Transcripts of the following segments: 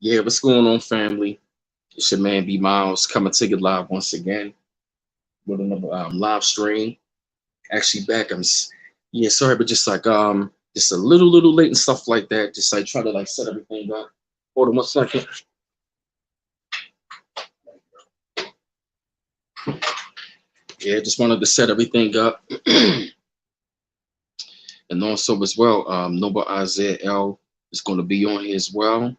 Yeah, what's going on, family? It's your man B Miles coming to you live once again with another live stream. Actually, back. Yeah, sorry, but just a little late and stuff like that. Just like trying to like set everything up. Hold on 1 second. Yeah, just wanted to set everything up, and also as well, Noble Isaiah L is going to be on here as well.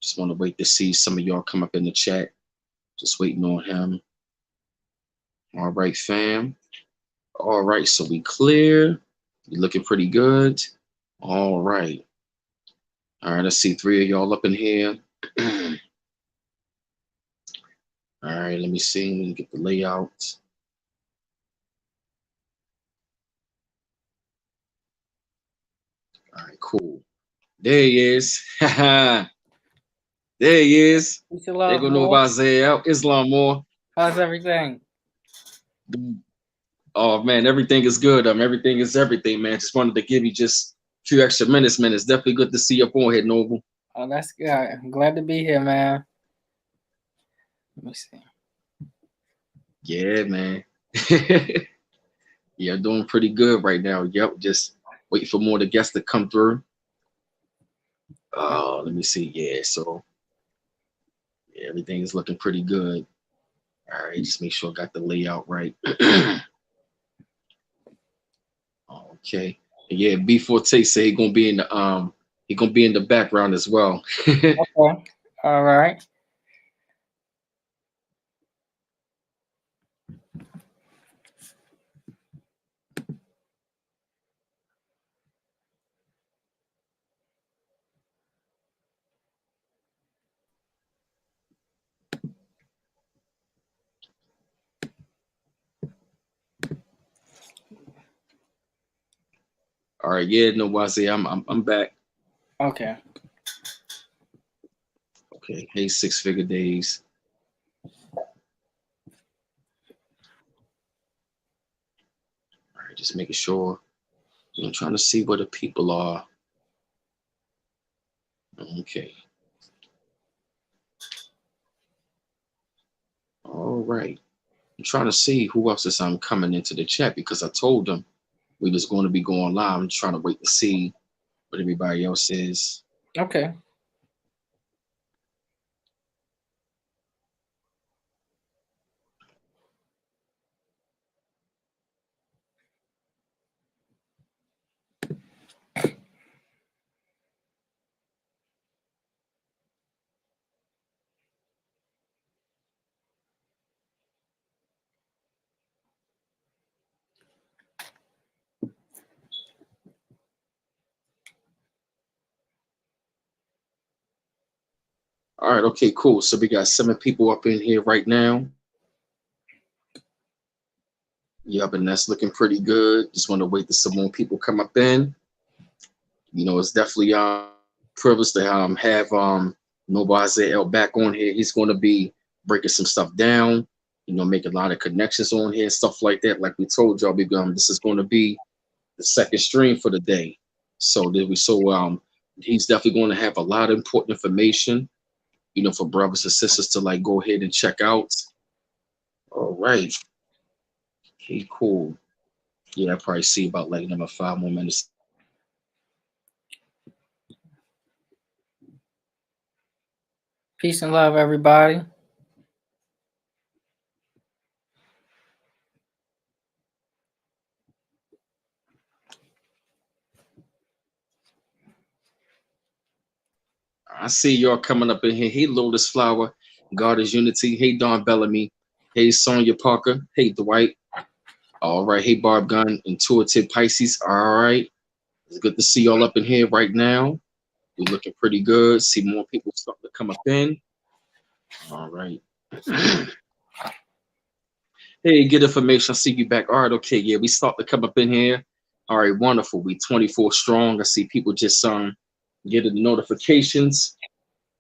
Just want to wait to see some of y'all come up in the chat. Just waiting on him. All right, fam. All right, so we clear. You're looking pretty good. All right. All right, I see three of y'all up in here. All right, let me see. Let me get the layout. All right, cool. There he is. There he is. There go no Isaiah Islam more. How's everything? Oh man, everything is good. Everything is everything, man. Just wanted to give you just a few extra minutes, man. It's definitely good to see you up on here, Noble. Oh, that's good. I'm glad to be here, man. Let me see. Yeah, man. Yeah, doing pretty good right now. Yep, just waiting for more of the guests to come through. Let me see. Yeah, so yeah, everything is looking pretty good. All right, just make sure I got the layout right. Okay. Yeah, B4T say he gonna be in the background as well. Okay. All right. All right, yeah, no, I say I'm back. Okay. Okay, hey, 6 Figure Days. All right, just making sure. I'm trying to see where the people are. Okay. All right. I'm trying to see who else is coming into the chat because I told them we was going to be going live. I'm trying to wait to see what everybody else is. Okay. All right, okay, cool. So we got 7 people up in here right now. Yep, and that's looking pretty good. Just want to wait till some more people come up in. You know, it's definitely privileged to have Noble Isaiah back on here. He's going to be breaking some stuff down. You know, make a lot of connections on here, stuff like that. Like we told y'all, this is going to be the second stream for the day. So he's definitely going to have a lot of important information, you know, for brothers and sisters to like go ahead and check out. All right. Okay, cool. Yeah, I probably see about like another 5 more minutes. Peace and love, everybody. I see y'all coming up in here. Hey, Lotus Flower. God is Unity. Hey, Don Bellamy. Hey, Sonia Parker. Hey, Dwight. All right. Hey, Barb Gunn. Intuitive Pisces. All right. It's good to see y'all up in here right now. We're looking pretty good. See more people starting to come up in. All right. Hey, good information. I see you back. All right. Okay. Yeah, we start to come up in here. All right. Wonderful. We 24 strong. I see people just getting the notifications.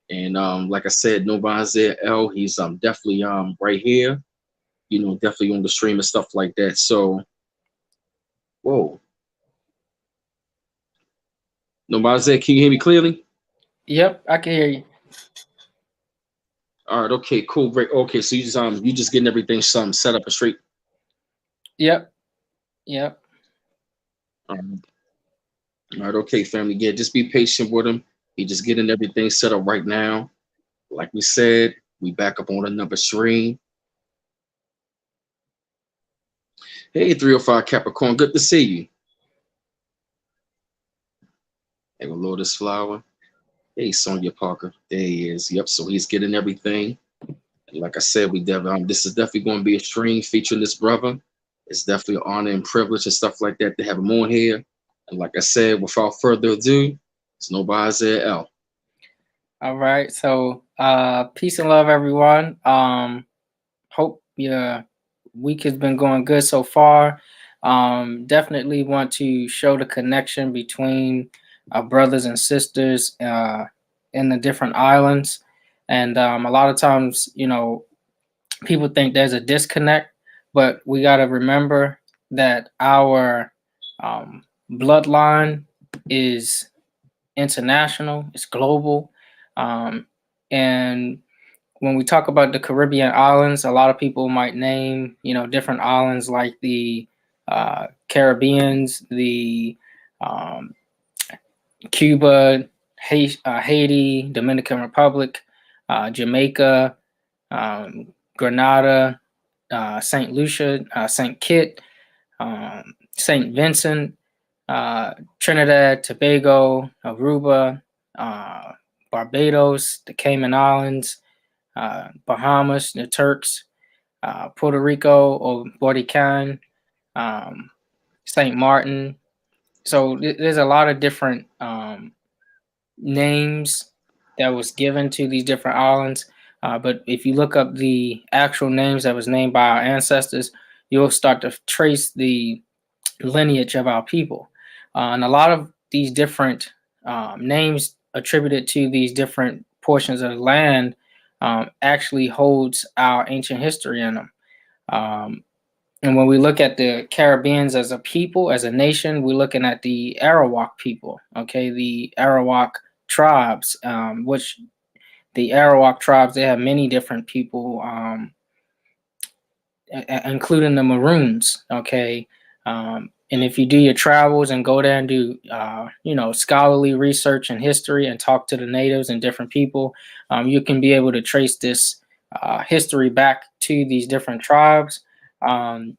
And like I said, nobody's there. L, he's definitely right here, you know, definitely on the stream and stuff like that. So, whoa, nobody's there. Can you hear me clearly? Yep, I can hear you. All right, okay, cool, great. Okay, so you just getting everything set up and straight. Yep. Yep. Um, all right, okay, family. Yeah, just be patient with him. He just getting everything set up right now. Like we said, we back up on another stream. Hey, 305 Capricorn, good to see you. Hey, Lotus Flower. Hey, Sonia Parker. There he is. Yep, so he's getting everything. And like I said, this is definitely going to be a stream featuring this brother. It's definitely an honor and privilege and stuff like that to have him on here. And like I said, without further ado, it's Nobody Isaiah L. All right. So peace and love, everyone. Hope your week has been going good so far. Definitely want to show the connection between our brothers and sisters in the different islands. And a lot of times, people think there's a disconnect, but we got to remember that our bloodline is international, it's global. And when we talk about the Caribbean islands, a lot of people might name, different islands like the Caribbeans, the Cuba, Haiti, Dominican Republic, Jamaica, Grenada, St. Lucia, St. Kitts, St. Vincent, Trinidad, Tobago, Aruba, Barbados, the Cayman Islands, Bahamas, the Turks, Puerto Rico or Boricán, St. Martin. So there's a lot of different names that was given to these different islands. But if you look up the actual names that was named by our ancestors, you'll start to trace the lineage of our people. And a lot of these different names attributed to these different portions of the land actually holds our ancient history in them. And when we look at the Caribbeans as a people, as a nation, we're looking at the Arawak people, okay, the Arawak tribes, which the Arawak tribes, they have many different people, including the Maroons, okay. And if you do your travels and go there and do, scholarly research and history and talk to the natives and different people, you can be able to trace this history back to these different tribes. And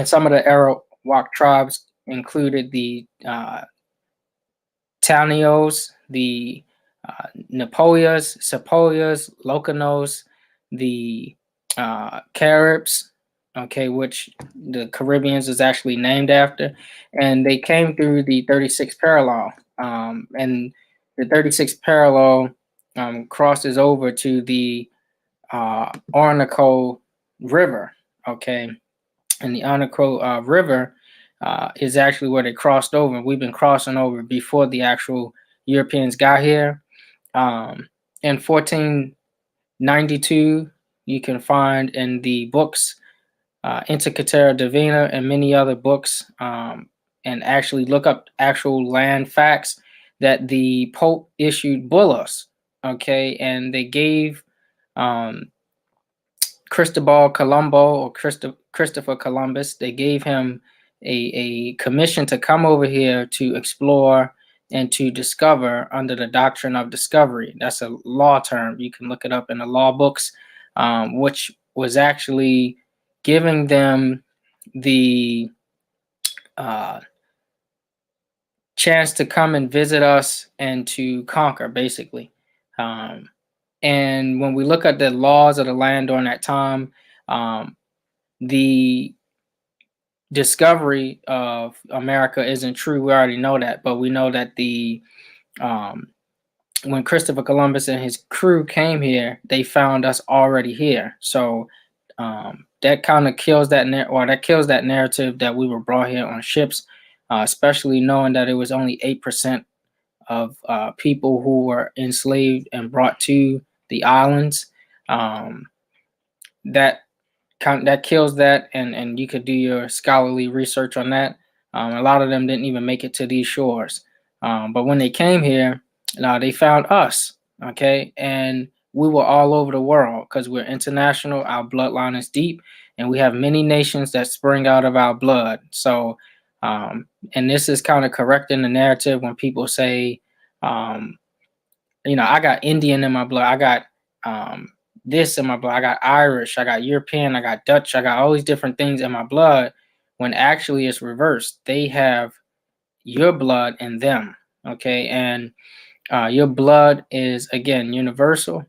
some of the Arawak tribes included the Tanios, the Napoleas, Sepoyas, Locanos, the Caribs, okay, which the Caribbeans is actually named after, and they came through the 36th parallel, and the 36th parallel crosses over to the Orinoco River, okay, and the Orinoco River is actually where they crossed over. We've been crossing over before the actual Europeans got here. In 1492, you can find in the books Intercatera Divina and many other books, and actually look up actual land facts that the Pope issued bulls, okay, and they gave Cristobal Colombo or Christopher Columbus, they gave him a commission to come over here to explore and to discover under the doctrine of discovery. That's a law term. You can look it up in the law books, which was actually giving them the chance to come and visit us and to conquer, basically. And when we look at the laws of the land during that time, the discovery of America isn't true. We already know that, but we know that when Christopher Columbus and his crew came here, they found us already here. So that kind of kills that narrative that we were brought here on ships, especially knowing that it was only 8% of people who were enslaved and brought to the islands. That kills that, and you could do your scholarly research on that. A lot of them didn't even make it to these shores, but when they came here, they found us, okay, and we were all over the world because we're international. Our bloodline is deep, and we have many nations that spring out of our blood. So, and this is kind of correcting the narrative when people say, I got Indian in my blood. I got this in my blood. I got Irish. I got European. I got Dutch. I got all these different things in my blood. When actually it's reversed. They have your blood in them. Okay, and your blood is again universal,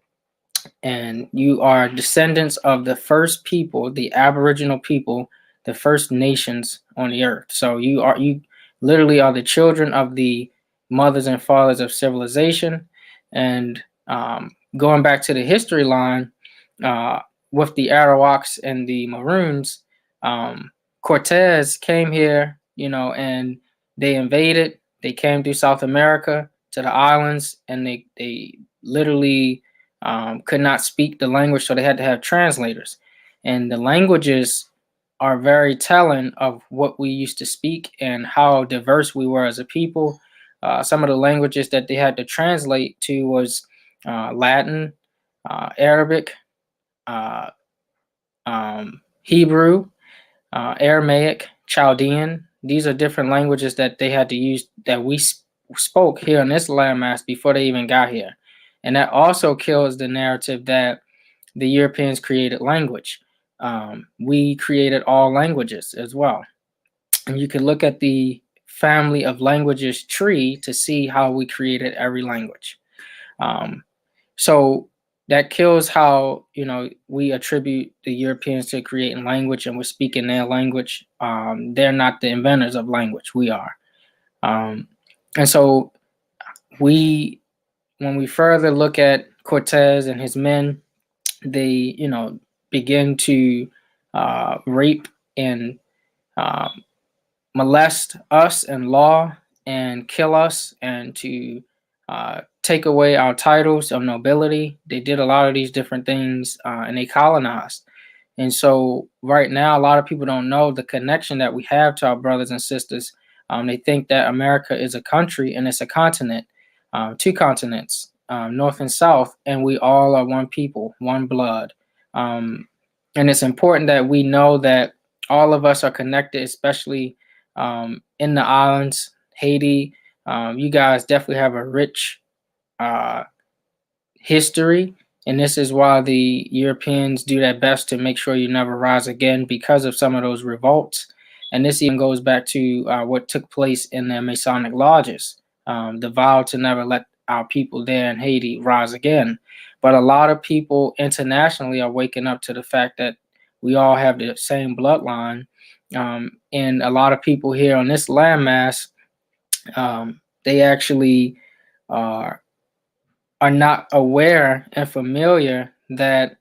and you are descendants of the first people, the Aboriginal people, the first nations on the earth. So you literally are the children of the mothers and fathers of civilization. And going back to the history line, with the Arawaks and the Maroons, Cortez came here, and they invaded. They came through South America to the islands, and they literally could not speak the language, so they had to have translators. And the languages are very telling of what we used to speak and how diverse we were as a people. Some of the languages that they had to translate to was Latin, Arabic, uh, Hebrew, Aramaic, Chaldean. These are different languages that they had to use that we spoke here in this landmass before they even got here. And that also kills the narrative that the Europeans created language. We created all languages as well. And you can look at the family of languages tree to see how we created every language. So that kills how we attribute the Europeans to creating language, and we're speaking their language. They're not the inventors of language; we are. And so when we further look at Cortez and his men, they begin to rape and molest us in law and kill us, and to take away our titles of nobility. They did a lot of these different things, and they colonized. And so right now, a lot of people don't know the connection that we have to our brothers and sisters. They think that America is a country and it's a continent, two continents, north and south, and we all are one people, one blood. And it's important that we know that all of us are connected, especially in the islands, Haiti. You guys definitely have a rich history, and this is why the Europeans do their best to make sure you never rise again because of some of those revolts. And this even goes back to what took place in the Masonic lodges, the vow to never let our people there in Haiti rise again. But a lot of people internationally are waking up to the fact that we all have the same bloodline. And a lot of people here on this landmass, they actually are not aware and familiar that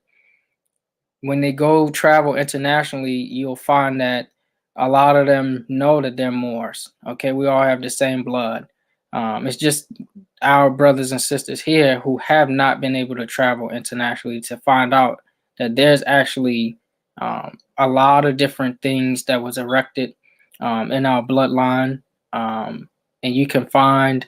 when they go travel internationally, you'll find that a lot of them know that they're Moors. Okay, we all have the same blood. It's just our brothers and sisters here who have not been able to travel internationally to find out that there's actually a lot of different things that was erected in our bloodline. And you can find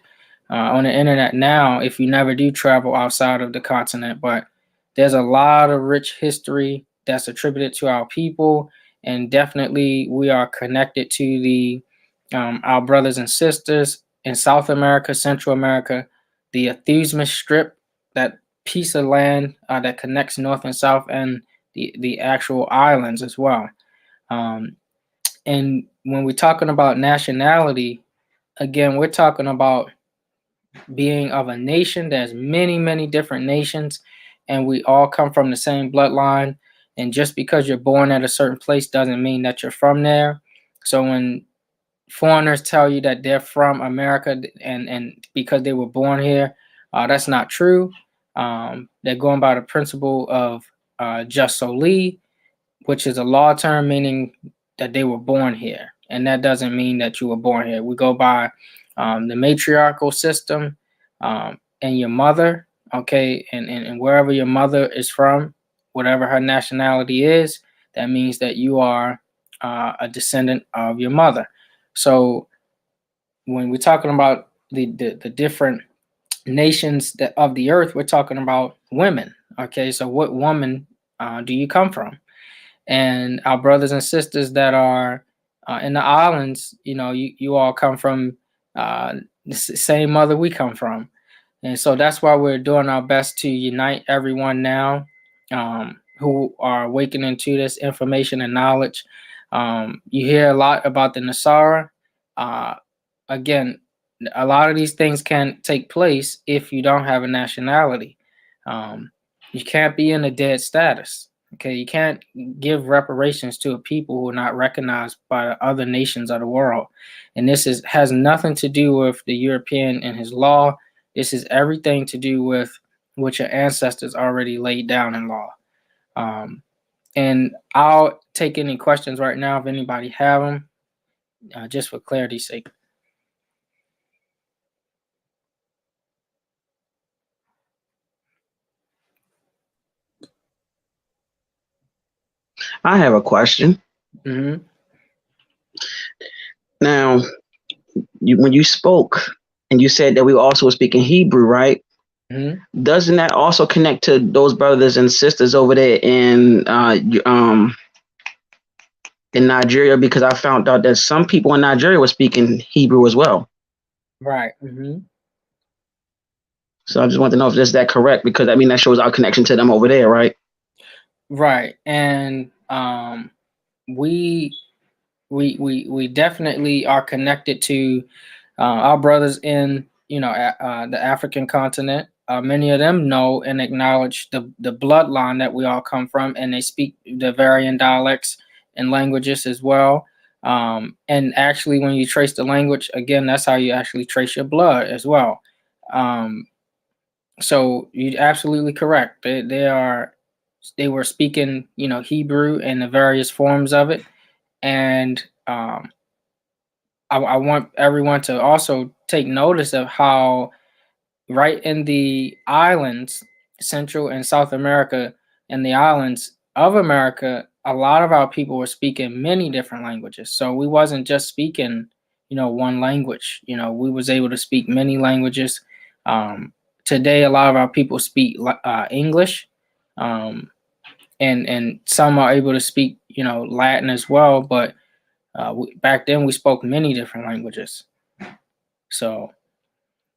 on the internet now, if you never do travel outside of the continent, but there's a lot of rich history that's attributed to our people, and definitely we are connected to the our brothers and sisters in South America, Central America, the Athusmas Strip, that piece of land that connects North and South, and the actual islands as well. And when we're talking about nationality, again, we're talking about being of a nation. There's many different nations, and we all come from the same bloodline. And just because you're born at a certain place doesn't mean that you're from there. So when foreigners tell you that they're from America and because they were born here, that's not true. They're going by the principle of jus soli, which is a law term meaning that they were born here. And that doesn't mean that you were born here. We go by the matriarchal system, and your mother, okay, and wherever your mother is from, whatever her nationality is, that means that you are a descendant of your mother. So when we're talking about the different nations of the earth, we're talking about women. Okay, so what woman do you come from? And our brothers and sisters that are in the islands, you all come from the same mother we come from. And so that's why we're doing our best to unite everyone now, who are awakening to this information and knowledge. You hear a lot about the Nasara. Uh, Again, a lot of these things can take place if you don't have a nationality. You can't be in a dead status. Okay, you can't give reparations to a people who are not recognized by the other nations of the world. And this has nothing to do with the European and his law. This is everything to do with what your ancestors already laid down in law. And I'll take any questions right now if anybody have them, just for clarity's sake. I have a question. Mm-hmm. Now, when you spoke and you said that we also were speaking Hebrew, right? Mm-hmm. Doesn't that also connect to those brothers and sisters over there in Nigeria? Because I found out that some people in Nigeria were speaking Hebrew as well. Right. Mm-hmm. So I just want to know if that's that correct, because I mean that shows our connection to them over there, right? Right. And we definitely are connected to our brothers in the African continent. Many of them know and acknowledge the bloodline that we all come from, and they speak the varying dialects and languages as well. And actually, when you trace the language, again, that's how you actually trace your blood as well. So you're absolutely correct. They were speaking, Hebrew and the various forms of it, and I want everyone to also take notice of how right in the islands, Central and South America, and the islands of America, a lot of our people were speaking many different languages. So we wasn't just speaking, one language. We was able to speak many languages. Today, a lot of our people speak English, and some are able to speak, Latin as well. But back then, we spoke many different languages. So,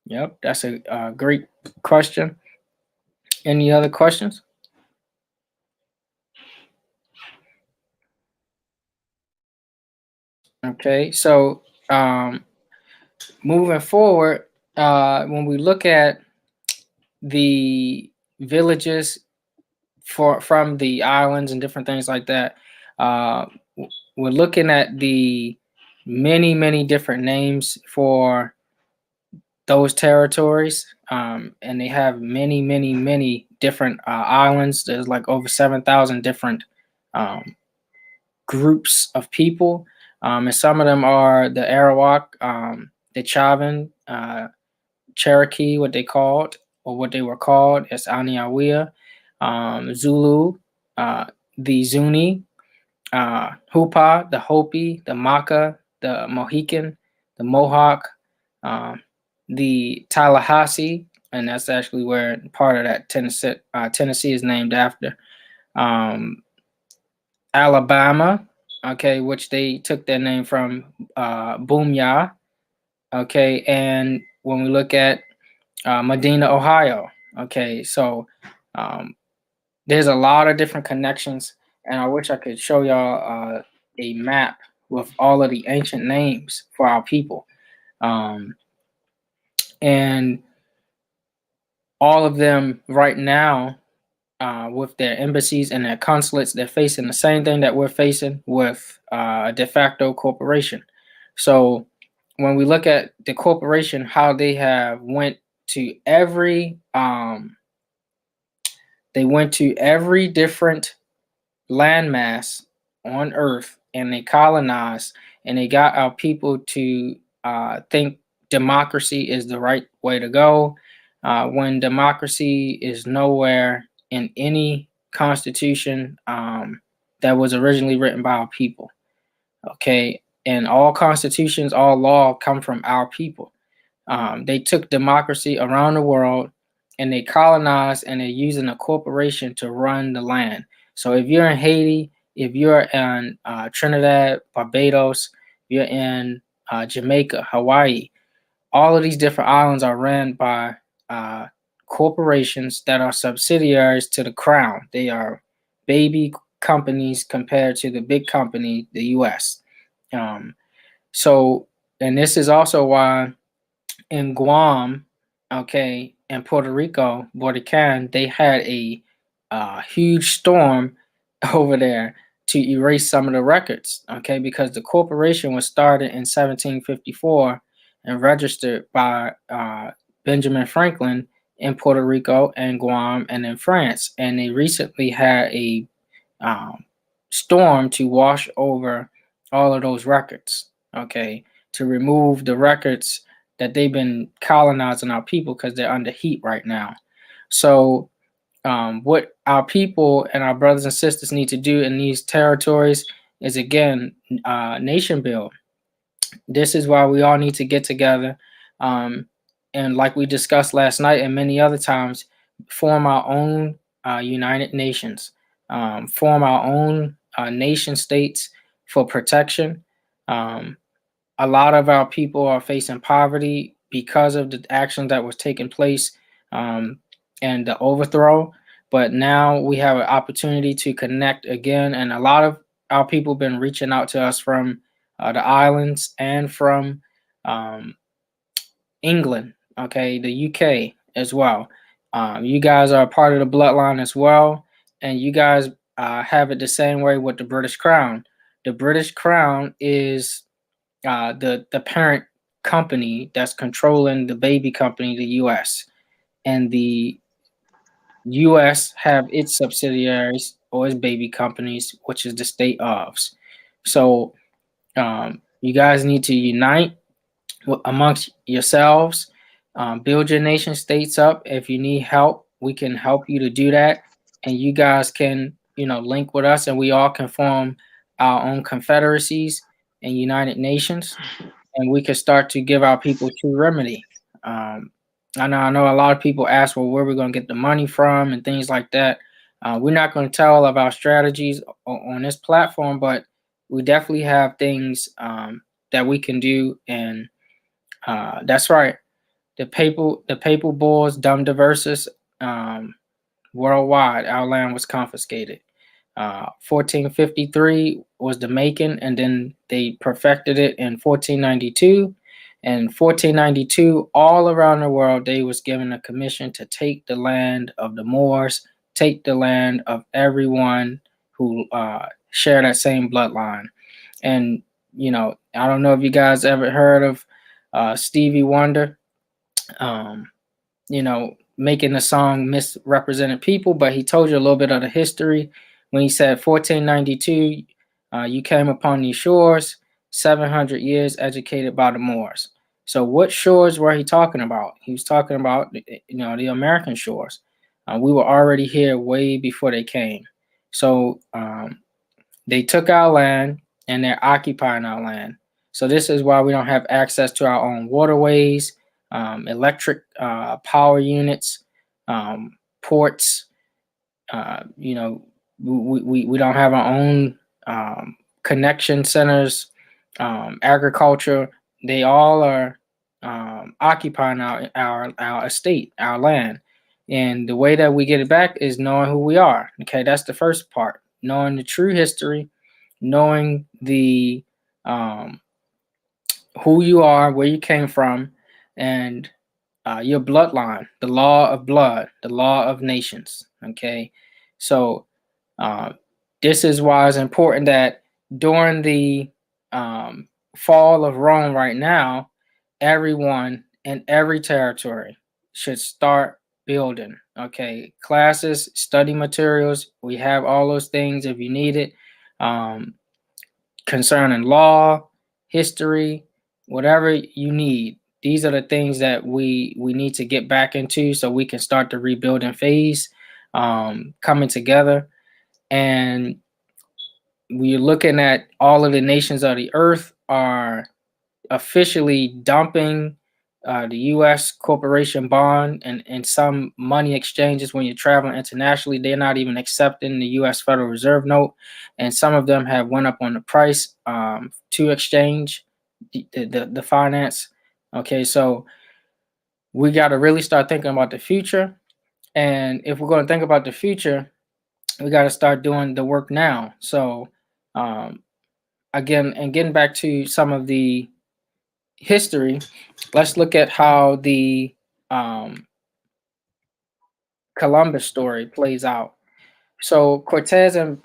yep, that's a great question. Any other questions? Okay, so moving forward, when we look at the villages from the islands and different things like that, we're looking at the many different names for those territories, and they have many different islands. There's like over 7,000 different groups of people, and some of them are the Arawak, the Chavan, Cherokee, what they called or what they were called as Aniawea, Zulu, the Zuni, Hupa, the Hopi, the Maka, the Mohican, the Mohawk, the Tallahassee, and that's actually where part of that Tennessee is named after. Alabama, okay, which they took their name from Boomya, okay, and when we look at Medina, Ohio, okay, so there's a lot of different connections, and I wish I could show y'all a map with all of the ancient names for our people. And all of them right now, with their embassies and their consulates, they're facing the same thing that we're facing with a de facto corporation. So when we look at the corporation, how they have went to every different landmass on Earth, and they colonized, and they got our people to think democracy is the right way to go, when democracy is nowhere in any constitution that was originally written by our people. Okay, and all constitutions, all law come from our people. They took democracy around the world, and they colonize, and they're using a corporation to run the land. So if you're in Haiti, if you're in Trinidad, Barbados, you're in Jamaica, Hawaii, all of these different islands are ran by corporations that are subsidiaries to the crown. They are baby companies compared to the big company, the U.S. So, and this is also why in Guam, okay, and Puerto Rico, Bordecan, they had a huge storm over there to erase some of the records, okay, because the corporation was started in 1754 and registered by Benjamin Franklin in Puerto Rico and Guam and in France, and they recently had a storm to wash over all of those records, okay, to remove the records that they've been colonizing our people because they're under heat right now. So what our people and our brothers and sisters need to do in these territories is, again, nation build. This is why we all need to get together, and like we discussed last night and many other times, form our own United Nations, form our own nation states for protection. A lot of our people are facing poverty because of the action that was taking place, and the overthrow. But now we have an opportunity to connect again, and a lot of our people have been reaching out to us from the islands and from England, okay, the UK as well. You guys are a part of the bloodline as well, and you guys have it the same way with the British Crown. The British Crown is the parent company that's controlling the baby company, the U.S., and the U.S. have its subsidiaries or its baby companies, which is the state ofs. So you guys need to unite amongst yourselves, build your nation states up. If you need help, we can help you to do that, and you guys can, link with us, and we all can form our own confederacies and United Nations, and we can start to give our people true remedy. I know a lot of people ask, well, where we're going to get the money from and things like that. We're not going to tell all of our strategies on this platform, but we definitely have things that we can do, and that's right. The papal bulls, dum diversus, worldwide, our land was confiscated. 1453 was the making, and then they perfected it in 1492. And 1492, all around the world, they was given a commission to take the land of the Moors, take the land of everyone who share that same bloodline. And, I don't know if you guys ever heard of Stevie Wonder, making the song Misrepresented People, but he told you a little bit of the history when he said 1492, you came upon these shores, 700 years educated by the Moors. So what shores were he talking about? He was talking about, the American shores. We were already here way before they came. So they took our land and they're occupying our land. So this is why we don't have access to our own waterways, electric power units, ports. We don't have our own connection centers, agriculture. They all are occupying our estate, our land. And the way that we get it back is knowing who we are. Okay, that's the first part. Knowing the true history, knowing the who you are, where you came from, and your bloodline, the law of blood, the law of nations. Okay, so this is why it's important that during the fall of Rome right now, everyone in every territory should start building. Okay, classes, study materials, we have all those things if you need it. Concerning law, history, whatever you need. These are the things that we need to get back into so we can start the rebuilding phase, coming together. And we're looking at all of the nations of the earth are officially dumping the U.S. corporation bond and some money exchanges when you're traveling internationally, they're not even accepting the U.S. Federal Reserve note, and some of them have went up on the price to exchange the finance. Okay, so we got to really start thinking about the future, and if we're going to think about the future, we got to start doing the work now. So again, and getting back to some of the history, let's look at how the Columbus story plays out. So Cortez and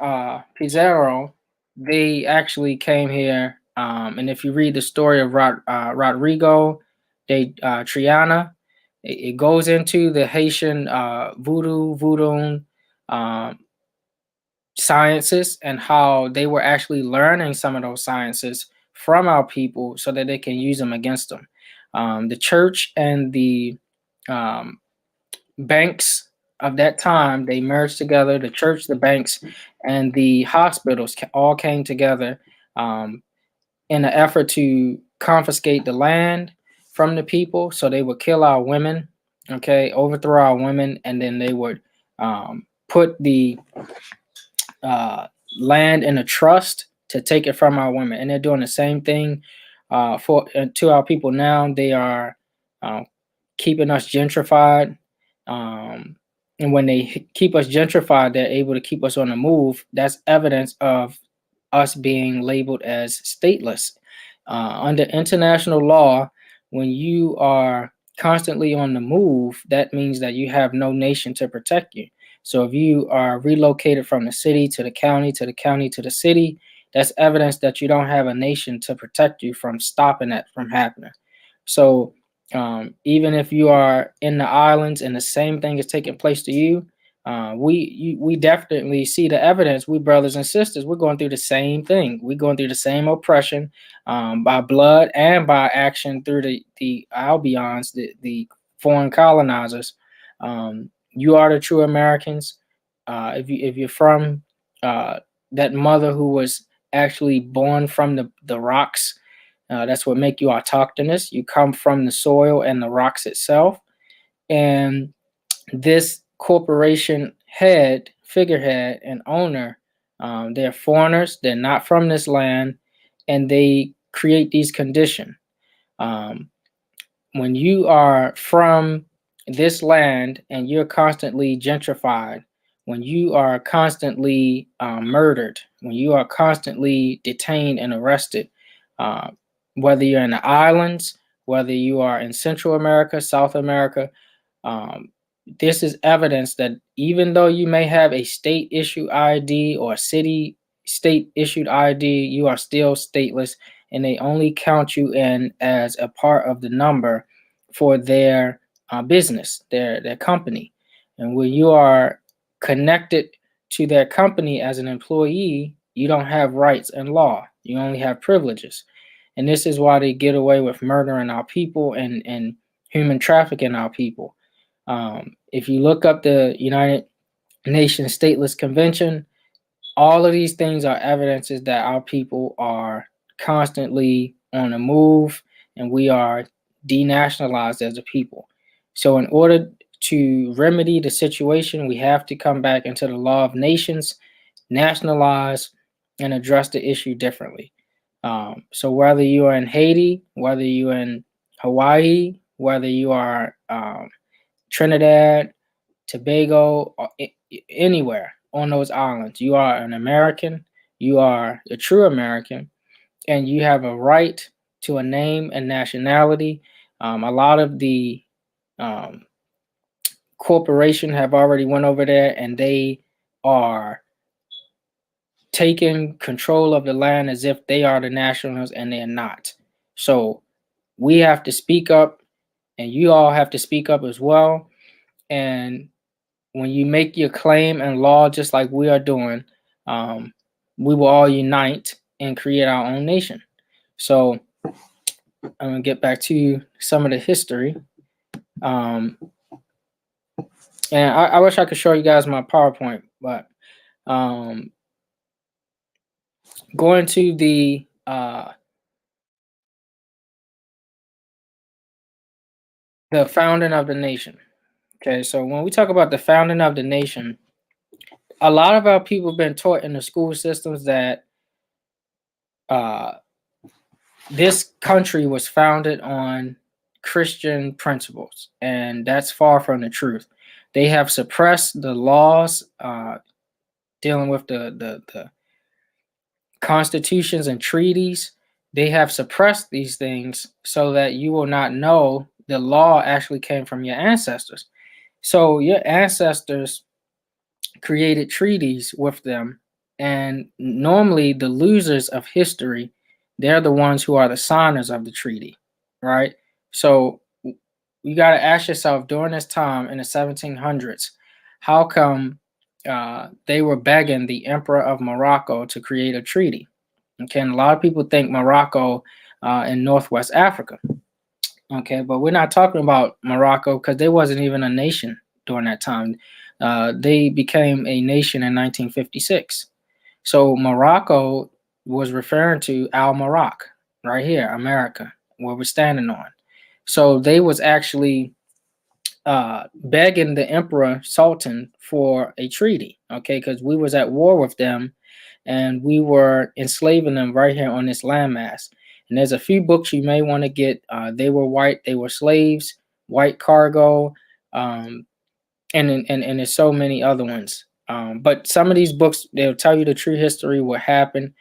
Pizarro, they actually came here, and if you read the story of Rodrigo de Triana, it goes into the Haitian voodoo um, sciences and how they were actually learning some of those sciences from our people so that they can use them against them. The church and the um, banks of that time, they merged together. The church, the banks, and the hospitals all came together in an effort to confiscate the land from the people. So they would kill our women, okay, overthrow our women, and then they would put the land in a trust to take it from our women. And they're doing the same thing to our people now. They are keeping us gentrified. And when they keep us gentrified, they're able to keep us on the move. That's evidence of us being labeled as stateless. Under international law, when you are constantly on the move, that means that you have no nation to protect you. So if you are relocated from the city to the county, to the county to the city, that's evidence that you don't have a nation to protect you from stopping that from happening. So even if you are in the islands and the same thing is taking place to you, we definitely see the evidence. We brothers and sisters, we're going through the same thing. We're going through the same oppression by blood and by action through the Albions, the foreign colonizers. You are the true Americans. If you're from that mother who was actually born from the rocks, that's what make you autochthonous. You come from the soil and the rocks itself. And this corporation figurehead, and owner, they're foreigners. They're not from this land, and they create these conditions. When you are from this land and you're constantly gentrified, when you are constantly murdered, when you are constantly detained and arrested, uh, whether you're in the islands, whether you are in Central America, South America, this is evidence that even though you may have a state issued ID or a city state issued ID, you are still stateless, and they only count you in as a part of the number for their business, their company. And when you are connected to their company as an employee, you don't have rights and law. You only have privileges. And this is why they get away with murdering our people and human trafficking our people. If you look up the United Nations Stateless Convention, all of these things are evidences that our people are constantly on the move and we are denationalized as a people. So in order to remedy the situation, we have to come back into the law of nations, nationalize, and address the issue differently. So whether you are in Haiti, whether you're in Hawaii, whether you are Trinidad, Tobago, or anywhere on those islands, you are an American, you are a true American, and you have a right to a name and nationality. A lot of the corporation have already went over there and they are taking control of the land as if they are the nationals, and they're not. So we have to speak up, and you all have to speak up as well. And when you make your claim and law, just like we are doing, we will all unite and create our own nation. So I'm gonna get back to some of the history. And I wish I could show you guys my PowerPoint, but going to the the founding of the nation. Okay, so when we talk about the founding of the nation, a lot of our people have been taught in the school systems that this country was founded on Christian principles, and that's far from the truth. They have suppressed the laws dealing with the constitutions and treaties. They have suppressed these things so that you will not know the law actually came from your ancestors. So your ancestors created treaties with them, and normally the losers of history, they're the ones who are the signers of the treaty, right? So you got to ask yourself, during this time in the 1700s, how come they were begging the emperor of Morocco to create a treaty? Okay, and a lot of people think Morocco in Northwest Africa. Okay, but we're not talking about Morocco because they wasn't even a nation during that time. They became a nation in 1956. So Morocco was referring to Al Maroc, right here, America, where we're standing on. So they was actually begging the emperor sultan for a treaty, okay, because we was at war with them, and we were enslaving them right here on this landmass. And there's a few books you may want to get. They were white, they were slaves, White Cargo, and there's so many other ones. But some of these books, they'll tell you the true history, what happened.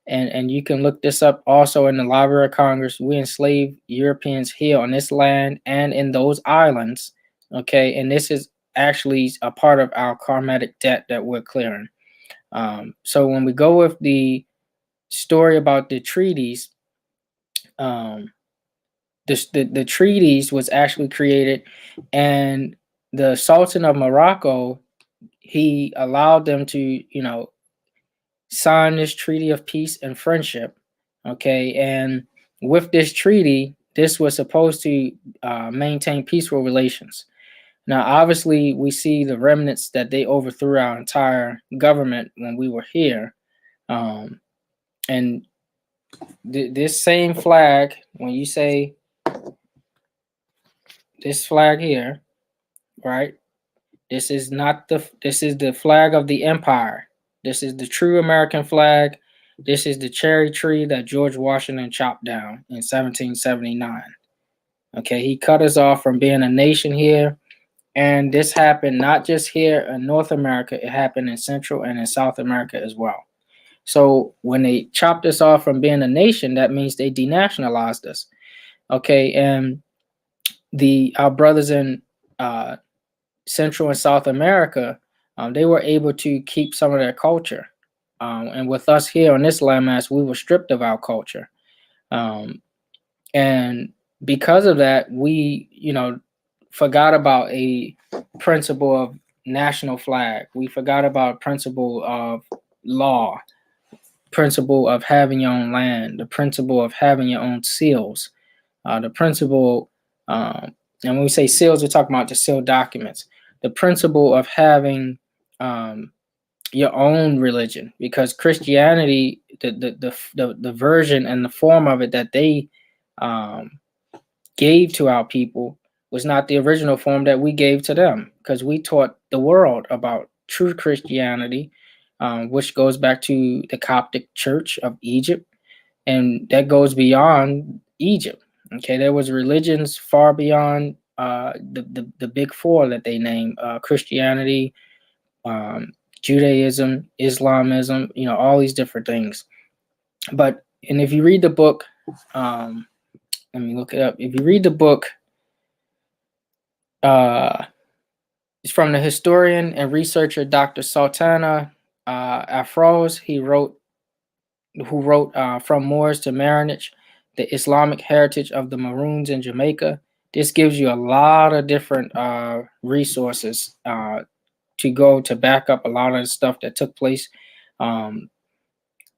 And you can look this up also in the Library of Congress. We enslaved Europeans here on this land and in those islands. Okay, and this is actually a part of our karmatic debt that we're clearing. So when we go with the story about the treaties, the treaties was actually created, and the Sultan of Morocco, he allowed them to, sign this treaty of peace and friendship. Okay, and with this treaty, this was supposed to maintain peaceful relations. Now, obviously, we see the remnants that they overthrew our entire government when we were here. And this same flag, when you say this flag here, right? This is the flag of the empire. This is the true American flag. This is the cherry tree that George Washington chopped down in 1779. Okay, he cut us off from being a nation here. And this happened not just here in North America, it happened in Central and in South America as well. So when they chopped us off from being a nation, that means they denationalized us. Okay, and our brothers in Central and South America, they were able to keep some of their culture. And with us here on this landmass, we were stripped of our culture. And because of that, we, forgot about a principle of national flag. We forgot about a principle of law, principle of having your own land, the principle of having your own seals, the principle, and when we say seals, we're talking about the sealed documents, the principle of having your own religion, because Christianity, the version and the form of it that they gave to our people was not the original form that we gave to them, because we taught the world about true Christianity, which goes back to the Coptic Church of Egypt, and that goes beyond Egypt. Okay, there was religions far beyond the big four that they name: Christianity, Judaism, Islamism, all these different things. And if you read the book, let me look it up. If you read the book, it's from the historian and researcher Dr. Sultana Afroz. Who wrote From Moors to Marinage, the Islamic Heritage of the Maroons in Jamaica. This gives you a lot of different resources to go to back up a lot of the stuff that took place.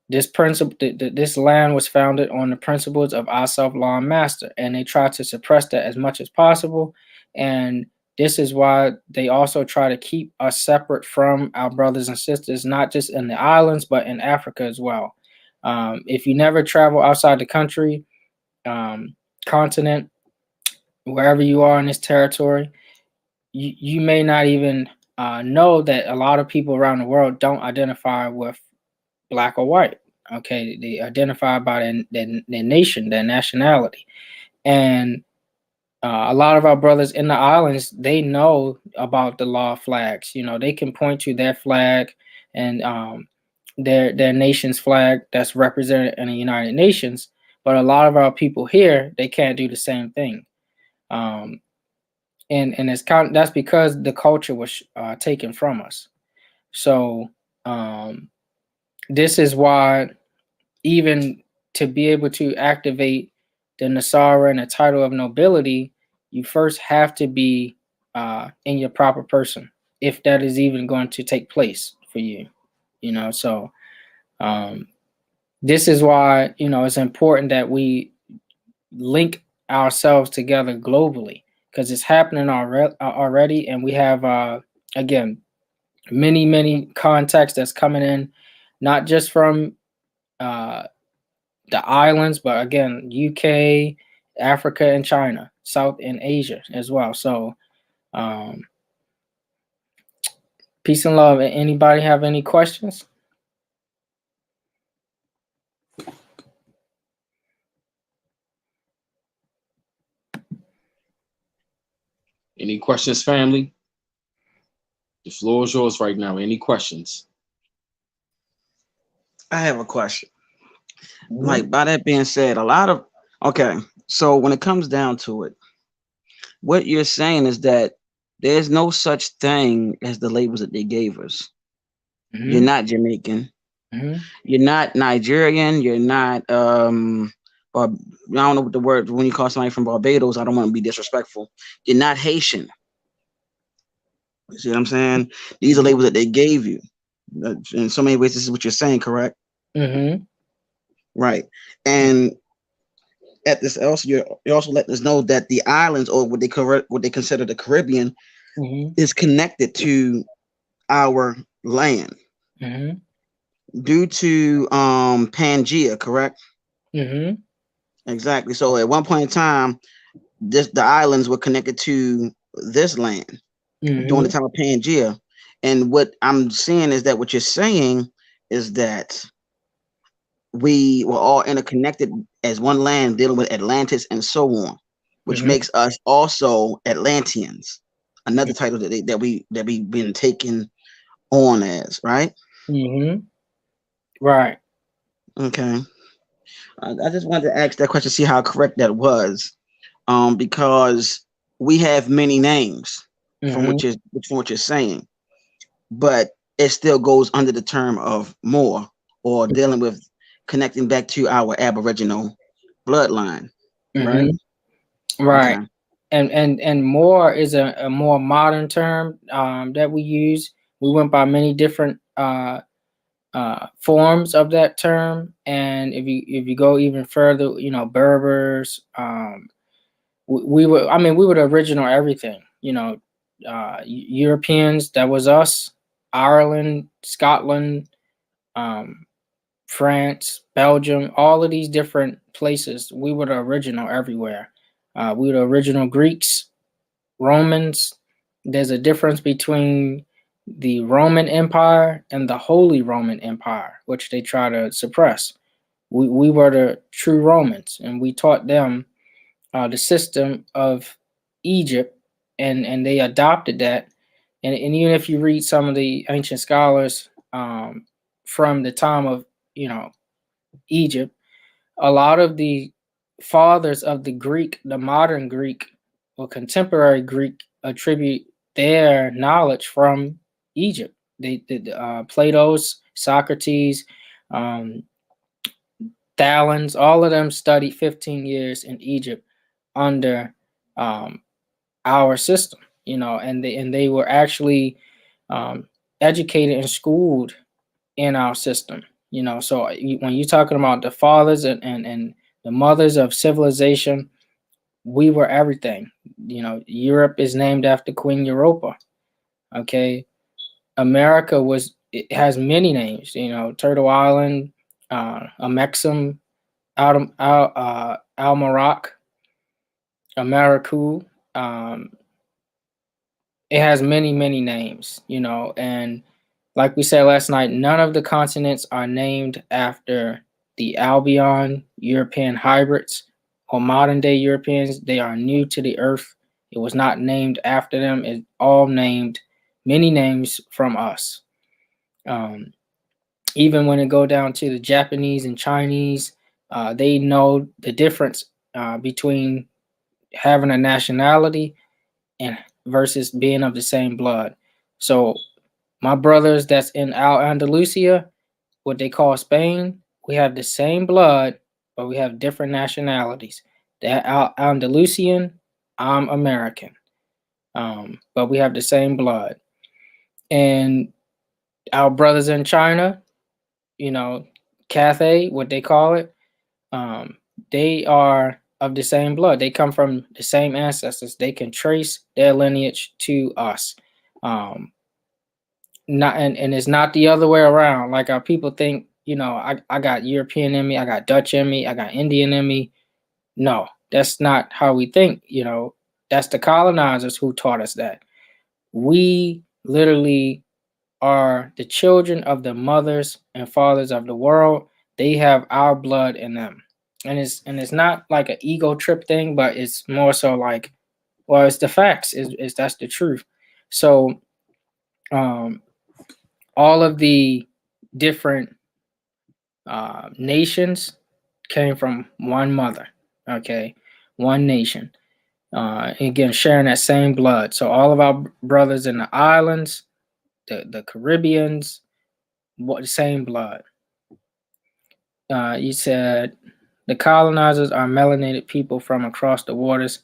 This principle, this land was founded on the principles of our self-law and master, and they try to suppress that as much as possible. And this is why they also try to keep us separate from our brothers and sisters, not just in the islands, but in Africa as well. If you never travel outside the country, continent, wherever you are in this territory, you may not even know that a lot of people around the world don't identify with black or white. Okay, they identify by their nation, their nationality, and a lot of our brothers in the islands, they know about the law of flags. You know, they can point to their flag and their nation's flag that's represented in the United Nations, but a lot of our people here, they can't do the same thing. And that's because the culture was taken from us. So this is why, even to be able to activate the Nasara and the title of nobility, you first have to be in your proper person, if that is even going to take place for you. You know, so this is why, you know, it's important that we link ourselves together globally, because it's happening already, and we have again many contacts that's coming in, not just from the islands, but again, UK, Africa, and China, South and Asia as well. So peace and love. Anybody have any questions? Any questions, family? The floor is yours right now. Any questions? I have a question. Like, by that being said, okay, so when it comes down to it, what you're saying is that there's no such thing as the labels that they gave us. You're not Jamaican. You're not Nigerian. You're not or I don't know what the word when you call somebody from Barbados. I don't want to be disrespectful. You're not Haitian. You see what I'm saying? These are labels that they gave you. In so many ways, this is what you're saying, correct? Right. And at this also, you also let us know that the islands, or what they consider the Caribbean, is connected to our land due to Pangea, correct? Exactly. So at one point in time, the islands were connected to this land during the time of Pangea. And what I'm seeing is that what you're saying is that we were all interconnected as one land, dealing with Atlantis and so on, which makes us also Atlanteans. Another title that we've been taken on as, right? Right. Okay. I just wanted to ask that question, see how correct that was, because we have many names from what you're saying, but it still goes under the term of more, or dealing with connecting back to our Aboriginal bloodline, right? Right. Okay. And more is a more modern term that we use. We went by many different forms of that term, and if you go even further, you know, Berbers, we were the original everything, you know, Europeans, that was us, Ireland, Scotland, France, Belgium, all of these different places, we were the original everywhere. We were the original Greeks, Romans. There's a difference between the Roman Empire and the Holy Roman Empire, which they try to suppress. We were the true Romans, and we taught them the system of Egypt, and they adopted that. And even if you read some of the ancient scholars from the time of, you know, Egypt, a lot of the fathers of the modern Greek or contemporary Greek, attribute their knowledge from Egypt. Plato's, Socrates, Thalens, all of them studied 15 years in Egypt under our system, you know, and they were actually educated and schooled in our system, you know. So when you're talking about the fathers and the mothers of civilization, we were everything. You know, Europe is named after Queen Europa. Okay, America it has many names. You know, Turtle Island, Amexem, Almaroc, Americu. It has many, many names, and like we said last night, none of the continents are named after the Albion European hybrids or modern day Europeans. They are new to the earth. It was not named after them. It's all named, many names from us. Even when it go down to the Japanese and Chinese, they know the difference between having a nationality and versus being of the same blood. So my brothers that's in Al Andalusia, what they call Spain, we have the same blood, but we have different nationalities. That Al Andalusian, I'm American, but we have the same blood. And our brothers in China, Cathay, what they call it, they are of the same blood. They come from the same ancestors. They can trace their lineage to us. Not and it's not the other way around. Like our people think, I got European in me, I got Dutch in me, I got Indian in me. No, that's not how we think. That's the colonizers who taught us that. We literally are the children of the mothers and fathers of the world. They have our blood in them. And it's not like an ego trip thing, but it's more so like, well, it's the facts. Is that's the truth. So all of the different nations came from one mother, okay, one nation. Again, sharing that same blood. So all of our brothers in the islands, the Caribbeans, same blood. You said the colonizers are melanated people from across the waters,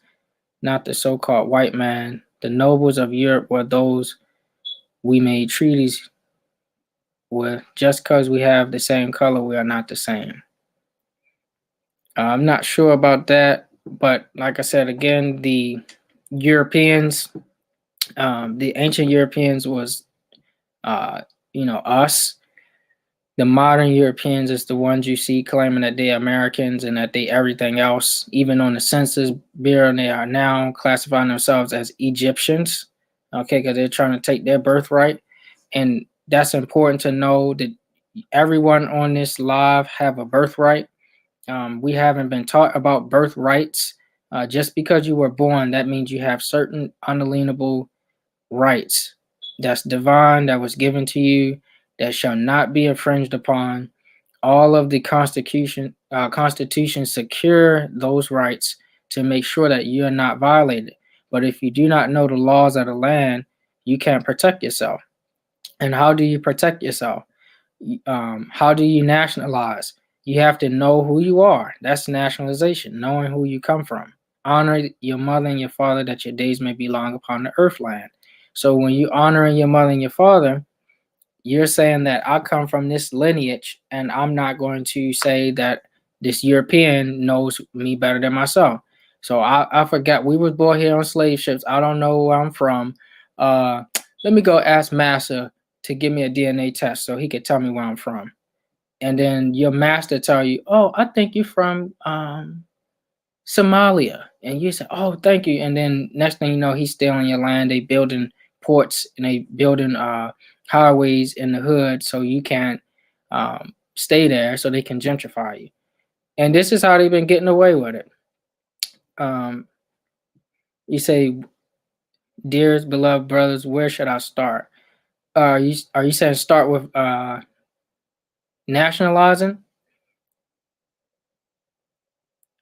not the so-called white man. The nobles of Europe were those we made treaties with. Just because we have the same color, we are not the same. I'm not sure about that, but like I said, again, the Europeans, the ancient Europeans was, us. The modern Europeans is the ones you see claiming that they're Americans and that they everything else. Even on the Census Bureau, they are now classifying themselves as Egyptians, okay, because they're trying to take their birthright. And that's important to know that everyone on this live have a birthright. We haven't been taught about birthrights. Just because you were born, that means you have certain unalienable rights that's divine, that was given to you, that shall not be infringed upon. All of the constitution secure those rights to make sure that you are not violated. But if you do not know the laws of the land, you can't protect yourself. And how do you protect yourself? How do you nationalize? You have to know who you are. That's nationalization, knowing who you come from. Honor your mother and your father, that your days may be long upon the earth land. So when you honor your mother and your father, you're saying that I come from this lineage, and I'm not going to say that this European knows me better than myself. So I forgot we was born here on slave ships. I don't know where I'm from. Let me go ask Massa to give me a DNA test so he could tell me where I'm from. And then your master tell you, oh, I think you're from Somalia. And you say, oh, thank you. And then next thing you know, he's stealing your land. They building ports and they building highways in the hood so you can't stay there, so they can gentrify you. And this is how they've been getting away with it. You say, dearest beloved brothers, where should I start? Are you saying start with nationalizing?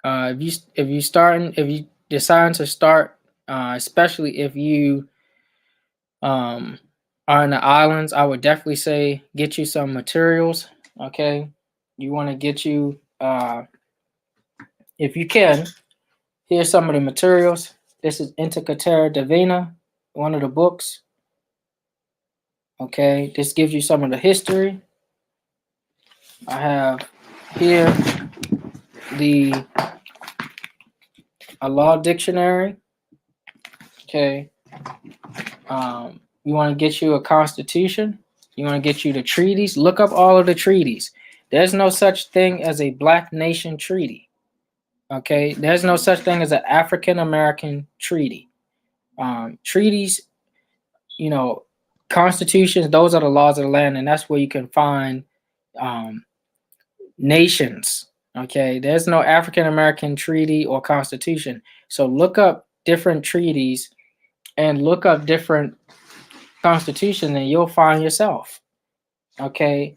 If you decide to start, especially if you are in the islands, I would definitely say get you some materials. Okay, you want to get you, if you can. Here's some of the materials. This is Intercatera Divina, one of the books. Okay, this gives you some of the history. I have here a law dictionary. Okay. You want to get you a constitution. You want to get you the treaties. Look up all of the treaties. There's no such thing as a black nation treaty. Okay, there's no such thing as an African American treaty. Treaties, you know, constitutions, those are the laws of the land, and that's where you can find nations. Okay, there's no African American treaty or constitution. So look up different treaties and look up different constitutions, and you'll find yourself. Okay,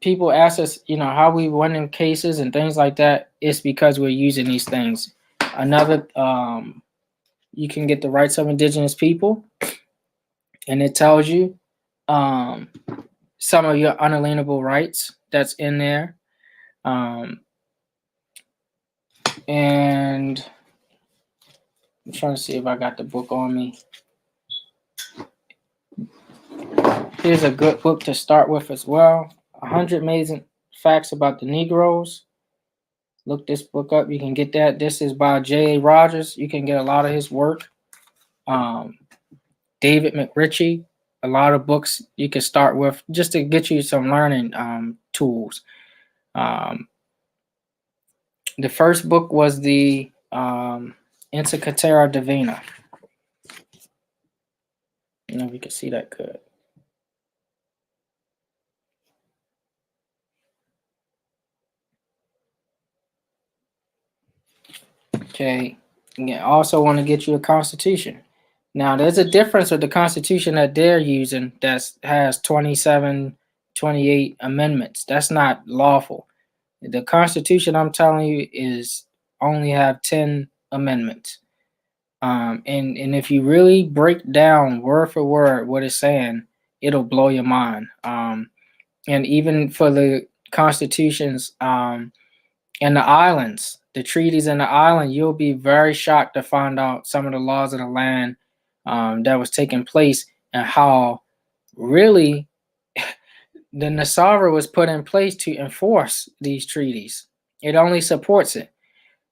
people ask us, how we win in cases and things like that. It's because we're using these things. Another, you can get the rights of indigenous people, and it tells you some of your unalienable rights that's in there. And I'm trying to see if I got the book on me. Here's a good book to start with as well. 100 Amazing Facts About the Negroes. Look this book up. You can get that. This is by J.A. Rogers. You can get a lot of his work. David McRitchie. A lot of books you can start with just to get you some learning tools. The first book was the Encyclopedia Divina. I don't know if you can see that good. Okay. Yeah, also want to get you a constitution. Now, there's a difference with the constitution that they're using that has 27, 28 amendments. That's not lawful. The constitution I'm telling you is only have 10 amendments. And if you really break down word for word what it's saying, it'll blow your mind. And even for the constitutions in the islands, the treaties in the island, you'll be very shocked to find out some of the laws of the land that was taking place, and how really the Nasara was put in place to enforce these treaties. It only supports it.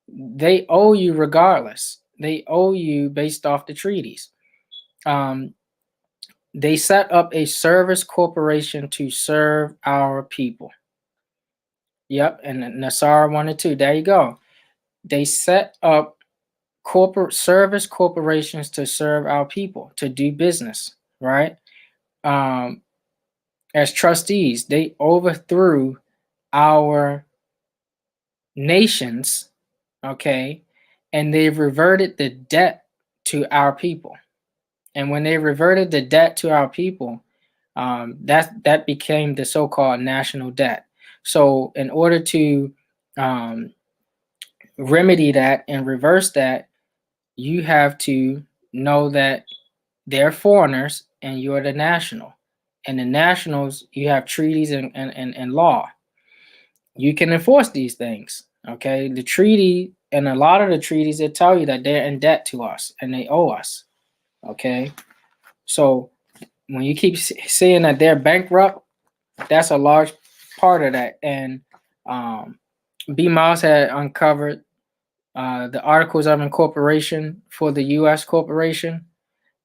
They owe you regardless. They owe you based off the treaties. They set up a service corporation to serve our people. Yep, and Nasara wanted to. There you go. They set up corporate service corporations to serve our people, to do business, right? As trustees, they overthrew our nations, okay, and they've reverted the debt to our people. And when they reverted the debt to our people, that became the so-called national debt. So in order to remedy that and reverse that, you have to know that they're foreigners and you're the national. And the nationals, you have treaties and law. You can enforce these things, okay? The treaty, and a lot of the treaties, they tell you that they're in debt to us and they owe us, okay? So when you keep seeing that they're bankrupt, that's a large part of that. And B. Miles had uncovered the Articles of Incorporation for the U.S. corporation,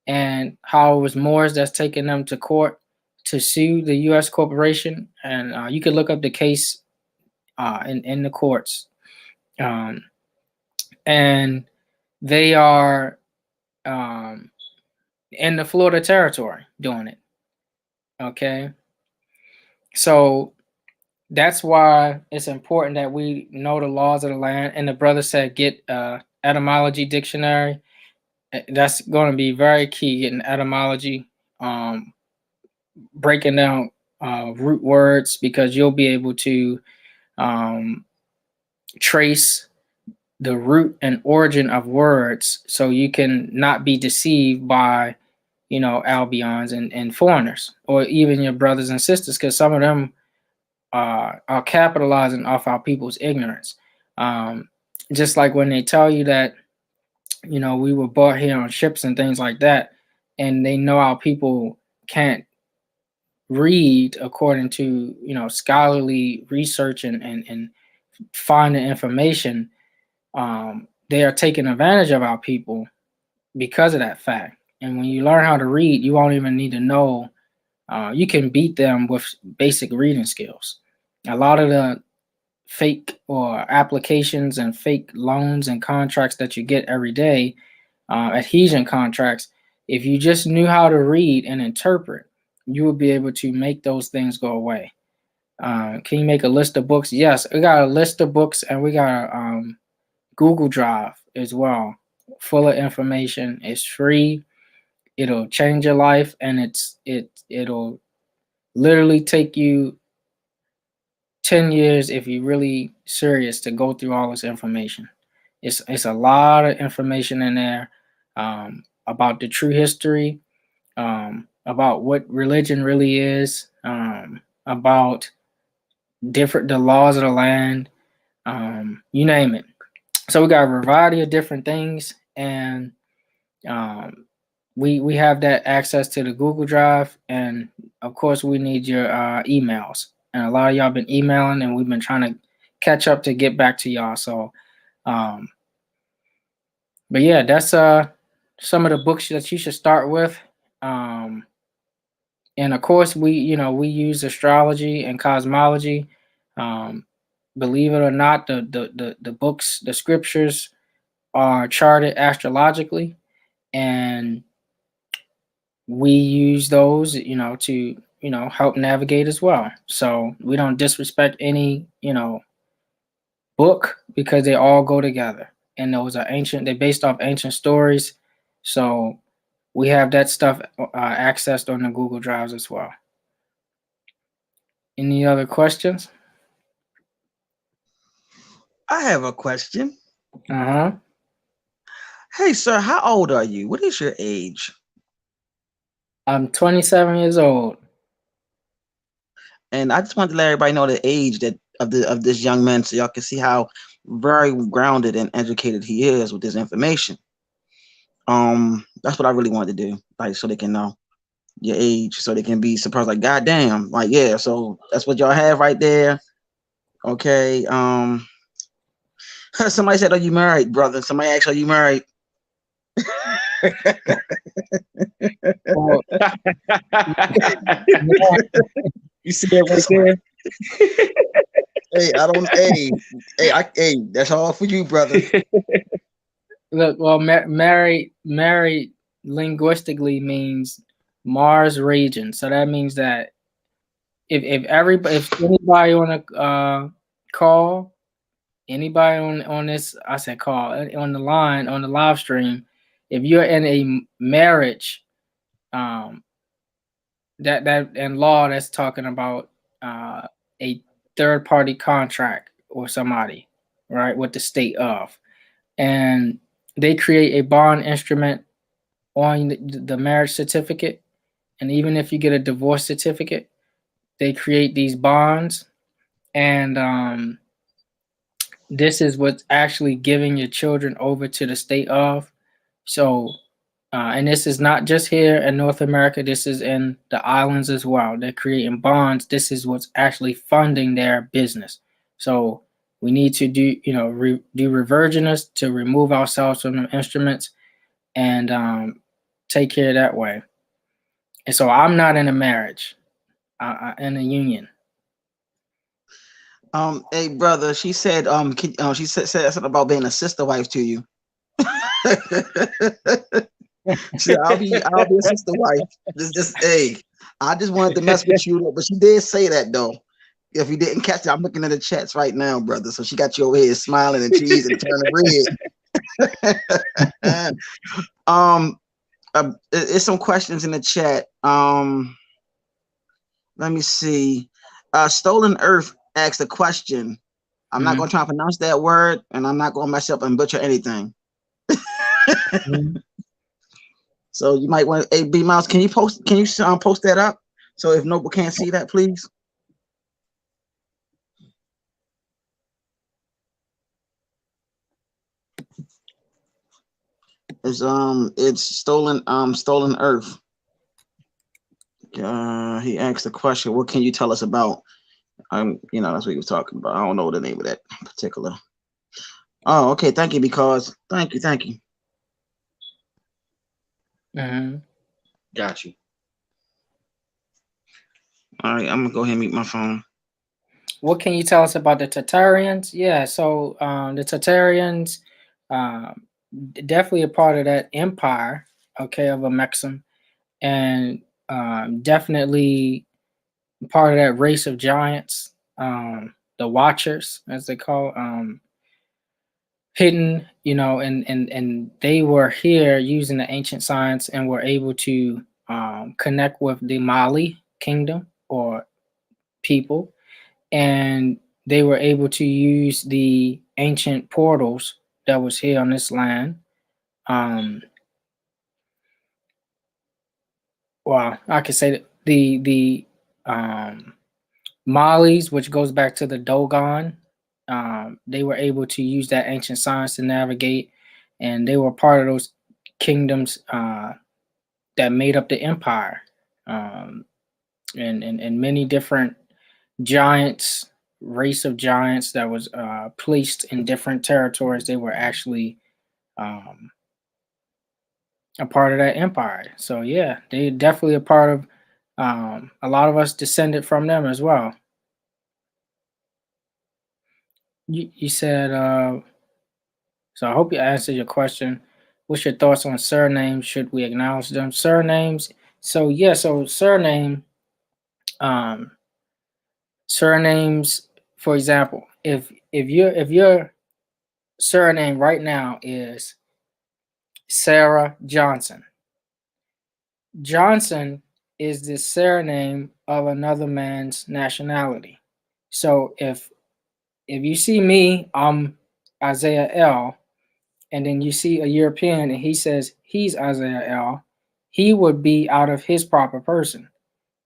and how it was Moors that's taking them to court to sue the U.S. corporation. And you can look up the case in the courts. And they are in the Florida territory doing it. Okay. So that's why it's important that we know the laws of the land. And the brother said, get etymology dictionary. That's going to be very key, getting etymology, breaking down root words, because you'll be able to trace the root and origin of words, so you can not be deceived by, Albions and foreigners, or even your brothers and sisters, because some of them are capitalizing off our people's ignorance. Just like when they tell you that, we were brought here on ships and things like that, and they know our people can't read according to, scholarly research and find the information. They are taking advantage of our people because of that fact. And when you learn how to read, you won't even need to know. You can beat them with basic reading skills. A lot of the fake or applications and fake loans and contracts that you get every day, adhesion contracts, if you just knew how to read and interpret, you would be able to make those things go away. Can you make a list of books? Yes, we got a list of books, and we got a Google Drive as well, full of information. It's free. It'll change your life, and it'll literally take you 10 years if you're really serious to go through all this information. It's a lot of information in there, about the true history, about what religion really is, about the laws of the land, you name it. So we got a variety of different things, and we have that access to the Google Drive, and of course we need your emails. And a lot of y'all been emailing, and we've been trying to catch up to get back to y'all. So, but yeah, that's some of the books that you should start with. And of course, we use astrology and cosmology. Believe it or not, the books, the scriptures are charted astrologically, and we use those, to help navigate as well. So we don't disrespect any book, because they all go together, and those are ancient. They're based off ancient stories, so we have that stuff accessed on the Google Drives as well. Any other questions? I have a question. Uh-huh. Hey, sir, how old are you? What is your age? I'm 27 years old. And I just wanted to let everybody know the age of this young man, so y'all can see how very grounded and educated he is with this information. That's what I really wanted to do, like, so they can know your age, so they can be surprised, like, God damn, like, yeah. So that's what y'all have right there. Okay. Somebody said, "Are you married, brother?" Somebody asked, "Are you married?" Well, You see that right there? Hey, I don't. Hey, that's all for you, brother. look, well, married linguistically means Mars region. So that means that if anybody on a call, anybody on this, I said call, on the line, on the live stream, if you're in a marriage, that and law, that's talking about a third party contract or somebody, right, with the state of, and they create a bond instrument on the marriage certificate. And even if you get a divorce certificate, they create these bonds, and this is what's actually giving your children over to the state of. So, and this is not just here in North America. This is in the islands as well. They're creating bonds. This is what's actually funding their business. So we need to do, do reversionist to remove ourselves from the instruments, and take care that way. And so I'm not in a marriage, in a union. Hey, brother, she said, she said something about being a sister wife to you. She said, I'll be a sister wife. Hey, I just wanted to mess with you, but she did say that though. If you didn't catch it, I'm looking at the chats right now, brother. So she got you over here smiling and cheese and turning red. There's some questions in the chat. Let me see. Stolen Earth asked a question. I'm not going to try to pronounce that word, and I'm not going to mess up and butcher anything. So you might want to. Hey, B Mouse, can you post that up? So if Noble can't see that, please. It's stolen Earth. He asked the question, what can you tell us about? That's what he was talking about. I don't know the name of that particular. Oh, okay. Thank you, because thank you. Got you. All right, I'm gonna go ahead and mute my phone. what can you tell us about the Tartarians? Yeah, so the Tartarians, definitely a part of that empire, okay, of a Mexican, and definitely part of that race of giants, the Watchers, as they call, hidden, and they were here using the ancient science and were able to connect with the Mali kingdom or people, and they were able to use the ancient portals that was here on this land. Um, well, I could say that the Malis, which goes back to the Dogon, they were able to use that ancient science to navigate, and they were part of those kingdoms that made up the empire, and many different giants, race of giants that was placed in different territories. They were actually um, a part of that empire. So yeah, they definitely a part of. A lot of us descended from them as well. You said, so I hope you answered your question. What's your thoughts on surnames? Should we acknowledge them? Surnames. So yeah, so um, surnames. For example, if your surname right now is Sarah Johnson, Johnson is the surname of another man's nationality. So if you see me, I'm Isaiah L, and then you see a European and he says he's Isaiah L, he would be out of his proper person.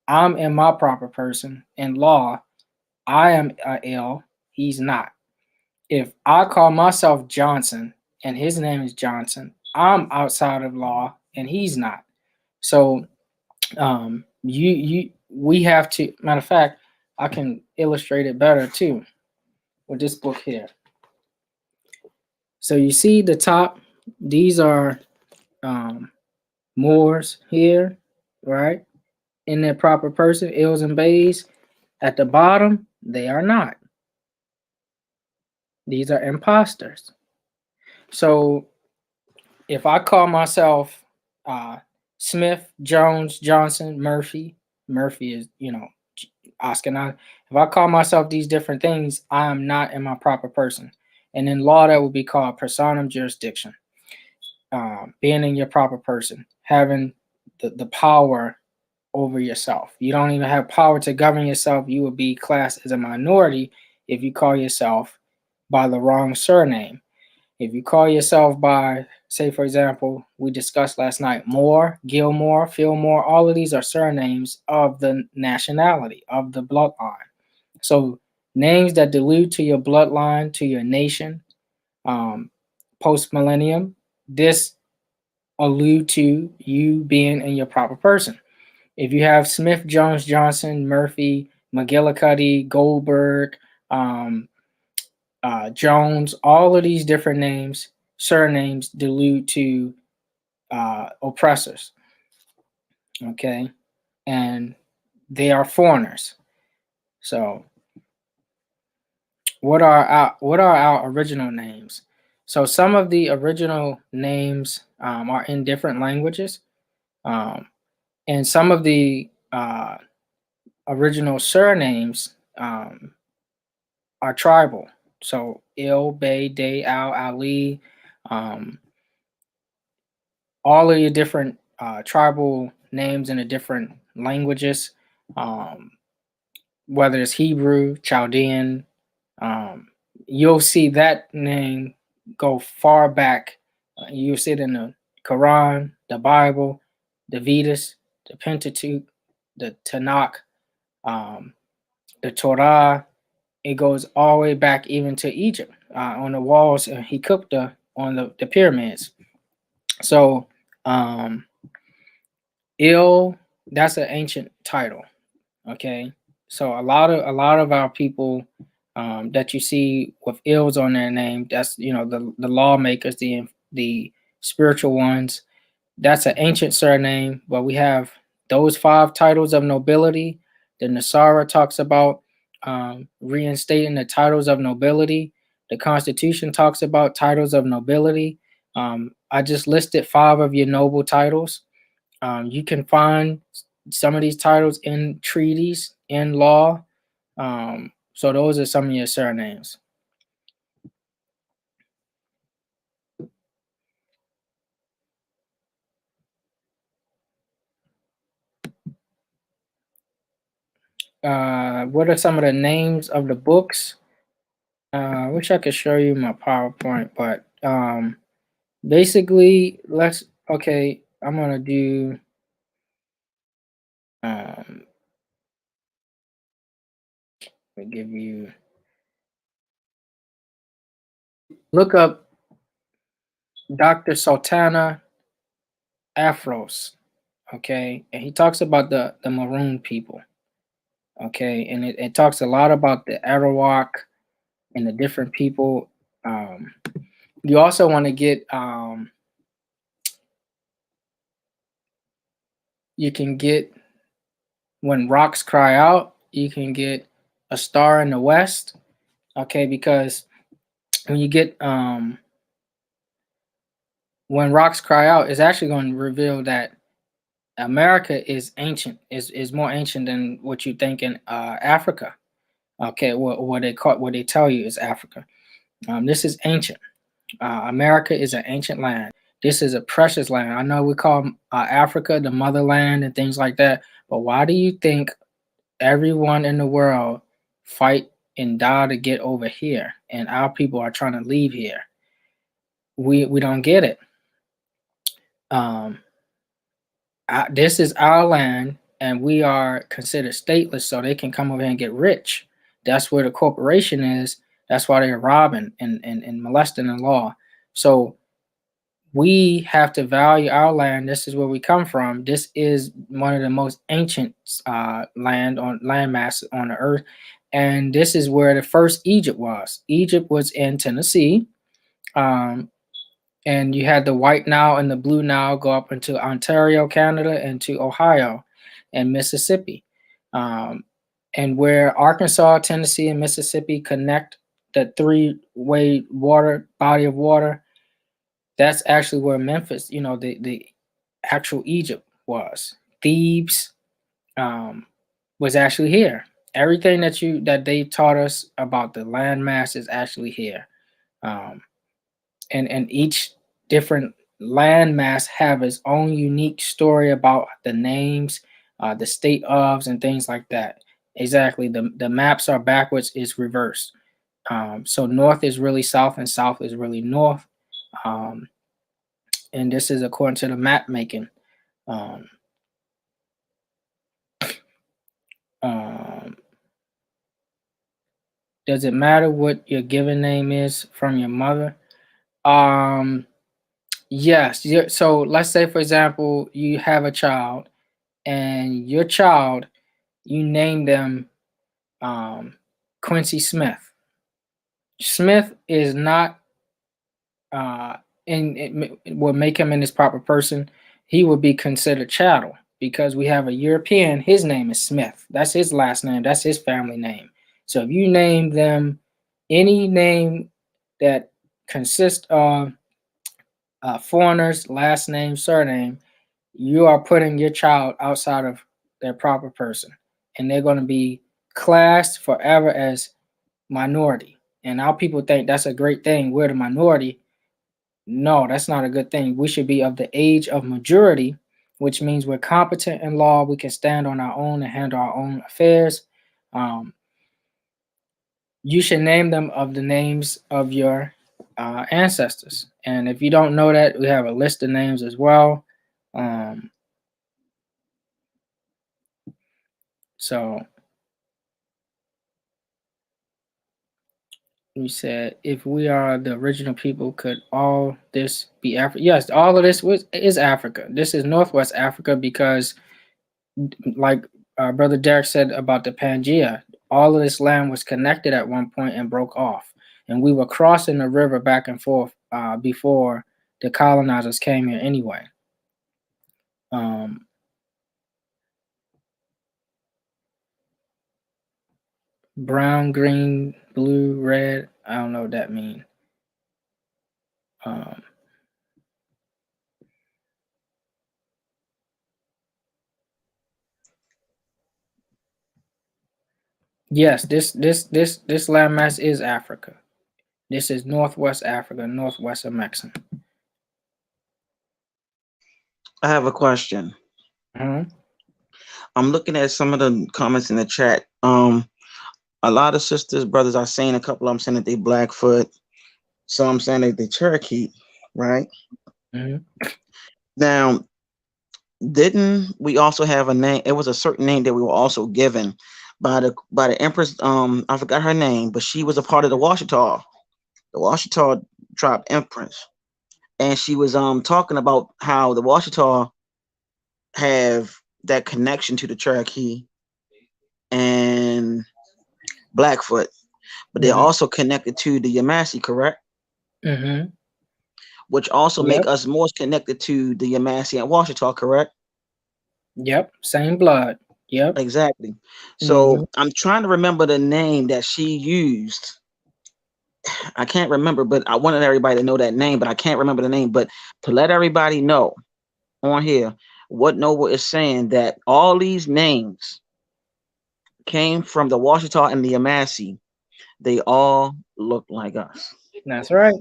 I'm in my proper person. In law, I am L, he's not. If I call myself Johnson and his name is Johnson, I'm outside of law and he's not. So we have to, matter of fact, I can illustrate it better too with this book here. So you see the top, these are Moors here, right? In their proper person, ills and bays. At the bottom, they are not. These are imposters. So if I call myself Smith, Jones, Johnson, Murphy is, Oscar. Now, if I call myself these different things, I am not in my proper person. And in law, that would be called personam jurisdiction. Being in your proper person, having the power over yourself. You don't even have power to govern yourself. You would be classed as a minority if you call yourself by the wrong surname. If you call yourself by, say, for example, we discussed last night, Moore, Gilmore, Fillmore, all of these are surnames of the nationality, of the bloodline. So names that delude to your bloodline, to your nation, post-millennium, this allude to you being in your proper person. If you have Smith, Jones, Johnson, Murphy, McGillicuddy, Goldberg, Jones, all of these different names, surnames delude to oppressors, okay? And they are foreigners. So what are our original names? So some of the original names are in different languages, and some of the original surnames are tribal. So Il, Bay, Day, Al, Ali, all of your different tribal names in the different languages, whether it's Hebrew, Chaldean, you'll see that name go far back. You'll see it in the Quran, the Bible, the Vedas, the Pentateuch, the Tanakh, the Torah. It goes all the way back even to Egypt. On the walls, he cooked on the pyramids. So, Il, that's an ancient title. Okay, so a lot of our people that you see with ills on their name, that's the lawmakers, the spiritual ones. That's an ancient surname, but we have those 5 titles of nobility. The Nasara talks about reinstating the titles of nobility. The Constitution talks about titles of nobility. I just listed 5 of your noble titles. You can find some of these titles in treaties, in law. So those are some of your surnames. What are some of the names of the books? I wish I could show you my PowerPoint, but basically, okay, I'm gonna do let me give you, look up Dr. Sultana Afros, okay, and he talks about the Maroon people, okay, and it talks a lot about the Arawak and the different people. You also want to get you can get When Rocks Cry Out. You can get A Star in the West, okay, because when you get When Rocks Cry Out, is actually going to reveal that America is ancient, is more ancient than what you think in Africa. Okay, what they tell you is Africa. This is ancient. America is an ancient land. This is a precious land. I know we call Africa the motherland and things like that, but why do you think everyone in the world fight and die to get over here, and our people are trying to leave here? We don't get it. This is our land, and we are considered stateless, so they can come over here and get rich. That's where the corporation is. That's why they're robbing and molesting the law. So we have to value our land. This is where we come from. This is one of the most ancient land mass on the earth, and this is where the first Egypt was. Egypt was in Tennessee. And you had the White Nile and the Blue Nile go up into Ontario, Canada, and to Ohio and Mississippi. And where Arkansas, Tennessee, and Mississippi connect, the 3-way body of water, that's actually where Memphis, the actual Egypt was. Thebes was actually here. Everything that they taught us about the landmass is actually here. And each different landmass have its own unique story about the names, the state ofs, and things like that. Exactly. The maps are backwards, is reversed. So north is really south and south is really north. And this is according to the map making. Does it matter what your given name is from your mother? Yes. So let's say, for example, you have a child, and your child, you name them Quincy Smith. Smith is not, and it will make him in his proper person. He would be considered chattel because we have a European. His name is Smith. That's his last name. That's his family name. So if you name them any name that consists of foreigners, last name, surname, you are putting your child outside of their proper person, and they're going to be classed forever as minority. And our people think that's a great thing. We're the minority. No, that's not a good thing. We should be of the age of majority, which means we're competent in law. We can stand on our own and handle our own affairs. You should name them of the names of your ancestors. And if you don't know that, we have a list of names as well. So you said, if we are the original people, could all this be Africa? Yes, all of this is Africa. This is Northwest Africa because, like Brother Derek said about the Pangea, all of this land was connected at one point and broke off. And we were crossing the river back and forth before the colonizers came here anyway. brown, green, blue, red. I don't know what that means. Yes, this landmass is Africa. This is Northwest Africa, northwest of Mexico. I have a question. Mm-hmm. I'm looking at some of the comments in the chat. A lot of sisters, brothers are saying, a couple of them saying that they Blackfoot. Some saying that they Cherokee, right? Mm-hmm. Now, didn't we also have a name? It was a certain name that we were also given by the Empress. I forgot her name, but she was a part of the Washita tribe Empress, and she was talking about how the Washita have that connection to the Cherokee and Blackfoot, but they're also connected to the Yamasee, correct? Mm-hmm. Which also Yep. make us more connected to the Yamasee and Washita, correct? Yep. Same blood. Yep. Exactly. So I'm trying to remember the name that she used. I can't remember, but I wanted everybody to know that name, but I can't remember the name. But to let everybody know on here, what Noble is saying, that all these names came from the Washita and the Yamasee. They all look like us. That's right.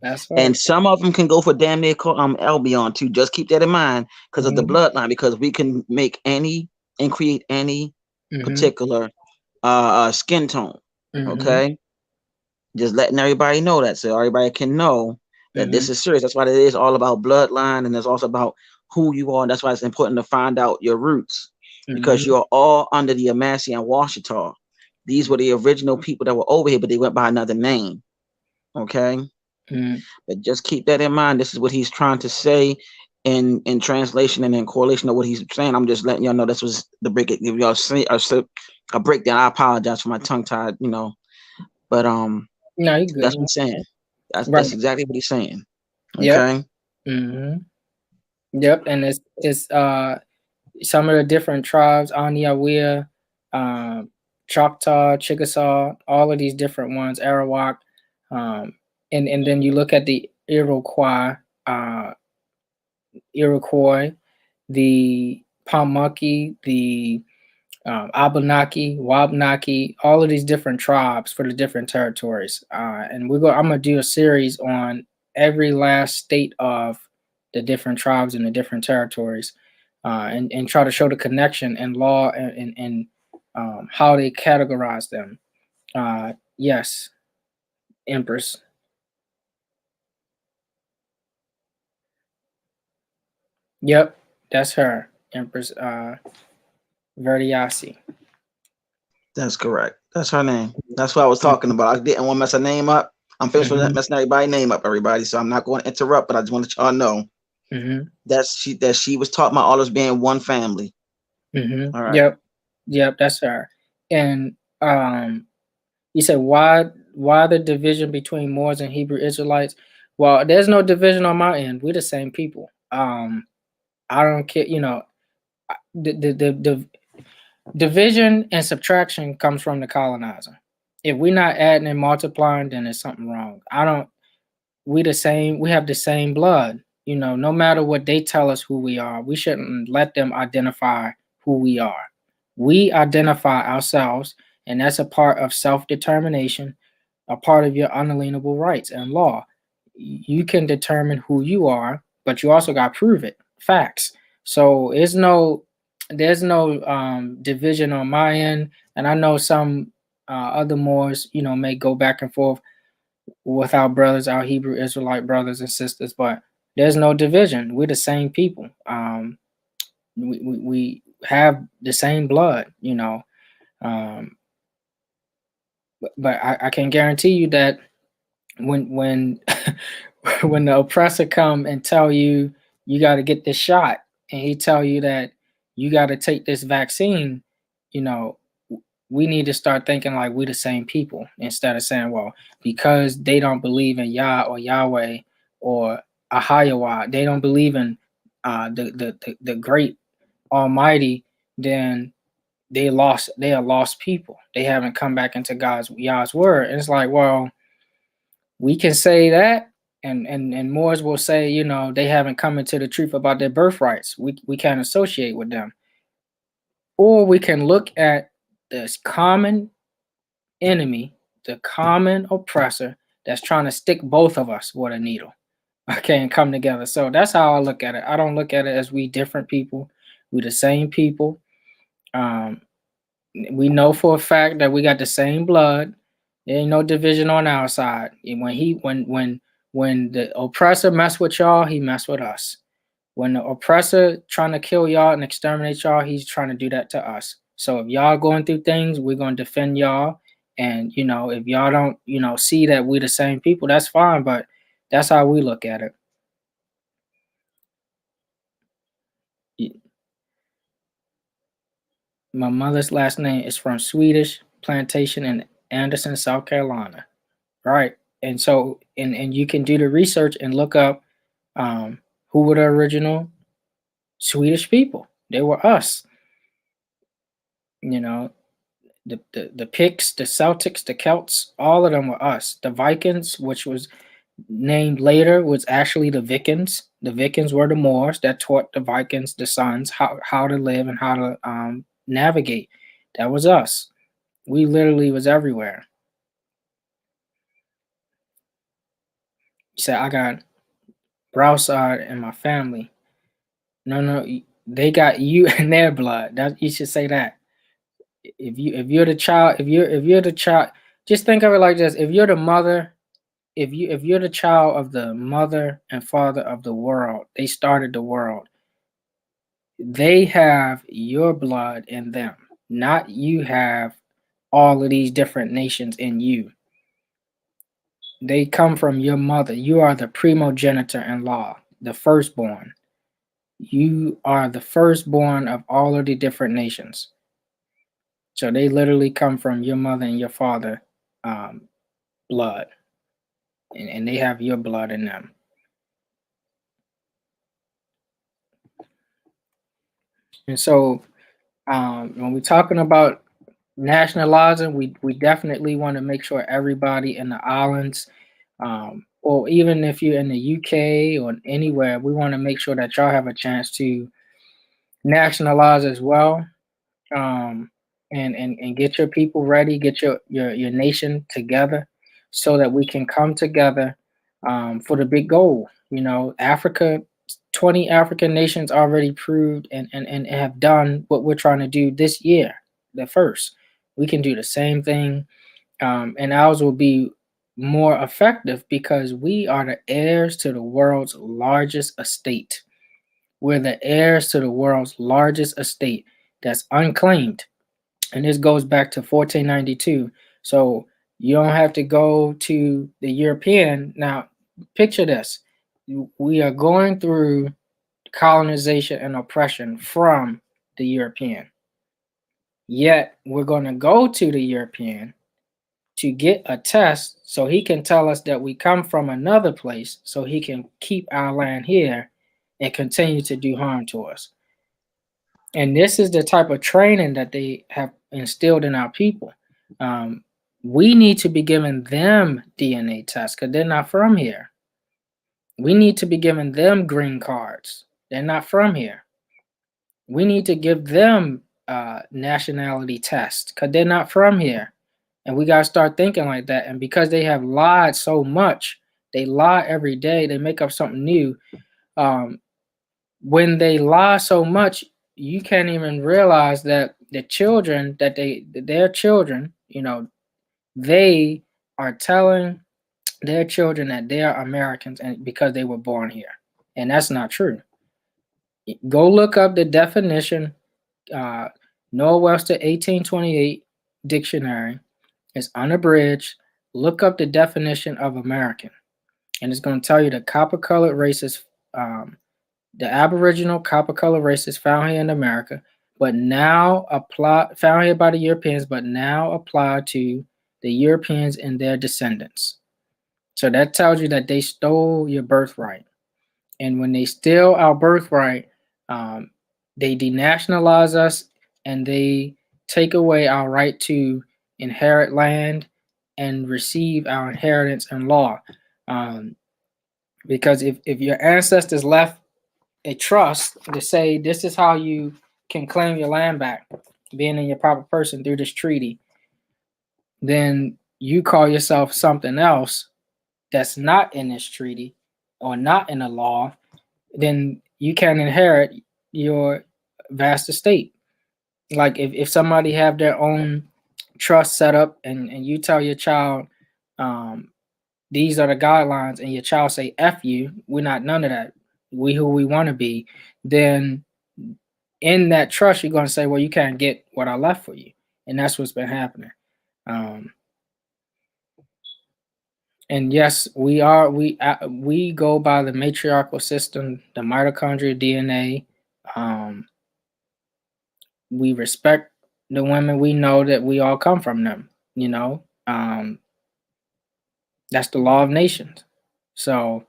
That's right. And some of them can go for damn near Albion too. Just keep that in mind because of the bloodline, because we can make any and create any particular skin tone. Okay. Just letting everybody know that, so everybody can know that this is serious. That's why it is all about bloodline, and it's also about who you are. And that's why it's important to find out your roots, because you are all under the Yamasee and Washita. These were the original people that were over here, but they went by another name. Okay. But just keep that in mind. This is what he's trying to say in translation and in correlation of what he's saying. I'm just letting y'all know this was the break. Give y'all a breakdown. I apologize for my tongue tied, but no, you're good. that's what he's saying. That's exactly what he's saying. Okay. Yep. Yep. And it's some of the different tribes, Aniawea, Choctaw, Chickasaw, all of these different ones, Arawak, and then you look at the Iroquois, the Pamunkey, the Abenaki, Wabanaki, all of these different tribes for the different territories. And I'm gonna do a series on every last state of the different tribes and the different territories, and try to show the connection and law and how they categorize them. Yes, Empress. Yep, that's her, Empress Verdiasi. That's correct. That's her name. That's what I was talking about. I didn't want to mess her name up. I'm finished with messing everybody's name up, everybody. So I'm not going to interrupt, but I just want to let y'all know that she was taught by all us being one family. All right. Yep, that's her. And you said why the division between Moors and Hebrew Israelites? Well, there's no division on my end. We're the same people. I don't care. The division and subtraction comes from the colonizer. If we're not adding and multiplying, then there's something wrong. We the same. We have the same blood. No matter what they tell us who we are, we shouldn't let them identify who we are. We identify ourselves, and that's a part of self-determination, a part of your unalienable rights and law. You can determine who you are, but you also got to prove it. Facts. So there's no division on my end, and I know some other Moors, may go back and forth with our brothers, our Hebrew Israelite brothers and sisters, but there's no division. We're the same people. We have the same blood, but I can guarantee you that when when the oppressor come and tell you got to get this shot, and he tell you that you got to take this vaccine, we need to start thinking like we the same people, instead of saying, well, because they don't believe in Yah or Yahweh or Ahayawa, they don't believe in the great Almighty, then they are lost people. They haven't come back into God's word. And it's like, well, we can say that, and Moors will say, you know, they haven't come into the truth about their birthrights. We can't associate with them. Or we can look at this common enemy, the common oppressor that's trying to stick both of us with a needle. Okay, and come together. So that's how I look at it. I don't look at it as we different people. We the same people. We know for a fact that we got the same blood. There ain't no division on our side. And when the oppressor mess with y'all, he mess with us. When the oppressor trying to kill y'all and exterminate y'all, he's trying to do that to us. So if y'all going through things, we're gonna defend y'all. And you know, if y'all don't, you know, see that we the same people, that's fine. But that's how we look at it. My mother's last name is from Swedish plantation in Anderson, South Carolina. Right. And so and you can do the research and look up who were the original Swedish people. They were us. You know, the Picts, the Celtics, the Celts, all of them were us. The Vikings, which was named later, was actually the Vikings. The Vikings were the Moors that taught the Vikings, the sons, how to live and how to navigate. That was us. We literally was everywhere. Say, I got Broussard in my family. No, they got you in their blood. That you should say that. If you're the child, if you're the child, just think of it like this. If you're the mother, if you're the child of the mother and father of the world, they started the world. They have your blood in them, not you have all of these different nations in you. They come from your mother. You are the primogenitor in law, the firstborn. You are the firstborn of all of the different nations. So they literally come from your mother and your father blood. And they have your blood in them. And so when we're talking about nationalizing, we definitely want to make sure everybody in the islands, or even if you're in the UK or anywhere, we want to make sure that y'all have a chance to nationalize as well. And get your people ready, get your nation together so that we can come together for the big goal. You know, Africa, 20 African nations already proved and have done what we're trying to do this year, the first. We can do the same thing, and ours will be more effective because we are the heirs to the world's largest estate. We're the heirs to the world's largest estate that's unclaimed. And this goes back to 1492. So you don't have to go to the European. Now, picture this. We are going through colonization and oppression from the European. Yet we're going to go to the European to get a test so he can tell us that we come from another place so he can keep our land here and continue to do harm to us. And this is the type of training that they have instilled in our people. We need to be giving them DNA tests because they're not from here. We need to be giving them green cards. They're not from here. We need to give them nationality tests because they're not from here. And we got to start thinking like that. And because they have lied so much, they lie every day, they make up something new. When they lie so much, you can't even realize that the children their children, you know, they are telling their children that they are Americans and because they were born here. And that's not true. Go look up the definition, Noah Webster 1828 dictionary. It's unabridged. Look up the definition of American. And it's going to tell you the copper-colored races, the Aboriginal copper-colored races found here in America, but now found here by the Europeans, but now applied to the Europeans and their descendants. So that tells you that they stole your birthright. And when they steal our birthright, they denationalize us and they take away our right to inherit land and receive our inheritance in law. Because if your ancestors left a trust to say this is how you can claim your land back, being in your proper person through this treaty, then you call yourself something else that's not in this treaty or not in the law, then you can inherit your vast estate. Like if somebody have their own trust set up and you tell your child, these are the guidelines, and your child say, F you, we're not none of that. We who we want to be, then in that trust, you're going to say, well, you can't get what I left for you. And that's what's been happening. And yes, we go by the matriarchal system, the mitochondrial DNA. We respect the women. We know that we all come from them, you know. That's the law of nations. So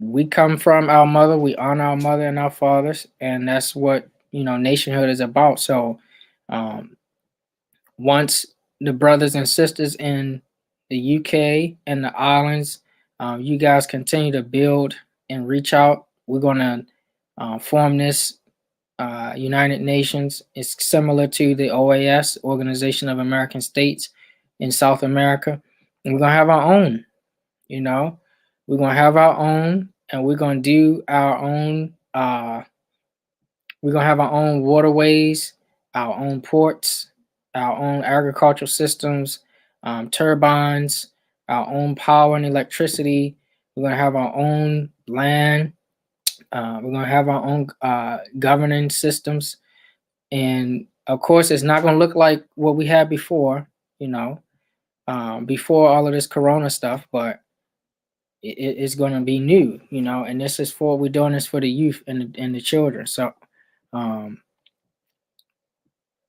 we come from our mother, we honor our mother and our fathers, and that's what, you know, nationhood is about. So once the brothers and sisters in the UK and the islands, you guys continue to build and reach out, we're going to form this United Nations. It's similar to the OAS, Organization of American States in South America. And we're going to have our own, you know, we're going to have our own, and we're going to do our own, we're going to have our own waterways, our own ports, our own agricultural systems, turbines, our own power and electricity. We're going to have our own land. We're going to have our own governing systems. And of course, it's not going to look like what we had before, you know, before all of this Corona stuff, but it's going to be new, you know, and this is for, we're doing this for the youth and the children. So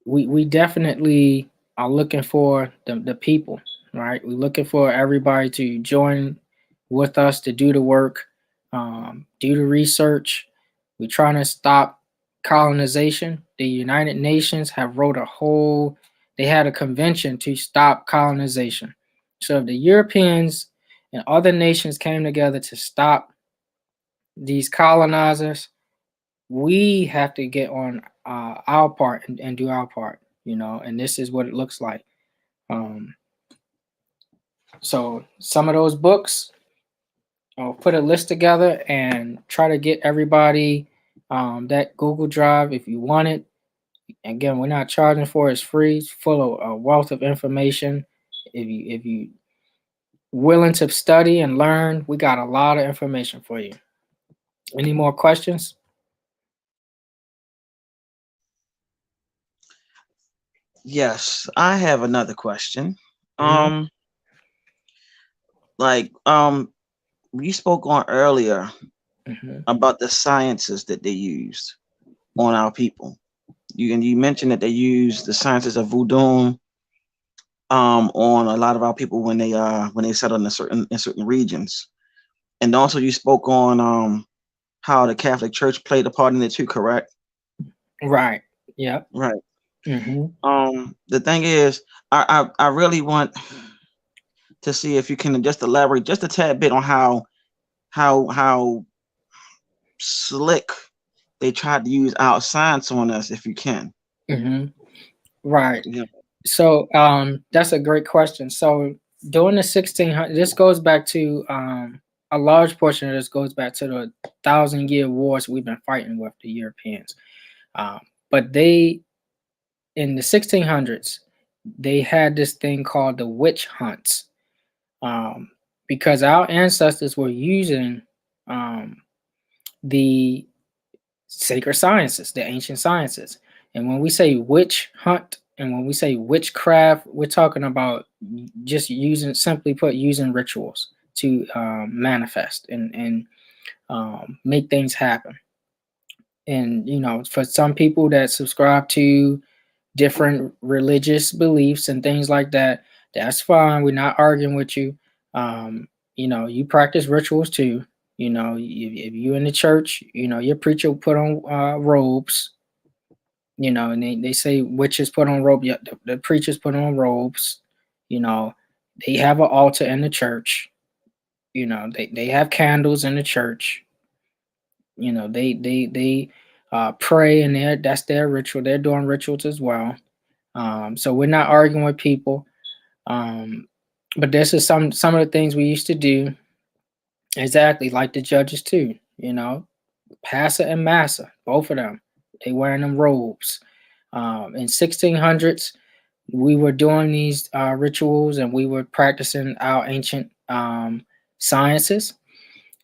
we definitely are looking for the people, right? We're looking for everybody to join with us to do the work, do the research. We're trying to stop colonization. The United Nations have wrote they had a convention to stop colonization. So if the Europeans and other nations came together to stop these colonizers, we have to get on our part and do our part, you know, and this is what it looks like. So some of those books, I'll put a list together and try to get everybody that Google Drive if you want it. Again, we're not charging for it. It's free. It's full of a wealth of information. If you willing to study and learn, we got a lot of information for you. Any more questions? Yes, I have another question. Mhm. You spoke on earlier Mhm. about the sciences that they used on our people. You mentioned that they used the sciences of voodoo on a lot of our people when they settled in certain regions. And also you spoke on how the Catholic Church played a part in it too, correct? Right. Yep. Right. Mm-hmm. The thing is, I really want to see if you can just elaborate just a tad bit on how slick they tried to use our science on us, if you can. Mm-hmm. Right. Yeah. So that's a great question. So during the 1600s, this goes back to a large portion of this goes back to the 1,000-year wars we've been fighting with the Europeans. But they, in the 1600s, they had this thing called the witch hunts, because our ancestors were using the sacred sciences, the ancient sciences. And when we say witch hunt and when we say witchcraft, we're talking about just simply put, using rituals to manifest and make things happen. And, you know, for some people that subscribe to different religious beliefs and things like that, that's fine. We're not arguing with you. You know, you practice rituals too. You know, if you in the church, you know, your preacher will put on robes. you know, and they say witches put on robe. Yeah, the preachers put on robes. You know, they have an altar in the church. You know, they have candles in the church. You know, they pray in there. That's their ritual. They're doing rituals as well. So we're not arguing with people. But this is some of the things we used to do. Exactly like the judges too. You know, Passer and Massa, both of them, they wearing them robes. In 1600s, we were doing these rituals and we were practicing our ancient sciences.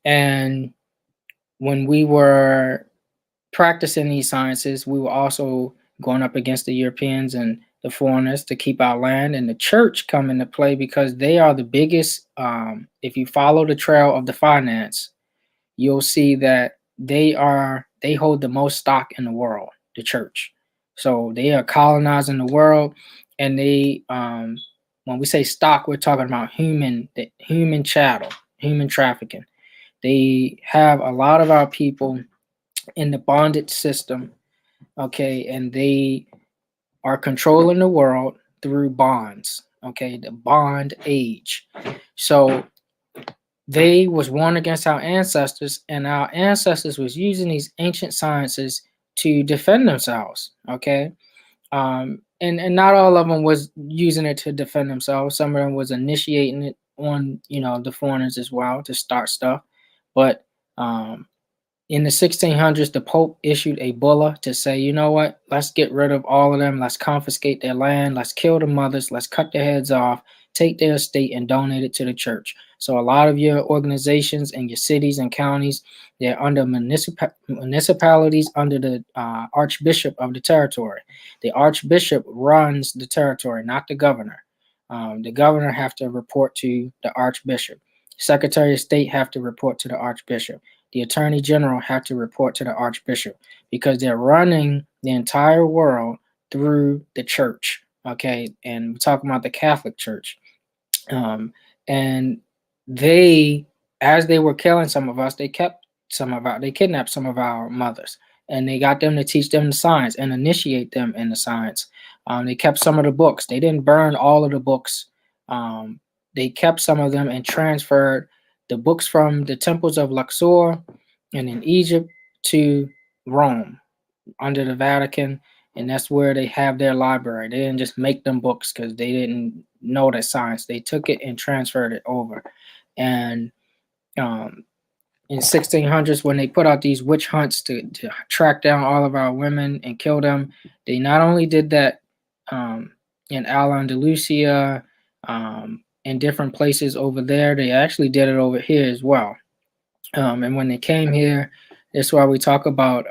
And when we were practicing these sciences, we were also going up against the Europeans and the foreigners to keep our land, and the church come into play because they are the biggest. If you follow the trail of the finance, you'll see that they hold the most stock in the world, the church. So they are colonizing the world, and they when we say stock, we're talking about human chattel, human trafficking. They have a lot of our people in the bondage system, okay, and they are controlling the world through bonds, okay, the bond age. So they was warned against our ancestors, and our ancestors was using these ancient sciences to defend themselves, okay. And not all of them was using it to defend themselves. Some of them was initiating it on, you know, the foreigners as well to start stuff. But in the 1600s, the Pope issued a bulla to say, you know what, let's get rid of all of them. Let's confiscate their land. Let's kill the mothers. Let's cut their heads off, take their estate and donate it to the church. So a lot of your organizations and your cities and counties, they're under municipalities under the Archbishop of the territory. The Archbishop runs the territory, not the governor. The governor have to report to the Archbishop. Secretary of State have to report to the Archbishop. The Attorney General have to report to the Archbishop because they're running the entire world through the church. Okay, and we're talking about the Catholic Church. And they, as they were killing some of us, they kidnapped some of our mothers, and they got them to teach them the science and initiate them in the science. They kept some of the books. They didn't burn all of the books. They kept some of them and transferred the books from the temples of Luxor and in Egypt to Rome under the Vatican, and that's where they have their library. They didn't just make them books because they didn't know that science. They took it and transferred it over. And in 1600s, when they put out these witch hunts to track down all of our women and kill them, they not only did that in Al-Andalusia, in different places over there, they actually did it over here as well. And when they came here, that's why we talk about,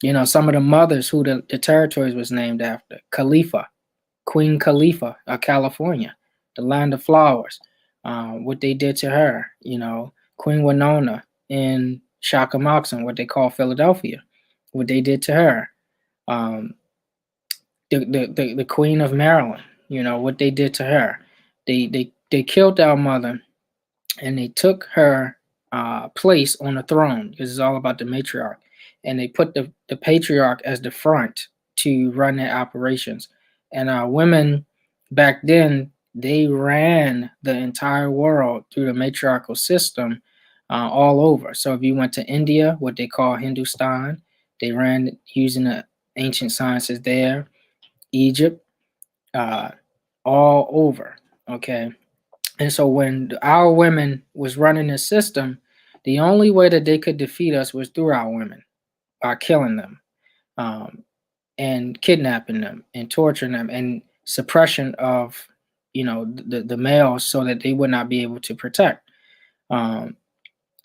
you know, some of the mothers who the territories was named after. Khalifa, Queen Khalifa of California, the land of flowers, what they did to her, you know, Queen Winona in Shakamoxon, what they call Philadelphia, what they did to her. The Queen of Maryland, you know, what they did to her. They killed our mother, and they took her place on the throne because it's all about the matriarch, and they put the patriarch as the front to run their operations. And women back then, they ran the entire world through the matriarchal system all over. So if you went to India, what they call Hindustan, they ran using the ancient sciences there. Egypt, all over, okay? And so when our women was running the system, the only way that they could defeat us was through our women, by killing them, and kidnapping them and torturing them and suppression of, you know, the males so that they would not be able to protect. And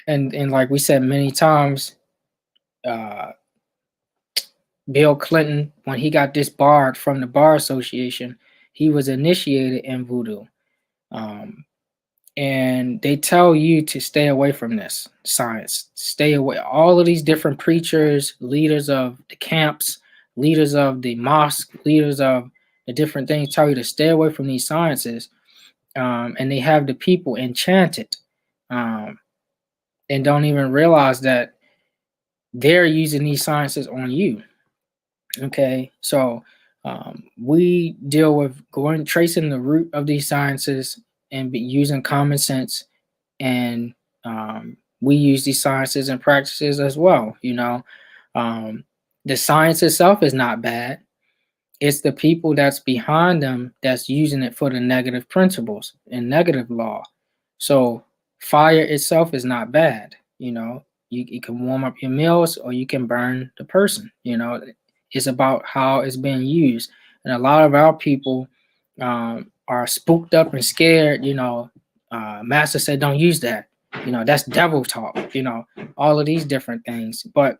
like we said many times, Bill Clinton, when he got disbarred from the Bar Association, he was initiated in voodoo. And they tell you to stay away from this science. Stay away. All of these different preachers, leaders of the camps, leaders of the mosque, leaders of the different things tell you to stay away from these sciences. And they have the people enchanted, and don't even realize that they're using these sciences on you. Okay, so we deal with tracing the root of these sciences and using common sense, and we use these sciences and practices as well. Um, the science itself is not bad. It's the people that's behind them that's using it for the negative principles and negative law. So fire itself is not bad. You can warm up your meals or you can burn the person. It's about how it's being used. And a lot of our people are spooked up and scared. Master said, don't use that. That's devil talk, all of these different things. But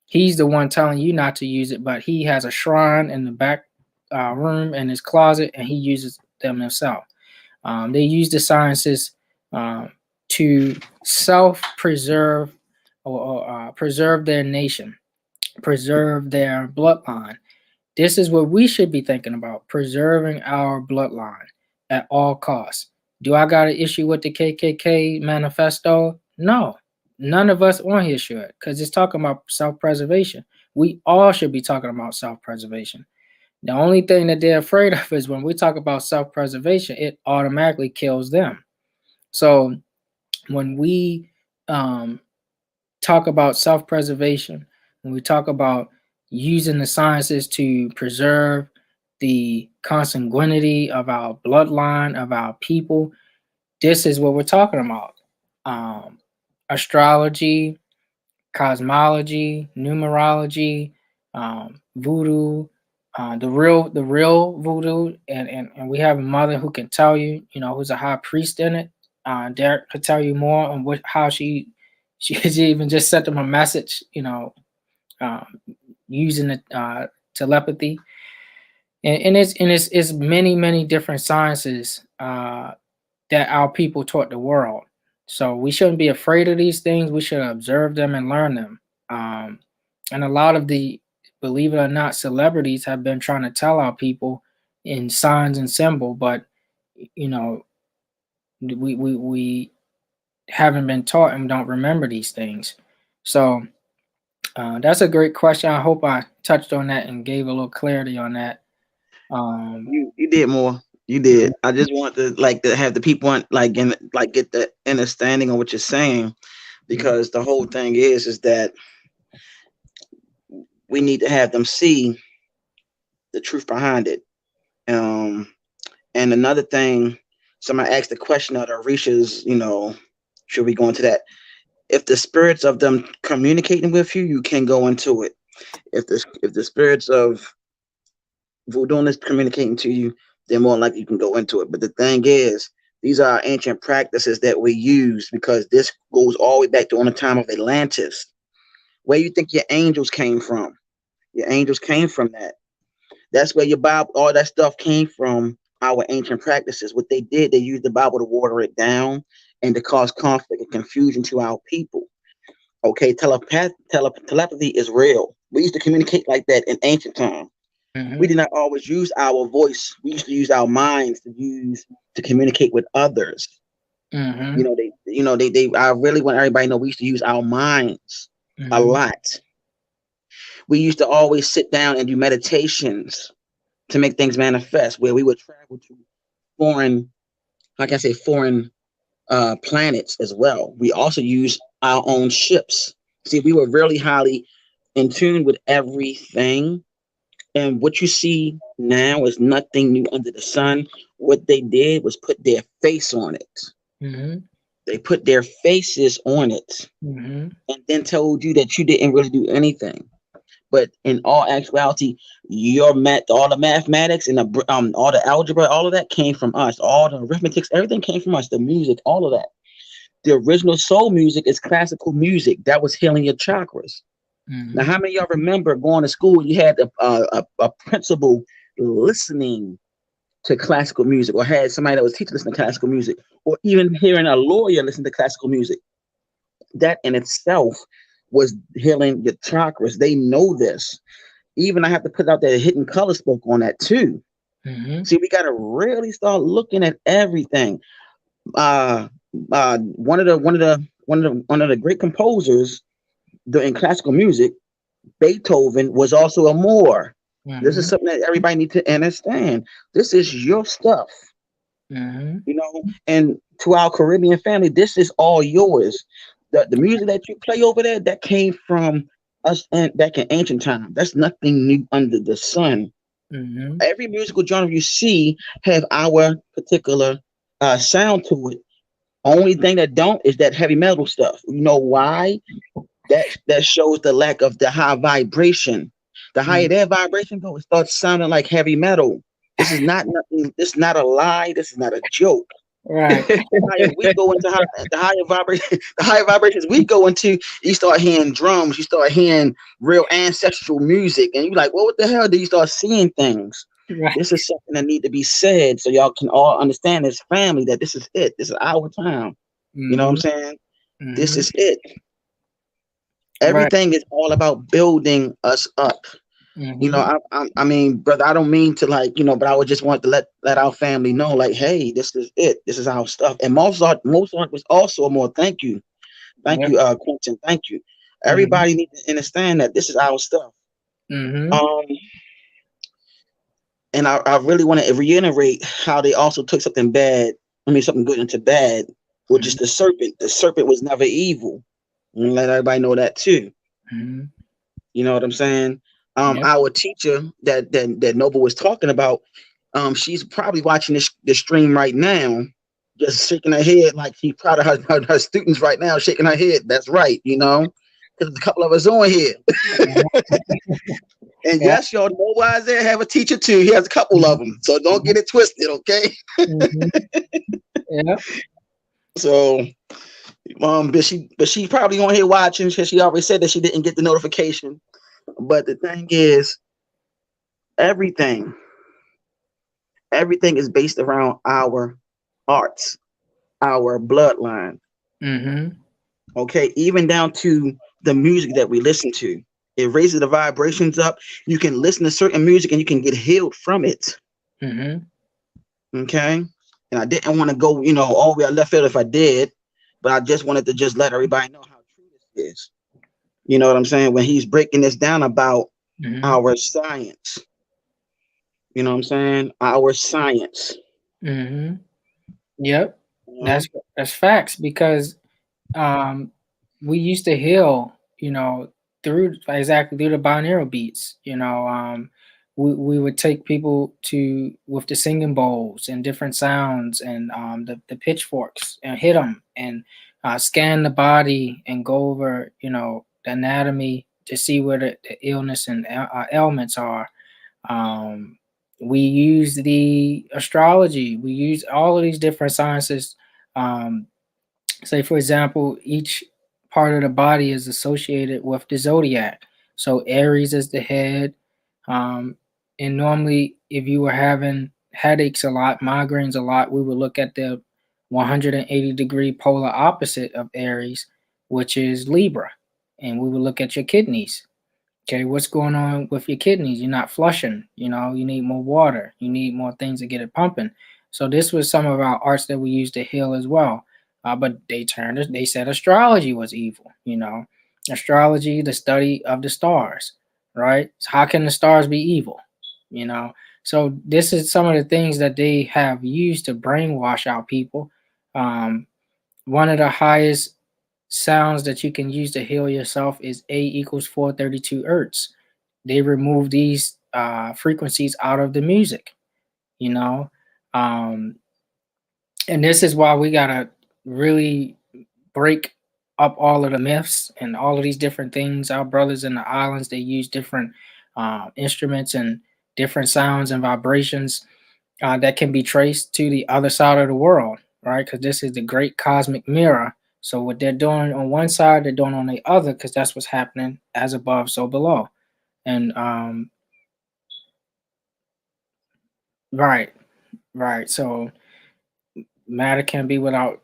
he's the one telling you not to use it, but he has a shrine in the back room in his closet, and he uses them himself. They use the sciences to self-preserve or preserve their nation, preserve their bloodline. This is what we should be thinking about, preserving our bloodline at all costs. Do I got an issue with the KKK manifesto? No. None of us on here should, because it's talking about self-preservation. We all should be talking about self-preservation. The only thing that they're afraid of is when we talk about self-preservation, it automatically kills them. So when we talk about self-preservation, when we talk about using the sciences to preserve the consanguinity of our bloodline, of our people, this is what we're talking about. Astrology, cosmology, numerology, voodoo, the real voodoo, and we have a mother who can tell you, who's a high priest in it. Derek could tell you more on how she even just sent them a message, using the telepathy, and it's many different sciences that our people taught the world. So we shouldn't be afraid of these things. We should observe them and learn them. And a lot of the, believe it or not, celebrities have been trying to tell our people in signs and symbol, but we haven't been taught and don't remember these things. So that's a great question. I hope I touched on that and gave a little clarity on that. You did more. You did. I just want to have the people get the understanding of what you're saying, because the whole thing is that we need to have them see the truth behind it. And another thing, somebody asked the question of the Orishas, should we go into that? If the spirits of them communicating with you, you can go into it. If the spirits of voodoo is communicating to you, then more likely you can go into it. But the thing is, these are ancient practices that we use, because this goes all the way back to on the time of Atlantis. Where you think your angels came from? Your angels came from that. That's where your Bible, all that stuff came from. Our ancient practices. What they did, they used the Bible to water it down and to cause conflict and confusion to our people. Okay, telepathy is real. We used to communicate like that in ancient time. We did not always use our voice. We used to use our minds to communicate with others. I really want everybody to know we used to use our minds a lot. We used to always sit down and do meditations to make things manifest, where we would travel to foreign planets as well. We also use our own ships. See, we were really highly in tune with everything. And what you see now is nothing new under the sun. What they did was put their face on it. They put their faces on it, and then told you that you didn't really do anything. But in all actuality, all the mathematics and all the algebra, all of that came from us. All the arithmetics, everything came from us. The music, all of that. The original soul music is classical music. That was healing your chakras. Now, how many of y'all remember going to school? You had a principal listening to classical music, or had somebody that was teaching listening to classical music, or even hearing a lawyer listen to classical music. That in itself was healing your chakras. They know this. Even I have to put out that Hidden Color spoke on that too. See, we got to really start looking at everything. One of the great composers in classical music, Beethoven, was also a Moor. This is Mm-hmm. something that everybody needs to understand. This is your stuff, Mm-hmm. and to our Caribbean family, this is all yours. The music that you play over there, that came from us back in ancient time. That's nothing new under the sun. Mm-hmm. Every musical genre you see have our particular sound to it. Only thing that don't is that heavy metal stuff. You know why? That shows the lack of the high vibration. The higher Mm-hmm. that vibration goes, it starts sounding like heavy metal. This is not nothing. This is not a lie. This is not a joke. Right. The higher we go into the higher vibration, the higher vibrations we go into, you start hearing drums, you start hearing real ancestral music, and you're like, well, what the hell? Do you start seeing things? Right. This is something that need to be said so y'all can all understand as family that this is it. This is our time. You know what I'm Mm-hmm. saying? This Mm-hmm. is it. Right. Everything is all about building us up. Mm-hmm. I mean, brother, I don't mean to but I would just want to let our family know, like, hey, this is it. This is our stuff. And Mozart was also more. Thank Yep. you, Quentin. Thank you. Mm-hmm. Everybody needs to understand that this is our stuff. Mm-hmm. Um, and I really want to reiterate how they also took something bad. I mean, something good into bad, which is Mm-hmm. the serpent. The serpent was never evil. And let everybody know that too. Mm-hmm. You know what I'm saying? Yep. Our teacher that Noble was talking about, she's probably watching this stream right now, just shaking her head like she's proud of her students right now, shaking her head. That's right, because there's a couple of us on here. And Yeah. yes, y'all know why Isaiah have a teacher too. He has a couple of them, so don't get it twisted, okay? Mm-hmm. Yeah. So, but she probably on here watching because she already said that she didn't get the notification. But the thing is, everything everything is based around our arts, our bloodline. Mm-hmm. Okay, even down to the music that we listen to. It raises the vibrations up. You can listen to certain music and you can get healed from it. Mm-hmm. Okay. And I didn't want to go, all the way left field if I did, but I just wanted to just let everybody know how true this is. You know what I'm saying? When he's breaking this down about Mm-hmm. our science, you know what I'm saying? Our science. Mm-hmm. Yep. You know? That's facts because um we used to heal, through exactly through the binaural beats. We would take people to with the singing bowls and different sounds and the pitchforks and hit them and scan the body and go over, the anatomy to see where the illness and ailments are. Um, we use the astrology. We use all of these different sciences. Um, Say, for example, each part of the body is associated with the zodiac. So Aries is the head. Um, and normally, if you were having headaches a lot, migraines a lot, we would look at the 180-degree polar opposite of Aries, which is Libra. And we would look at your kidneys. Okay, what's going on with your kidneys? You're not flushing, you need more water, you need more things to get it pumping. So this was some of our arts that we used to heal as well. But they said astrology was evil. Astrology, the study of the stars, right? So how can the stars be evil? You know, so this is some of the things that they have used to brainwash our people. Um, One of the highest sounds that you can use to heal yourself is A equals 432 hertz. They remove these frequencies out of the music, you know. Um, and this is why we gotta really break up all of the myths and all of these different things. Our brothers in the islands, they use different instruments and different sounds and vibrations that can be traced to the other side of the world, right? Because this is the great cosmic mirror. So what they're doing on one side, they're doing on the other, because that's what's happening as above, so below. And right, right. So matter can be without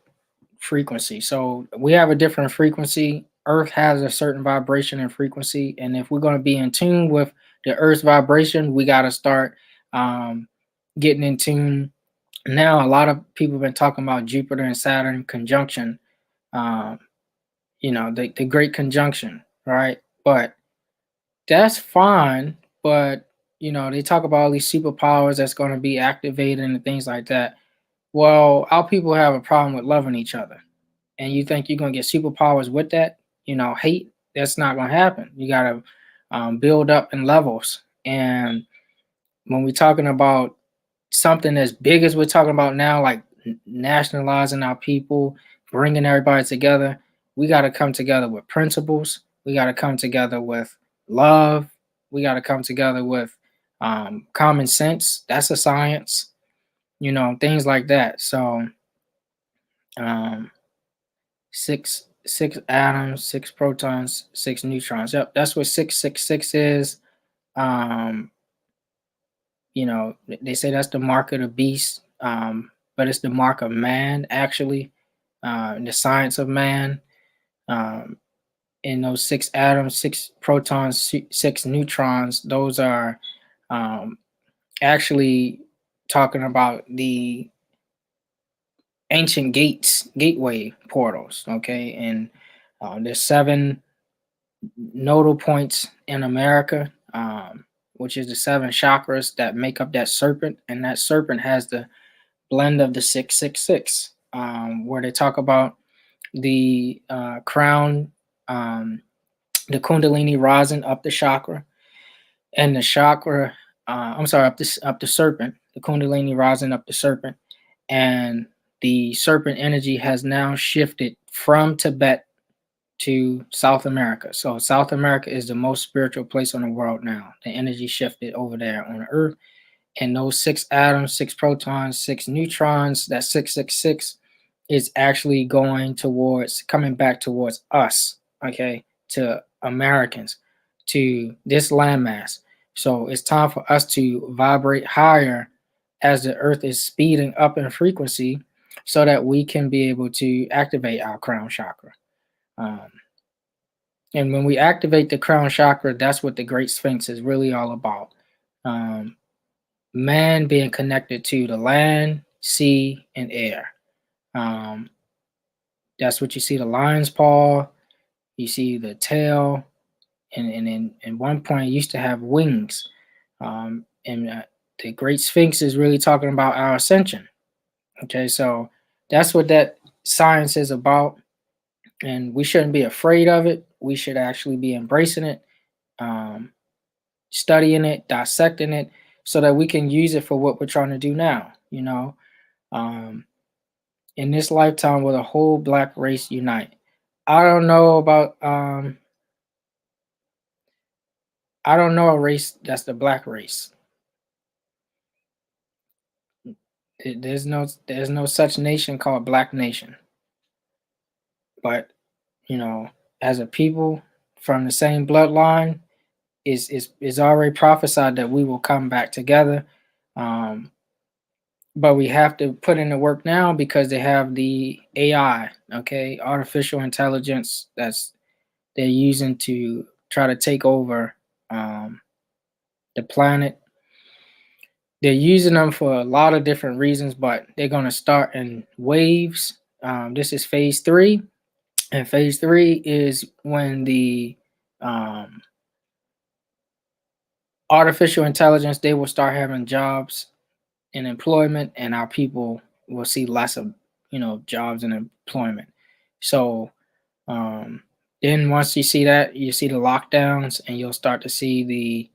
frequency. So we have a different frequency. Earth has a certain vibration and frequency, and if we're going to be in tune with the Earth's vibration, we got to start getting in tune. Now, a lot of people have been talking about Jupiter and Saturn conjunction, um, the great conjunction, right? But that's fine. But they talk about all these superpowers that's going to be activated and things like that. Well, our people have a problem with loving each other, and you think you're going to get superpowers with that? Hate. That's not going to happen. You got to build up in levels. And when we're talking about something as big as we're talking about now, like nationalizing our people, bringing everybody together, we got to come together with principles. We got to come together with love. We got to come together with common sense. That's a science, things like that. So, six atoms, 6 protons, 6 neutrons. Yep, that's what 666 is. They say that's the mark of the beast, but it's the mark of man, actually, the science of man. In those 6 atoms, 6 protons, 6 neutrons, those are actually talking about the ancient gateway portals, okay? And there's 7 nodal points in America, which is the 7 chakras that make up that serpent, and that serpent has the blend of the 666, where they talk about the crown, the Kundalini rising up the chakra, and the chakra. Up the serpent, the Kundalini rising up the serpent, and the serpent energy has now shifted from Tibet to South America. So South America is the most spiritual place on the world now. The energy shifted over there on the earth. And those 6 atoms, 6 protons, 6 neutrons, that 666 is actually coming back towards us, okay, to Americans, to this landmass. So it's time for us to vibrate higher as the earth is speeding up in frequency so that we can be able to activate our crown chakra. And when we activate the crown chakra, that's what the Great Sphinx is really all about. Man being connected to the land, sea, and air. That's what you see, the lion's paw, you see the tail, and at one point it used to have wings. The Great Sphinx is really talking about our ascension. Okay, so that's what that science is about. And we shouldn't be afraid of it. We should actually be embracing it, studying it, dissecting it, so that we can use it for what we're trying to do now. In this lifetime, will the whole Black race unite? I don't know about. I don't know a race that's the Black race. There's no such nation called Black Nation. But as a people from the same bloodline, is already prophesied that we will come back together. But we have to put in the work now because they have the AI, okay, artificial intelligence they're using to try to take over the planet. They're using them for a lot of different reasons, but they're going to start in waves. This is phase 3. And phase 3 is when the artificial intelligence, they will start having jobs and employment, and our people will see less of, jobs and employment. So then once you see that, you see the lockdowns, and you'll start to see the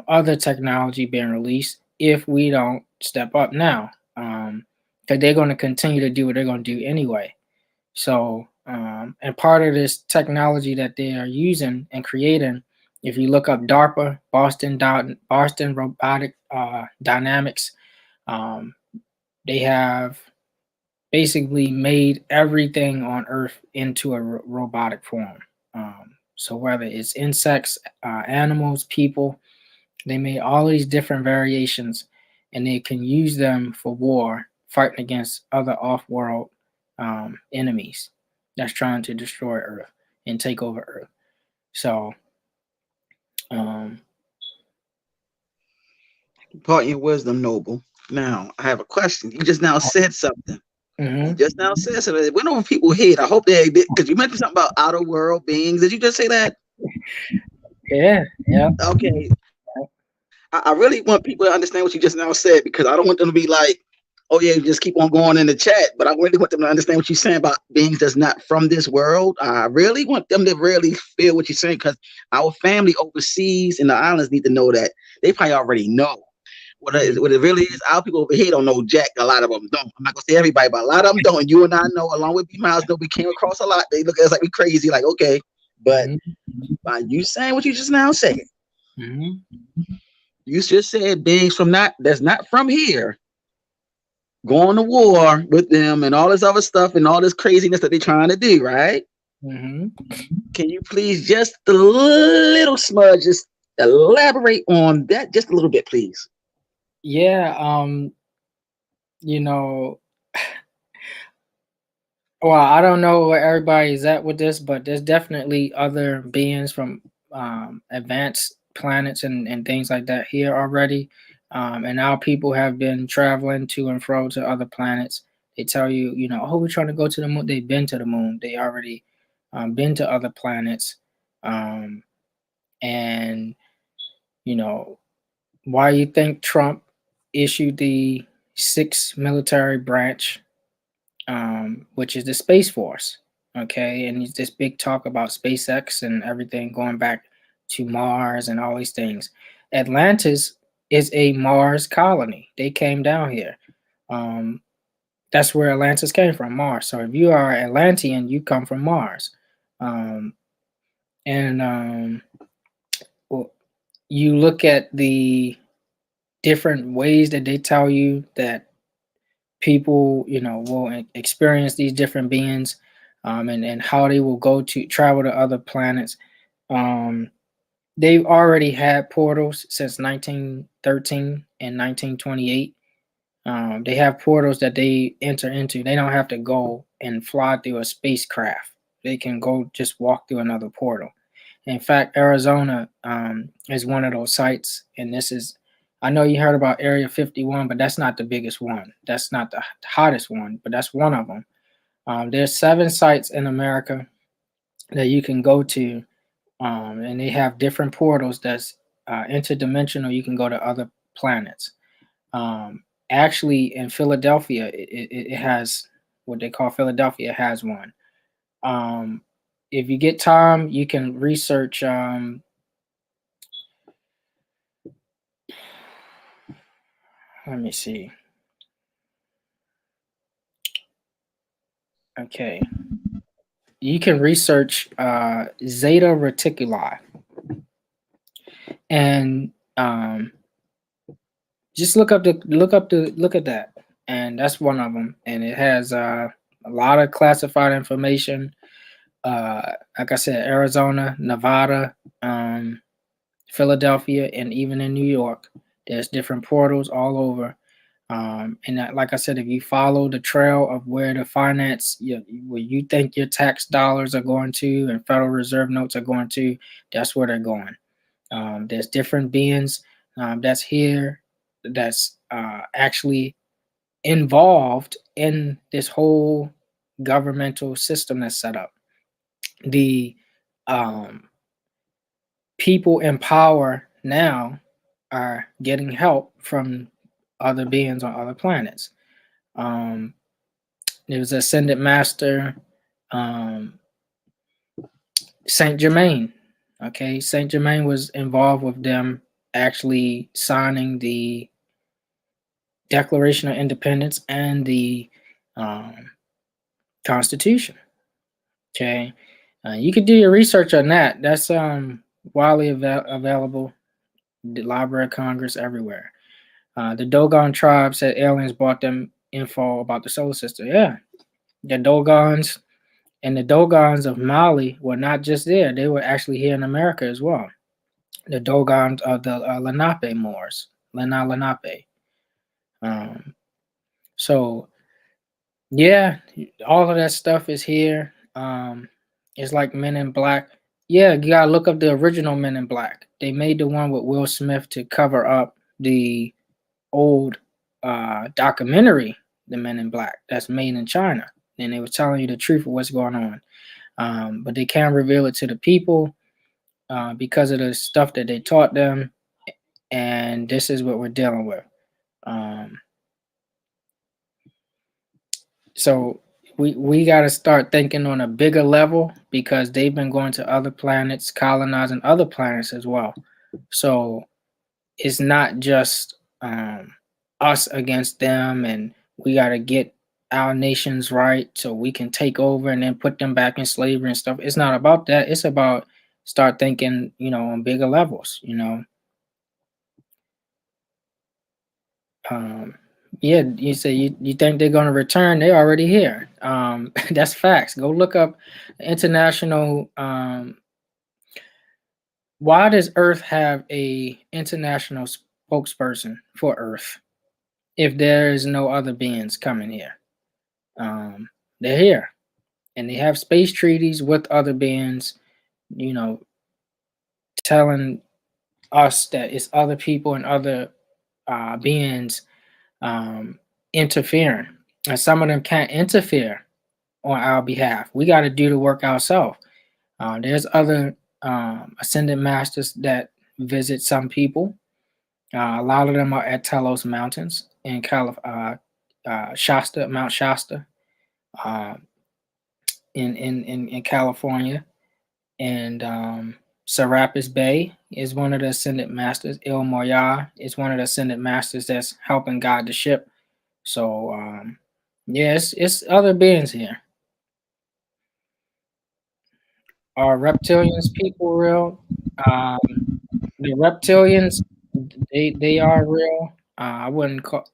other technology being released if we don't step up now, because they're going to continue to do what they're going to do anyway. So, and part of this technology that they are using and creating, if you look up DARPA, Boston Robotic Dynamics, they have basically made everything on Earth into a robotic form. So whether it's insects, animals, people, they made all these different variations, and they can use them for war, fighting against other off-world enemies that's trying to destroy Earth and take over Earth. So, part your wisdom, Noble. Now, I have a question. You just now said something. You just now said something. It went over people's head. I hope they did, because you mentioned something about outer world beings. Did you just say that? Yeah. Okay. I really want people to understand what you just now said, because I don't want them to be like, oh yeah, just keep on going in the chat. But I really want them to understand what you're saying about beings that's not from this world. I really want them to really feel what you're saying, because our family overseas in the islands need to know that. They probably already know. What it really is, our people over here don't know jack. A lot of them don't. I'm not gonna say everybody, but a lot of them don't. And you and I know, along with B Miles, know we came across a lot. They look at us like we crazy, like okay, but by you saying what you just now said, you just said beings from that's not from here going to war with them and all this other stuff and all this craziness that they're trying to do, right? Can you please just a little smudge, just elaborate on that just a little bit, please? Yeah, you know, well, I don't know where everybody's at with this, but there's definitely other beings from advanced planets and things like that here already. And our people have been traveling to and fro to other planets. They tell you, you know, oh, we're trying to go to the moon. They've been to the moon. They already been to other planets. And, you know, why you think Trump issued the 6th military branch, which is the Space Force, okay? And this big talk about SpaceX and everything going back to Mars and all these things. Atlantis is a Mars colony. They came down here. That's where Atlantis came from, Mars. So if you are Atlantean, you come from Mars. Well, you look at the different ways that they tell you that people, you know, will experience these different beings, and how they will go to travel to other planets. They've already had portals since 1913 and 1928. They have portals that they enter into. They don't have to go and fly through a spacecraft. They can go just walk through another portal. In fact, Arizona is one of those sites, and this is, I know you heard about Area 51, but that's not the biggest one. That's not the hottest one, but that's one of them. There's 7 sites in America that you can go to, and they have different portals that's interdimensional. You can go to other planets. Actually, in Philadelphia, it has what they call Philadelphia has one. If you get time, you can research. Let me see. Okay. You can research Zeta Reticuli, and just look at that, and that's one of them, and it has a lot of classified information. Like I said, Arizona, Nevada, Philadelphia, and even in New York, there's different portals all over. And that, like I said, if you follow the trail of where the finance, where you think your tax dollars are going to and Federal Reserve notes are going to, that's where they're going. There's different beings that's here, that's actually involved in this whole governmental system that's set up. The people in power now are getting help from other beings on other planets. There's Ascended Master, Saint Germain. Okay, Saint Germain was involved with them actually signing the Declaration of Independence and the Constitution. Okay, you could do your research on that. That's widely available. The Library of Congress, everywhere. The Dogon tribe said aliens brought them info about the solar system. Yeah, the Dogons and the Dogons of Mali were not just there; they were actually here in America as well. The Dogons of the Lenape Moors, Lenape. So yeah, all of that stuff is here. It's like Men in Black. Yeah, you gotta look up the original Men in Black. They made the one with Will Smith to cover up the old documentary, The Men in Black, that's made in China. And they were telling you the truth of what's going on. But they can't reveal it to the people because of the stuff that they taught them. and this is what we're dealing with. So we got to start thinking on a bigger level, because they've been going to other planets, colonizing other planets as well. So it's not just us against them, and we got to get our nations right so we can take over and then put them back in slavery and stuff. It's not about that. It's about start thinking, on bigger levels, Yeah, you say you think they're going to return? They're already here. That's facts. Go look up international. Why does Earth have a international spokesperson for Earth if there is no other beings coming here? They're here, and they have space treaties with other beings. Telling us that it's other people and other beings interfering, and some of them can't interfere on our behalf. We got to do the work ourselves. There's other ascended masters that visit some people. A lot of them are at Telos Mountains in Shasta, Mount Shasta, in California, and Serapis Bay is one of the ascended masters. Il Moya is one of the ascended masters that's helping guide the ship. So it's other beings here. Are reptilians people real? The reptilians, they are real. I wouldn't call.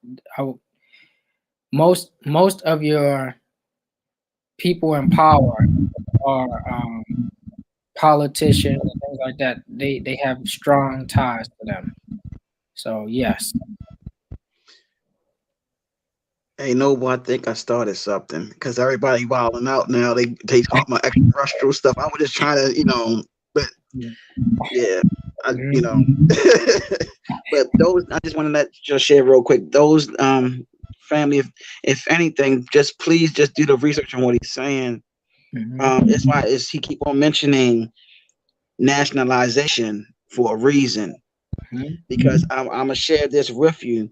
Most of your people in power are politicians and things like that. They have strong ties to them. So yes. Hey, Noble, I think I started something because everybody wilding out now. They talk about extraterrestrial stuff. I was just trying to, but yeah, but those, I just want to just share real quick. Those family, if anything, please just do the research on what he's saying. It's why he keep on mentioning nationalization for a reason. Because I'm gonna share this with you.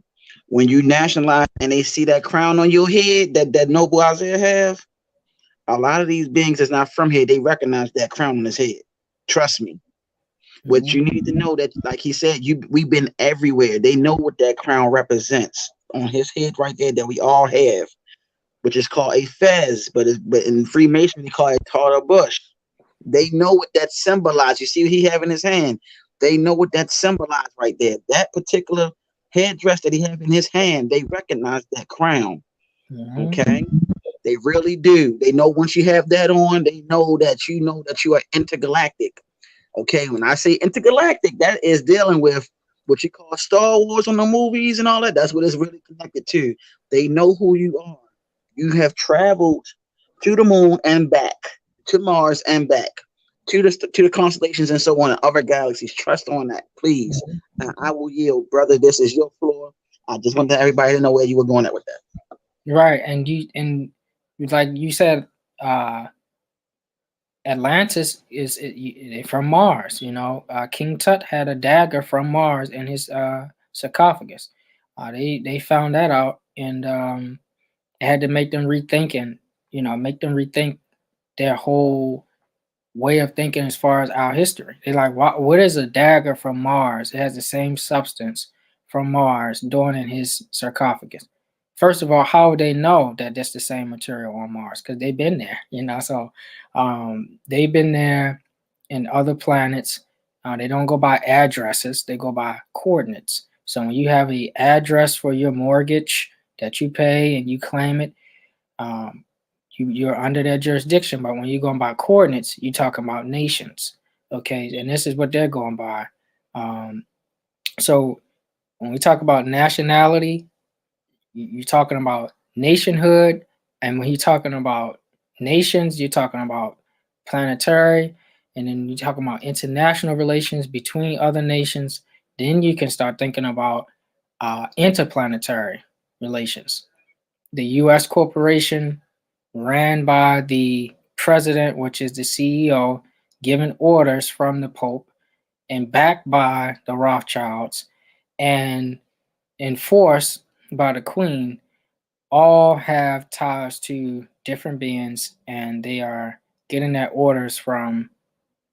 When you nationalize and they see that crown on your head that Noble Isaiah have, a lot of these beings that's not from here, they recognize that crown on his head. Trust me. What you need to know that, like he said, we've been everywhere. They know what that crown represents on his head right there that we all have, which is called a fez, but in Freemasonry they call it Tartar bush. They know what that symbolizes. You see what he have in his hand? They know what that symbolizes right there. That particular headdress that he have in his hand, they recognize that crown. Okay, they really do. They know once you have that on, they know that you are intergalactic. Okay, when I say intergalactic, that is dealing with what you call Star Wars on the movies and all that. That's what it's really connected to. They know who you are. You have traveled to the moon and back, to Mars and back, to the constellations and so on, and other galaxies. Trust on that, please. I will yield, brother. This is your floor. I just want everybody to know where you were going at with that. Right, and like you said, Atlantis is from Mars. King Tut had a dagger from Mars in his sarcophagus. They found that out, and it had to make them rethink their whole way of thinking as far as our history. They're like, what is a dagger from Mars? It has the same substance from Mars doing in his sarcophagus. First of all, how would they know that that's the same material on Mars? Because they've been there, So they've been there in other planets. They don't go by addresses; they go by coordinates. So when you have an address for your mortgage that you pay and you claim it, you're under their jurisdiction. But when you're going by coordinates, you're talking about nations. Okay, and this is what they're going by. So when we talk about nationality, you're talking about nationhood, and when you're talking about nations, you're talking about planetary, and then you're talking about international relations between other nations. Then you can start thinking about interplanetary relations. The U.S. corporation ran by the president, which is the CEO, given orders from the Pope, and backed by the Rothschilds. and enforced by the queen all have ties to different beings, and they are getting their orders from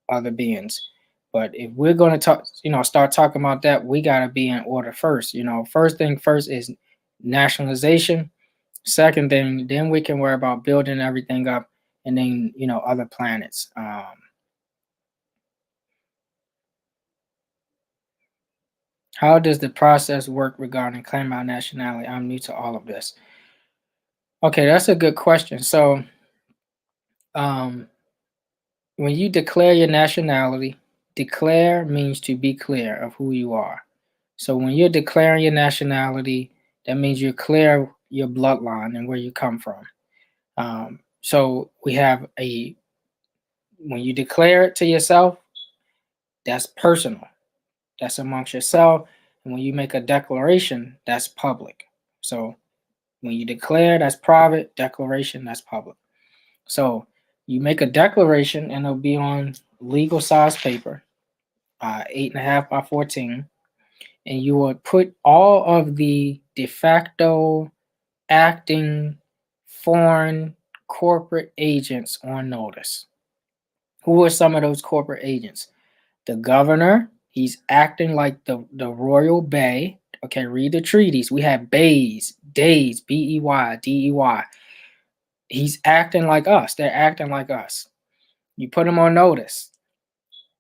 other beings. But if we're going to talk, start talking about that, we got to be in order first. First thing first is nationalization. Second thing, then we can worry about building everything up, and then other planets. How does the process work regarding claiming our nationality? I'm new to all of this. Okay, that's a good question. So, when you declare your nationality, declare means to be clear of who you are. So when you're declaring your nationality, that means you're clear your bloodline and where you come from. So we have when you declare it to yourself, that's personal. That's amongst yourself. And when you make a declaration, that's public. So when you declare, that's private. Declaration, that's public. So you make a declaration and it'll be on legal size paper, 8.5 by 14. And you will put all of the de facto acting foreign corporate agents on notice. Who are some of those corporate agents? The governor, he's acting like the royal bay. Okay, read the treaties. We have bays, days, B-E-Y, D-E-Y. He's acting like us. They're acting like us. You put him on notice.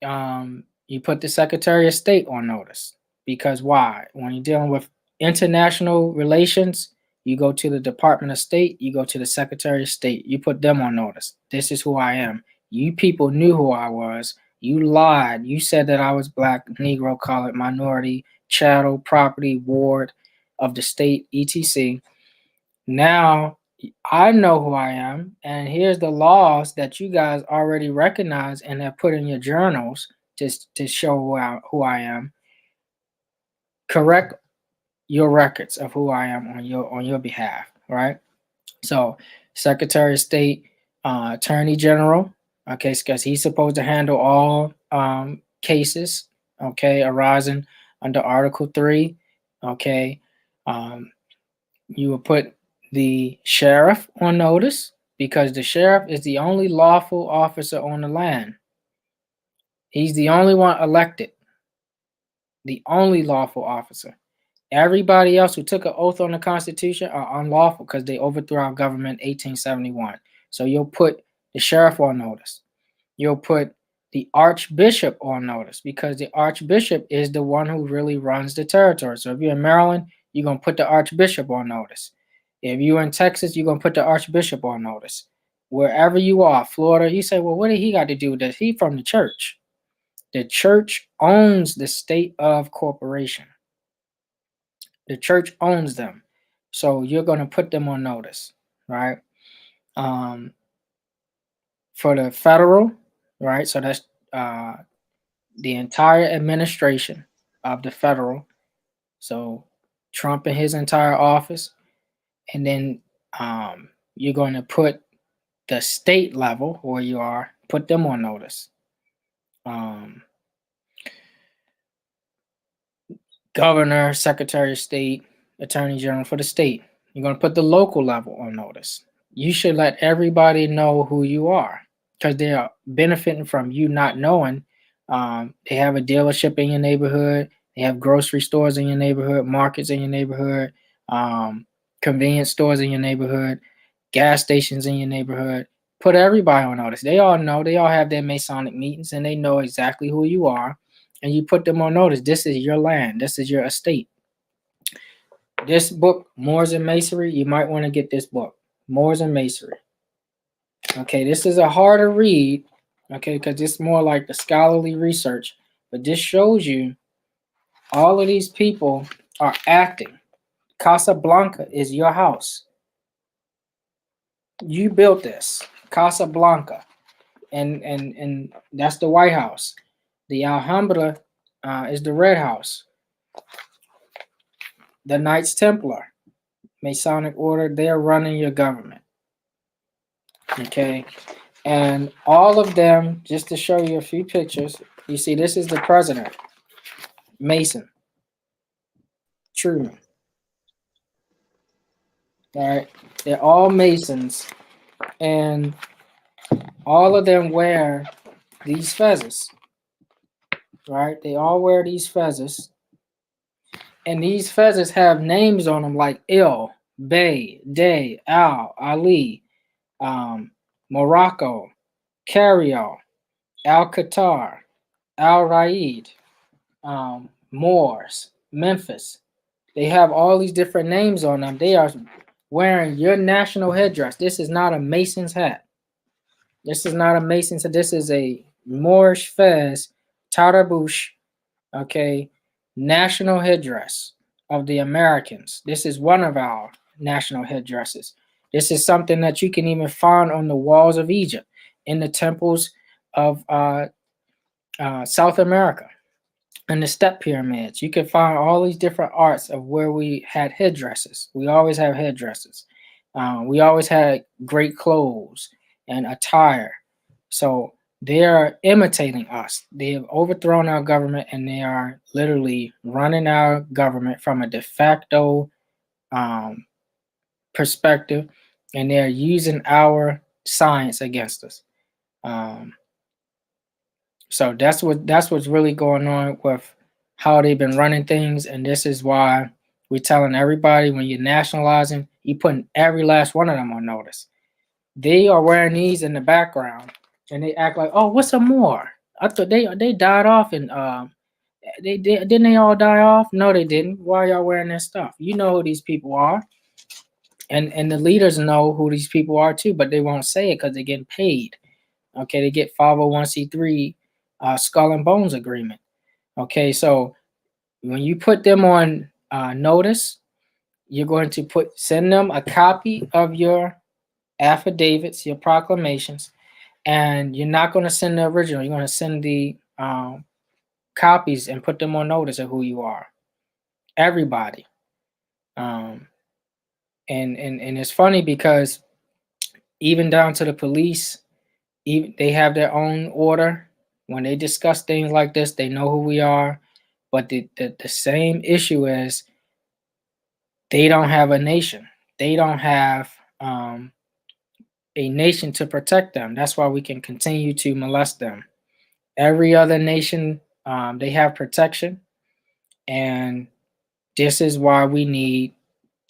You put the Secretary of State on notice. Because why? When you're dealing with international relations, you go to the Department of State, you go to the Secretary of State, you put them on notice. This is who I am. You people knew who I was. You lied. You said that I was black, Negro, colored, minority, chattel, property, ward of the state, etc. Now I know who I am, and here's the laws that you guys already recognize and have put in your journals to show who I am. Correct your records of who I am on your behalf, right? So, Secretary of State, Attorney General, okay, because he's supposed to handle all cases, okay, arising under Article 3, okay. You will put the sheriff on notice because the sheriff is the only lawful officer on the land. He's the only one elected, the only lawful officer. Everybody else who took an oath on the Constitution are unlawful because they overthrew our government in 1871. So you'll put the sheriff on notice. You'll put the archbishop on notice because the archbishop is the one who really runs the territory. So if you're in Maryland, you're going to put the archbishop on notice. If you're in Texas, you're going to put the archbishop on notice. Wherever you are, Florida, you say, well, what did he got to do with this? He from the church. The church owns the state of corporation. The church owns them. So you're going to put them on notice, right? For the federal, right? So that's the entire administration of the federal. So Trump and his entire office. And then you're going to put the state level where you are, put them on notice. Governor, Secretary of State, Attorney General for the state. You're going to put the local level on notice. You should let everybody know who you are because they are benefiting from you not knowing. They have a dealership in your neighborhood. They have grocery stores in your neighborhood, markets in your neighborhood, convenience stores in your neighborhood, gas stations in your neighborhood. Put everybody on notice. They all know. They all have their Masonic meetings, and they know exactly who you are. And you put them on notice. This is your land. This is your estate. This book, Moors and Masonry, you might want to get this book, Moors and Masonry. Okay, this is a harder read, okay, because it's more like the scholarly research. But this shows you all of these people are acting. Casablanca is your house. You built this, Casablanca, and that's the White House. The Alhambra is the Red House. The Knights Templar, Masonic order, they're running your government. Okay, and all of them, just to show you a few pictures, you see this is the president, Mason. Truman. All right, they're all Masons, and all of them wear these feathers. Right, they all wear these feathers, and these feathers have names on them like Il, Bay, Day, Al, Ali, Morocco, Carriol, Al Qatar, Al Raid, Moors, Memphis. They have all these different names on them. They are wearing your national headdress. This is not a Mason's hat. This is not a Mason's hat. This is a Moorish fez, Tartabush, okay, national headdress of the Americans. This is one of our national headdresses. This is something that you can even find on the walls of Egypt, in the temples of South America, and the step pyramids. You can find all these different arts of where we had headdresses. We always have headdresses. We always had great clothes and attire. So they are imitating us. They have overthrown our government, and they are literally running our government from a de facto perspective, and they're using our science against us. So that's what's really going on with how they've been running things, and this is why we're telling everybody, when you're nationalizing, you're putting every last one of them on notice. They are wearing these in the background, and they act like, oh, what's a Moor? I thought they died off, and didn't they all die off? No, they didn't. Why are y'all wearing this stuff? You know who these people are, and the leaders know who these people are too, but they won't say it because they're getting paid. Okay, they get 501c3 skull and bones agreement. Okay, so when you put them on notice, you're going to send them a copy of your affidavits, your proclamations, and you're not going to send the original. You're going to send the copies and put them on notice of who you are. Everybody. And it's funny because even down to the police, even they have their own order. When they discuss things like this, they know who we are. But the same issue is they don't have a nation. They don't have a nation to protect them. That's why we can continue to molest them. Every other nation, they have protection. And this is why we need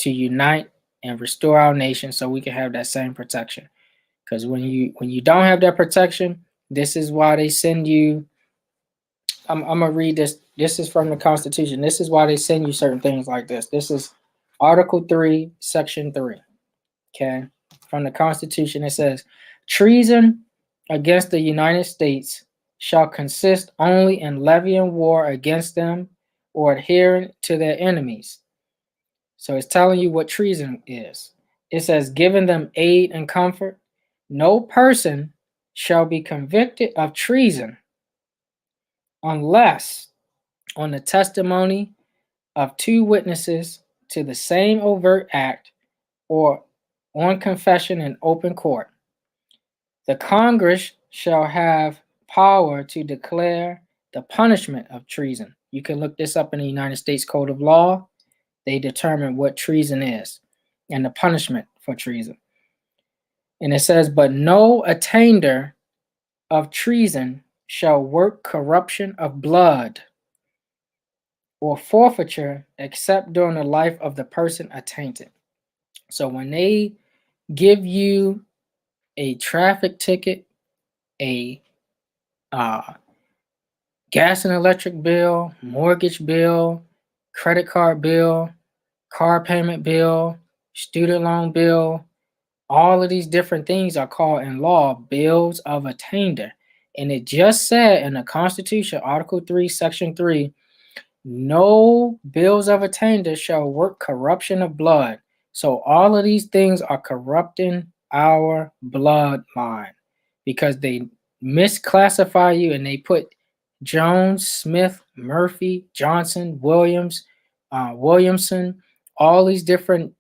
to unite and restore our nation so we can have that same protection. Because when you don't have that protection, this is why they send you. I'm gonna read this. This is from the Constitution. This is why they send you certain things like this. This is Article 3, Section 3. Okay, from the Constitution, it says, treason against the United States shall consist only in levying war against them or adhering to their enemies. So it's telling you what treason is. It says, giving them aid and comfort. No person shall be convicted of treason unless on the testimony of two witnesses to the same overt act or on confession in open court. The Congress shall have power to declare the punishment of treason. You can look this up in the United States Code of Law. They determine what treason is and the punishment for treason. And it says, but no attainder of treason shall work corruption of blood or forfeiture except during the life of the person attainted. So when they give you a traffic ticket, a gas and electric bill, mortgage bill, credit card bill, car payment bill, student loan bill, all of these different things are called in law bills of attainder. And it just said in the Constitution, Article 3, Section 3, no bills of attainder shall work corruption of blood. So all of these things are corrupting our bloodline because they misclassify you and they put Jones, Smith, Murphy, Johnson, Williams, Williamson, all these different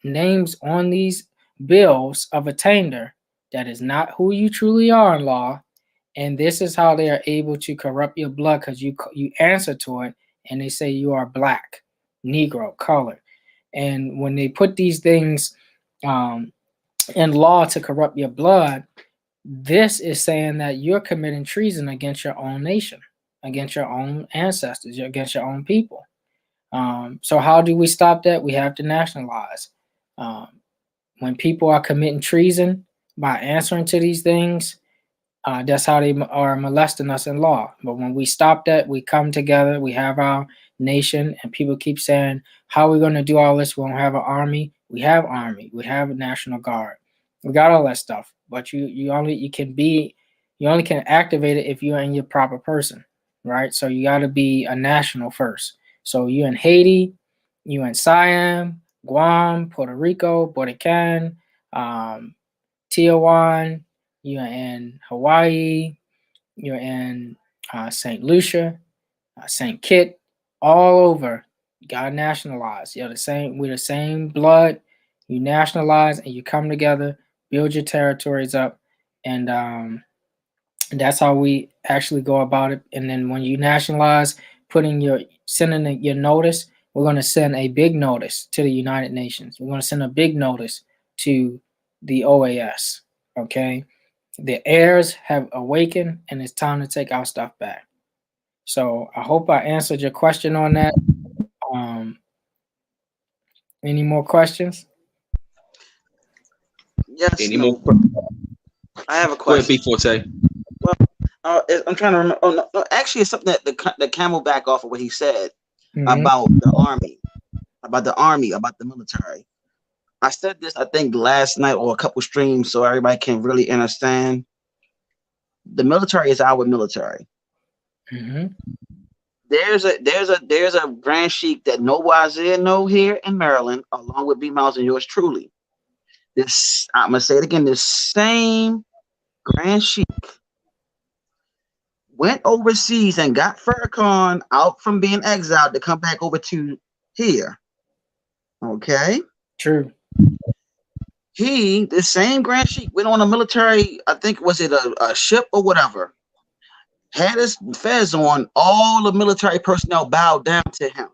names on these bills of attainder. That is not who you truly are in law. And this is how they are able to corrupt your blood because you answer to it and they say you are black. Negro, color. And when they put these things in law to corrupt your blood, this is saying that you're committing treason against your own nation, against your own ancestors, against your own people. So how do we stop that? We have to nationalize. When people are committing treason by answering to these things, that's how they are molesting us in law. But when we stop that, we come together, we have our nation, and people keep saying, how are we going to do all this? We don't have an army. We have army. We have a National Guard. We got all that stuff. But you only can activate it if you're in your proper person, right? So you got to be a national first. So you're in Haiti, you're in Siam, Guam, Puerto Rico, Borican, Tijuana, you're in Hawaii, you're in St. Lucia, St. Kitts, all over. You gotta nationalize. You're the same. We're the same blood. You nationalize and you come together, build your territories up, and that's how we actually go about it. And then when you nationalize, sending your notice, we're going to send a big notice to the United Nations. We're going to send a big notice to the OAS. Okay, the heirs have awakened, and it's time to take our stuff back. So I hope I answered your question on that. Any more questions? Yes. Any No. more? I have a Go ahead, question. B-Forte. I'm trying to remember. Oh no, actually, it's something that the camel back off of what he said Mhm. about the army, about the military. I said this, I think, last night or a couple streams, so everybody can really understand. The military is our military. Mhm. There's a Grand Sheik that no Wazir know here in Maryland, along with B Miles and yours truly. This, I'm gonna say it again. This same Grand Sheik went overseas and got Farrakhan out from being exiled to come back over to here. Okay. True. This same Grand Sheik went on a military, I think, was it a ship or whatever, had his fez on, all the military personnel bowed down to him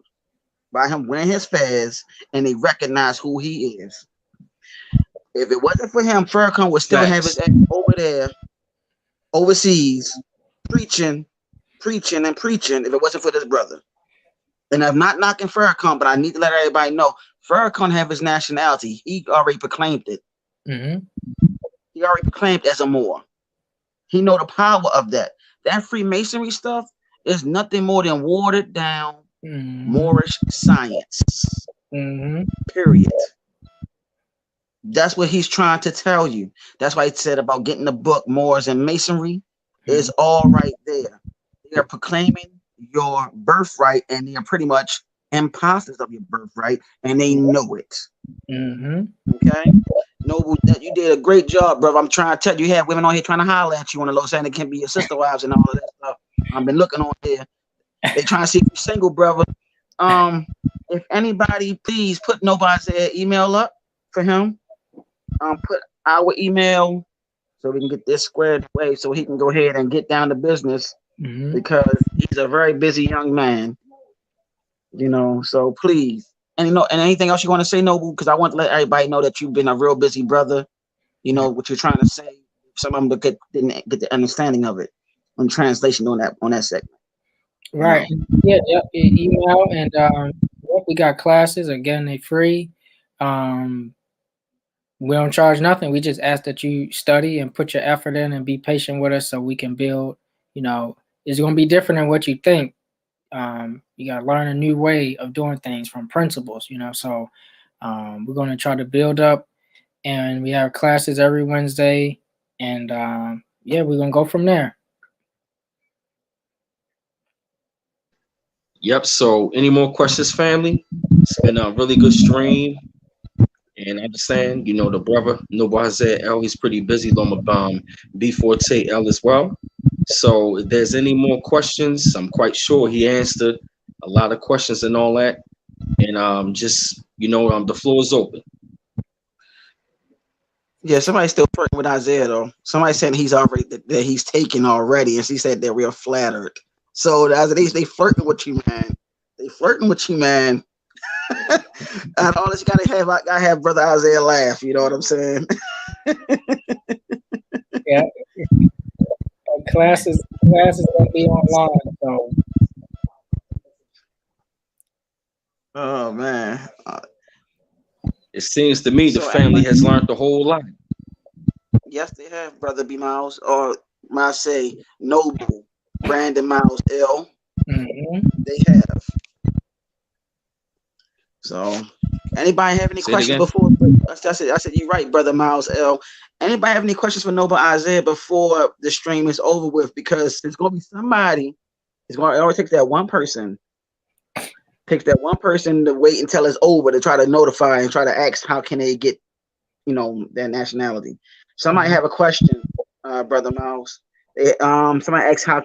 by him wearing his fez, and they recognized who he is. If it wasn't for him, Farrakhan would still have his ass over there, overseas, preaching, and preaching, if it wasn't for this brother. And I'm not knocking Farrakhan, but I need to let everybody know, Farrakhan have his nationality. He already proclaimed it. Mhm. He already proclaimed as a Moor. He know the power of that. That Freemasonry stuff is nothing more than watered down Moorish science. Period. That's what he's trying to tell you. That's why he said about getting the book Moors and Masonry is all right there. They are proclaiming your birthright, and they are pretty much imposters of your birthright, and they know it. Okay? Noble, that you did a great job, brother. I'm trying to tell you, you have women on here trying to holler at you on the low side. It can be your sister wives and all of that stuff. I've been looking on here. They trying to see if you're single, brother. If anybody, please put nobody's email up for him. Put our email so we can get this squared away, so he can go ahead and get down to business, because he's a very busy young man. You know, so please. And anything else you want to say, Noble? Because I want to let everybody know that you've been a real busy brother. You know what you're trying to say. Some of them didn't get the understanding of it on translation on that segment. Right. Yeah. Email, and we got classes again. They free. We don't charge nothing. We just ask that you study and put your effort in and be patient with us, so we can build. You know, it's going to be different than what you think. You got to learn a new way of doing things from principles. You know, so we're going to try to build up, and we have classes every Wednesday, and we're going to go from there. Yep. So, any more questions, family? It's been a really good stream, and I understand, you know, the brother Noboise L, he's pretty busy. B-Forte L as well. So, if there's any more questions, I'm quite sure he answered a lot of questions and all that. And just, you know, the floor is open. Yeah, somebody's still flirting with Isaiah though. Somebody said he's already that he's taken already, and she said they're real flattered. So they flirting with you, man. They flirting with you, man. And all this I have Brother Isaiah laugh. You know what I'm saying? Yeah, classes gonna be online. So Oh man. It seems to me the So family has learned a whole lot. yes, they have, Brother B Miles, or might say Noble, Brandon Miles L. They have. So anybody have any Say it questions again. before I said you're right, Brother Miles L. Anybody have any questions for Noble Isaiah before the stream is over with? Because there's gonna be somebody, it always takes that one person. Takes that one person to wait until it's over to try to notify and try to ask how can they get, their nationality. Somebody have a question, Brother Miles. Somebody asks how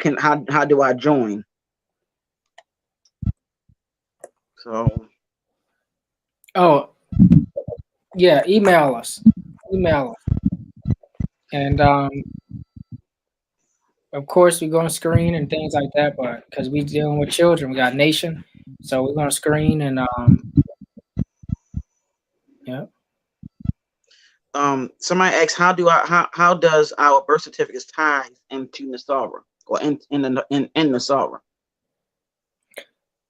do I join? So oh yeah, email us, and of course we're gonna screen and things like that. But because we dealing with children, we got nation, so we're gonna screen and yeah. Somebody asks how does our birth certificates ties into Nasara or in Nasara?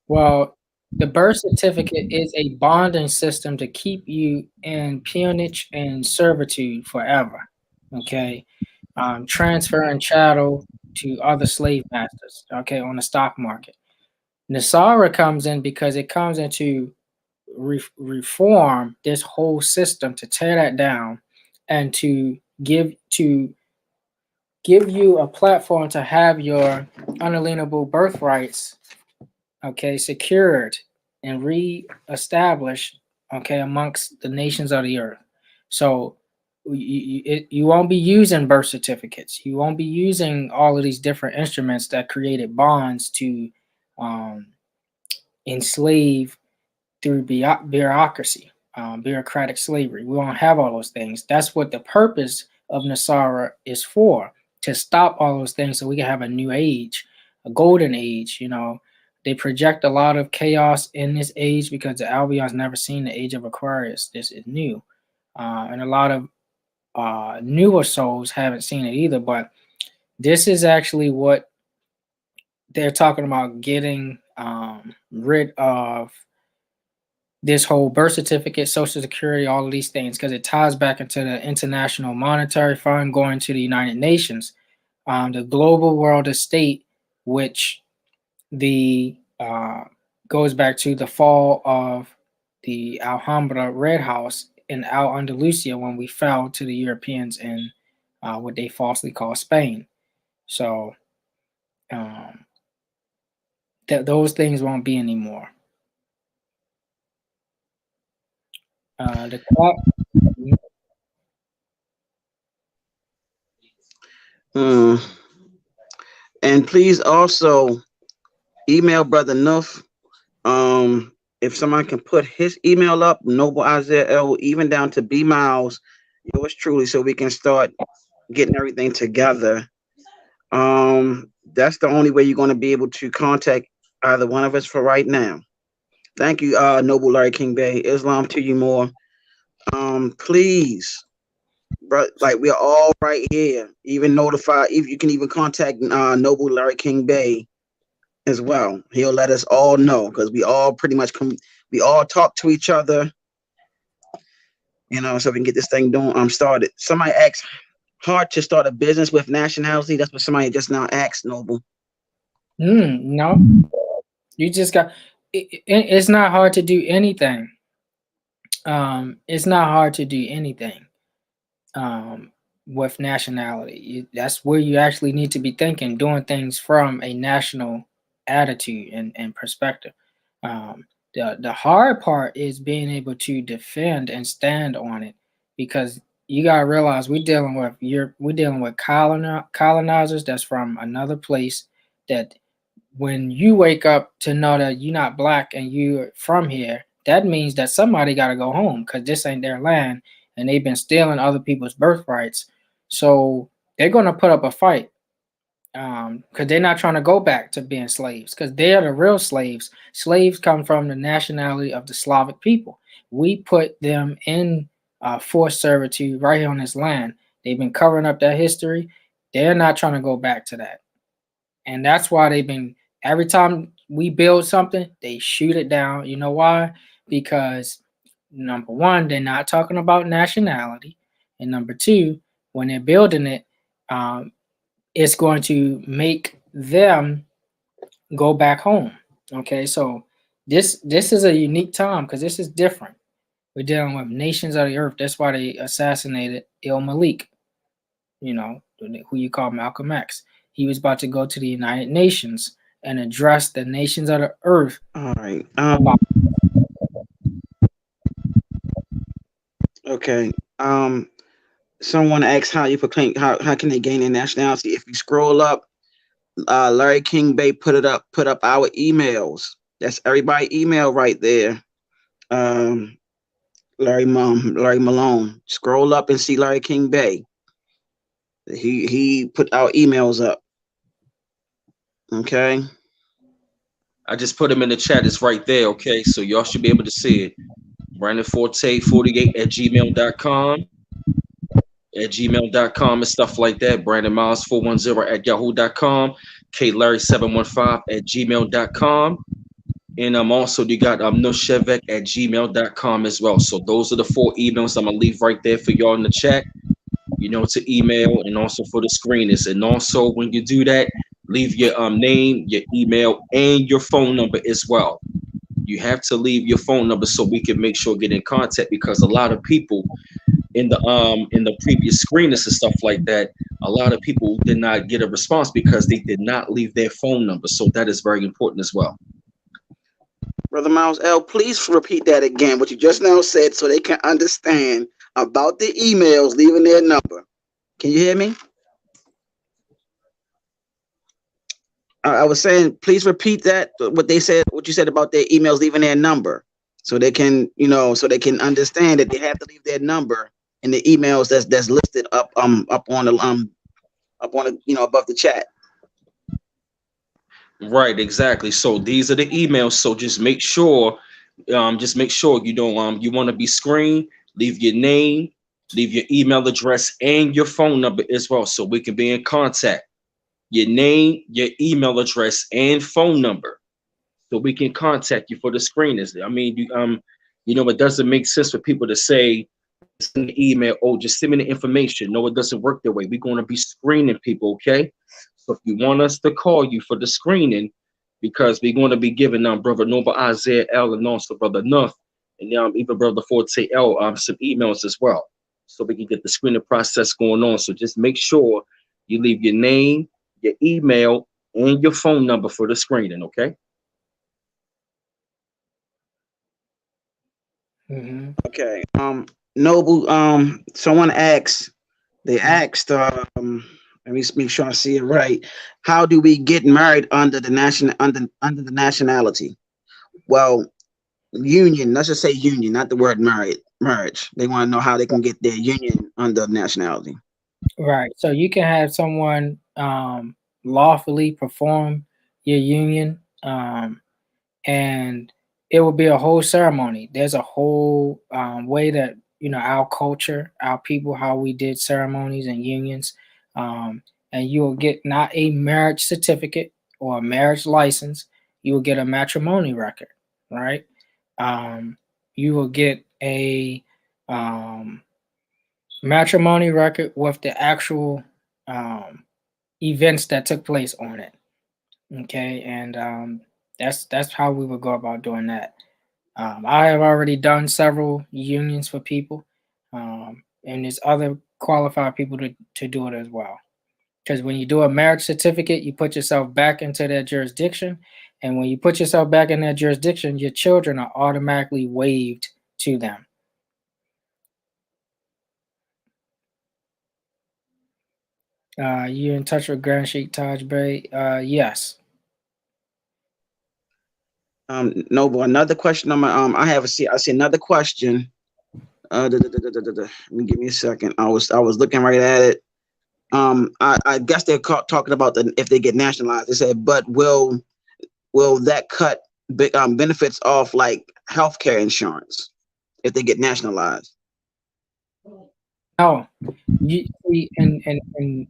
Well, the birth certificate is a bonding system to keep you in peonage and servitude forever. Okay, transferring chattel to other slave masters. Okay, on the stock market. Nasara comes in because it comes into reform this whole system to tear that down and to give you a platform to have your unalienable birthrights, okay, secured and re-established, okay, amongst the nations of the earth. So you won't be using birth certificates. You won't be using all of these different instruments that created bonds to enslave through bureaucracy, bureaucratic slavery. We won't have all those things. That's what the purpose of Nasara is for, to stop all those things so we can have a new age, a golden age. They project a lot of chaos in this age because the Albion's never seen the age of Aquarius. This is new. And a lot of newer souls haven't seen it either, but this is actually what they're talking about, getting rid of this whole birth certificate, social security, all of these things, because it ties back into the International Monetary Fund, going to the United Nations, the global world estate, which the goes back to the fall of the Alhambra Red House in Al-Andalusia when we fell to the Europeans in what they falsely call Spain. So those things won't be anymore. The clock. And please also email Brother Nuff. If someone can put his email up, Noble Isaiah L, even down to B Miles, yours truly, so we can start getting everything together. That's the only way you're going to be able to contact either one of us for right now. Thank you, Noble Larry King Bay. Islam to you more. Please, bro, like we're all right here. Even notify, if you can even contact Noble Larry King Bay as well. He'll let us all know, because we all pretty much we all talk to each other, so we can get this thing started. Somebody asked, hard to start a business with nationality. That's what somebody just now asked, Noble. No, you just got. It's not hard to do anything. It's not hard to do anything with nationality. That's where you actually need to be thinking, doing things from a national attitude and perspective. The hard part is being able to defend and stand on it, because you gotta realize we're dealing with colonizers that's from another place. That when you wake up to know that you're not black and you're from here, that means that somebody got to go home, because this ain't their land and they've been stealing other people's birthrights. So they're going to put up a fight. because they're not trying to go back to being slaves, because they are the real slaves. Slaves come from the nationality of the Slavic people. We put them in forced servitude right here on this land. They've been covering up that history. They're not trying to go back to that. And that's why they've been, every time we build something, they shoot it down. You know why? Because number one, they're not talking about nationality. And number two, when they're building it, it's going to make them go back home. Okay, so this is a unique time because this is different. We're dealing with nations of the earth. That's why they assassinated Il Malik, you know, who you call Malcolm X. He was about to go to the United Nations and address the nations of the earth. All right. Okay. Someone asked how you proclaim how can they gain their nationality? If you scroll up, Larry King Bay put up our emails. That's everybody email right there. Larry Malone. Scroll up and see Larry King Bay. He put our emails up. Okay. I just put them in the chat. It's right there. Okay, so y'all should be able to see it. BrandonForte48@gmail.com. At gmail.com and stuff like that. Brandon Miles 410 at yahoo.com. KLarry715 at gmail.com. And also you got Nushevek at gmail.com as well. So those are the 4 emails I'm gonna leave right there for y'all in the chat, you know, to email, and also for the screeners. And also when you do that, leave your name, your email, and your phone number as well. You have to leave your phone number so we can make sure get in contact, because a lot of people in the previous screeners and stuff like that, a lot of people did not get a response because they did not leave their phone number. So that is very important as well. Brother Miles L., please repeat that again, what you just now said, so they can understand about the emails leaving their number. Can you hear me? I was saying, please repeat that, what they said, what you said about their emails leaving their number, so they can, you know, so they can understand that they have to leave their number in the emails that's listed up on the you know, above the chat. Right, exactly. So these are the emails. So just make sure you don't you want to be screened, leave your name, leave your email address, and your phone number as well, so we can be in contact. Your name, your email address, and phone number, so we can contact you for the screeners. I mean, you know, it doesn't make sense for people to say, send an email, oh, just send me the information. No, it doesn't work that way. We're going to be screening people, okay? So if you want us to call you for the screening, because we're going to be giving Brother Noble Isaiah L and also Brother Nuff and even Brother Forte L some emails as well, so we can get the screening process going on. So just make sure you leave your name, your email, and your phone number for the screening, okay? Mm-hmm. Okay. Noble. Someone asked. They asked. Let me make sure I see it right. How do we get married under the nationality? Well, union. Let's just say union, not the word marriage. They want to know how they can get their union under nationality. Right. So you can have someone lawfully perform your union, and it will be a whole ceremony. There's a whole way that, you know, our culture, our people, how we did ceremonies and unions, and you will get not a marriage certificate or a marriage license. You will get a matrimony record, right? You will get a matrimony record with the actual events that took place on it. Okay, and that's how we would go about doing that. I have already done several unions for people, and there's other qualified people to do it as well. Because when you do a marriage certificate, you put yourself back into their jurisdiction, and when you put yourself back in that jurisdiction, your children are automatically waived to them. You in touch with Grand Sheikh Taj Bey? Yes. Noble, another question on my I see another question. Let me give me a second. I was looking right at it. I guess they're talking about if they get nationalized. They said, but will that cut benefits off like healthcare insurance if they get nationalized? No, you see, and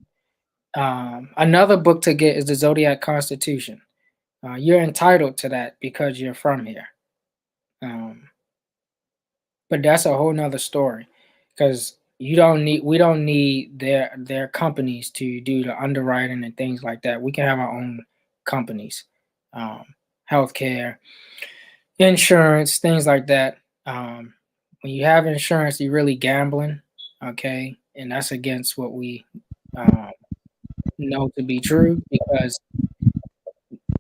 another book to get is the Zodiac Constitution. You're entitled to that because you're from here. But that's a whole nother story, because we don't need their companies to do the underwriting and things like that. We can have our own companies, healthcare, insurance, things like that. When you have insurance, you're really gambling, okay, and that's against what we know to be true. Because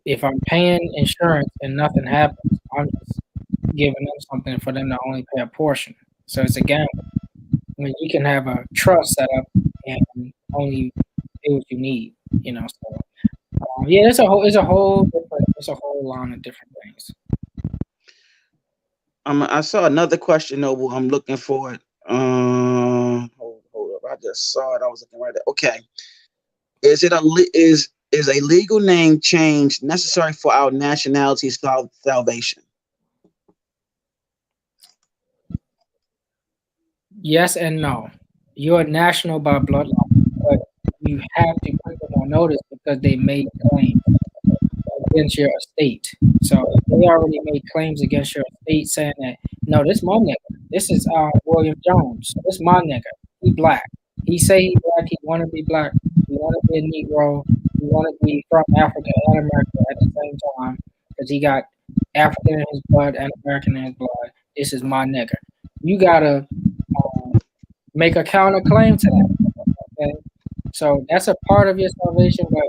if I'm paying insurance and nothing happens, I'm just giving them something for them to only pay a portion. So it's a gamble. I mean, you can have a trust set up and only pay what you need, you know. So yeah, it's a whole line of different things. I saw another question, Noble. I'm looking for it. Hold up. I just saw it. I was looking right there. Okay. Is a legal name change necessary for our nationality salvation? Yes and no. You're national by bloodline, but you have to put them on notice because they made claims against your estate. So if they already made claims against your estate saying that, no, this my nigga. This is William Jones. This my nigga. He black. He say he black. He want to be black. He want to be a Negro. He want to be from Africa and America at the same time because he got African in his blood and American in his blood. This is my nigga. You gotta make a counterclaim to that. Okay, so that's a part of your salvation, but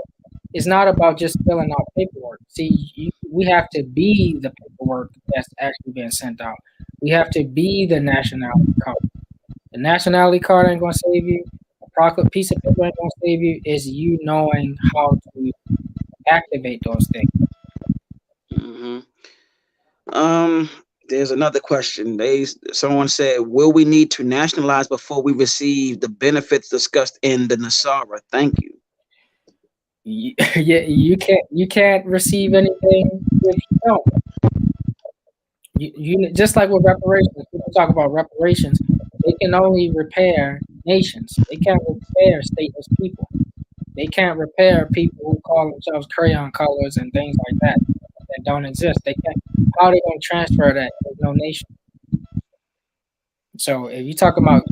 it's not about just filling out paperwork. See, we have to be the paperwork that's actually being sent out. We have to be the nationality card. The nationality card ain't gonna save you. A piece of paper ain't gonna save you. Is you knowing how to activate those things. Mm-hmm. There's another question. Someone said, will we need to nationalize before we receive the benefits discussed in the Nasara? Thank you. Yeah, you can't receive anything if you don't. You just like with reparations. People talk about reparations. They can only repair nations. They can't repair stateless people. They can't repair people who call themselves crayon colors and things like that don't exist. They can't. How are they going to transfer that? There's no nation. So if you talk about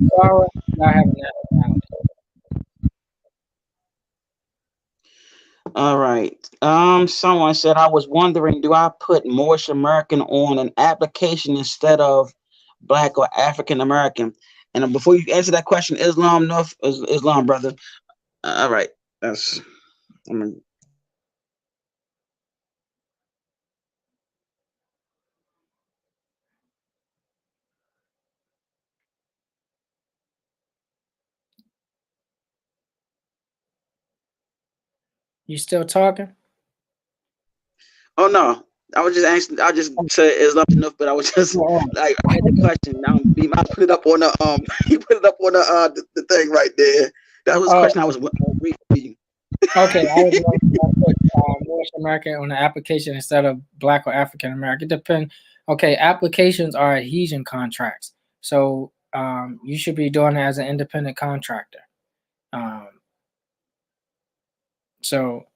sorrow, not having nationality. All right. Someone said, I was wondering, do I put Moorish American on an application instead of Black or African American? And before you answer that question, Islam, brother. All right. You still talking? Oh no, I was just asking. I just said Islam enough, but I was just like, I had the question. Now I put it up on the you put it up on the thing right there. That was the question I was reading for you. Okay, I was going to put Moorish American on the application instead of Black or African American. Depend. Okay, applications are adhesion contracts, so you should be doing it as an independent contractor. So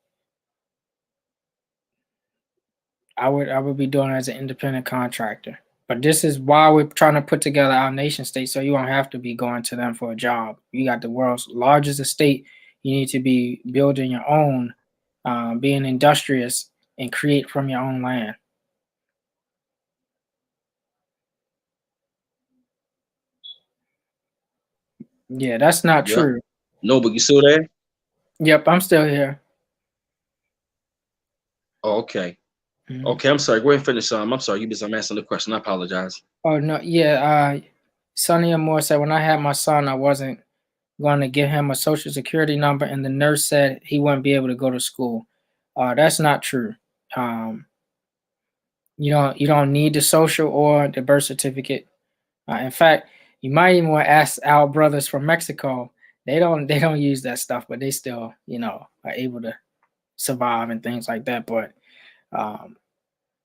I would be doing it as an independent contractor. But this is why we're trying to put together our nation state, so you won't have to be going to them for a job. You got the world's largest estate. You need to be building your own, being industrious, and create from your own land. Yeah, that's not true. No, but you still there? Yep, I'm still here. Oh, okay. Mm-hmm. Okay, I'm sorry. Go ahead and finish. I'm sorry. I'm asking the question. I apologize. Oh, no. Yeah. Sonny Moore said, when I had my son, I wasn't going to give him a social security number, and the nurse said he wouldn't be able to go to school. That's not true. You don't need the social or the birth certificate. In fact, you might even want to ask our brothers from Mexico. They don't use that stuff, but they still, are able to survive and things like that. But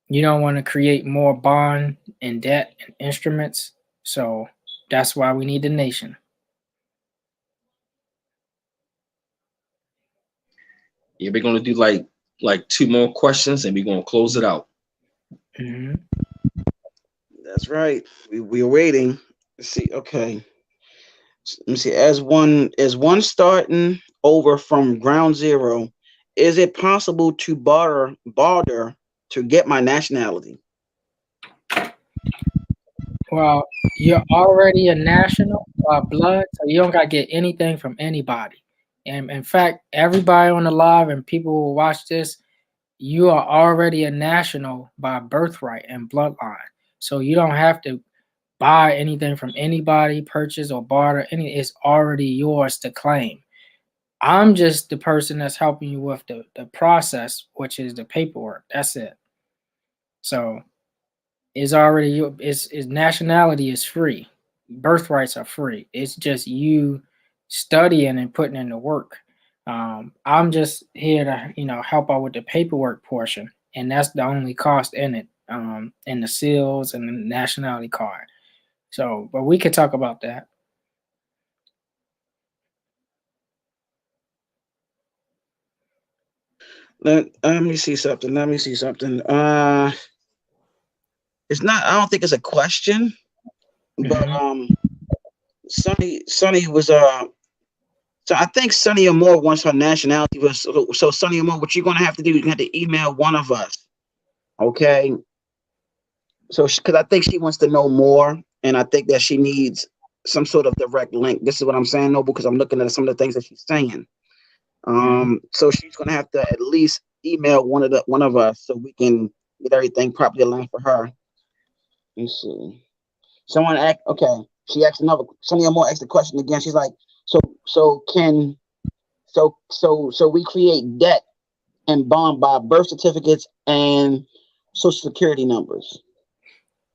you don't want to create more bond and debt and instruments. So that's why we need the nation. Yeah, we're gonna do like 2 more questions and we're gonna close it out. Mm-hmm. That's right. We're waiting. Let's see. Okay. Let me see. As one starting over from ground zero, is it possible to barter to get my nationality? Well, you're already a national blood, so you don't got to get anything from anybody. And in fact, everybody on the live and people who will watch this, you are already a national by birthright and bloodline. So you don't have to buy anything from anybody, purchase or barter. It's already yours to claim. I'm just the person that's helping you with the process, which is the paperwork. That's it. So it's already its nationality is free. Birthrights are free. It's just you studying and putting in the work. I'm just here to help out with the paperwork portion, and that's the only cost in it, and the seals and the nationality card. So, but we could talk about that. Let me see something. It's not. I don't think it's a question, but Sonny was So I think Sonny Moore wants her nationality. So Sonny Moore, what you're gonna have to do, you're gonna have to email one of us, okay? So because I think she wants to know more, and I think that she needs some sort of direct link. This is what I'm saying, Noble, because I'm looking at some of the things that she's saying. So she's gonna have to at least email one of us so we can get everything properly aligned for her. Let's see. Someone asked. Okay, she asked another. Sonny Moore asked the question again. She's like, so we create debt and bond by birth certificates and social security numbers.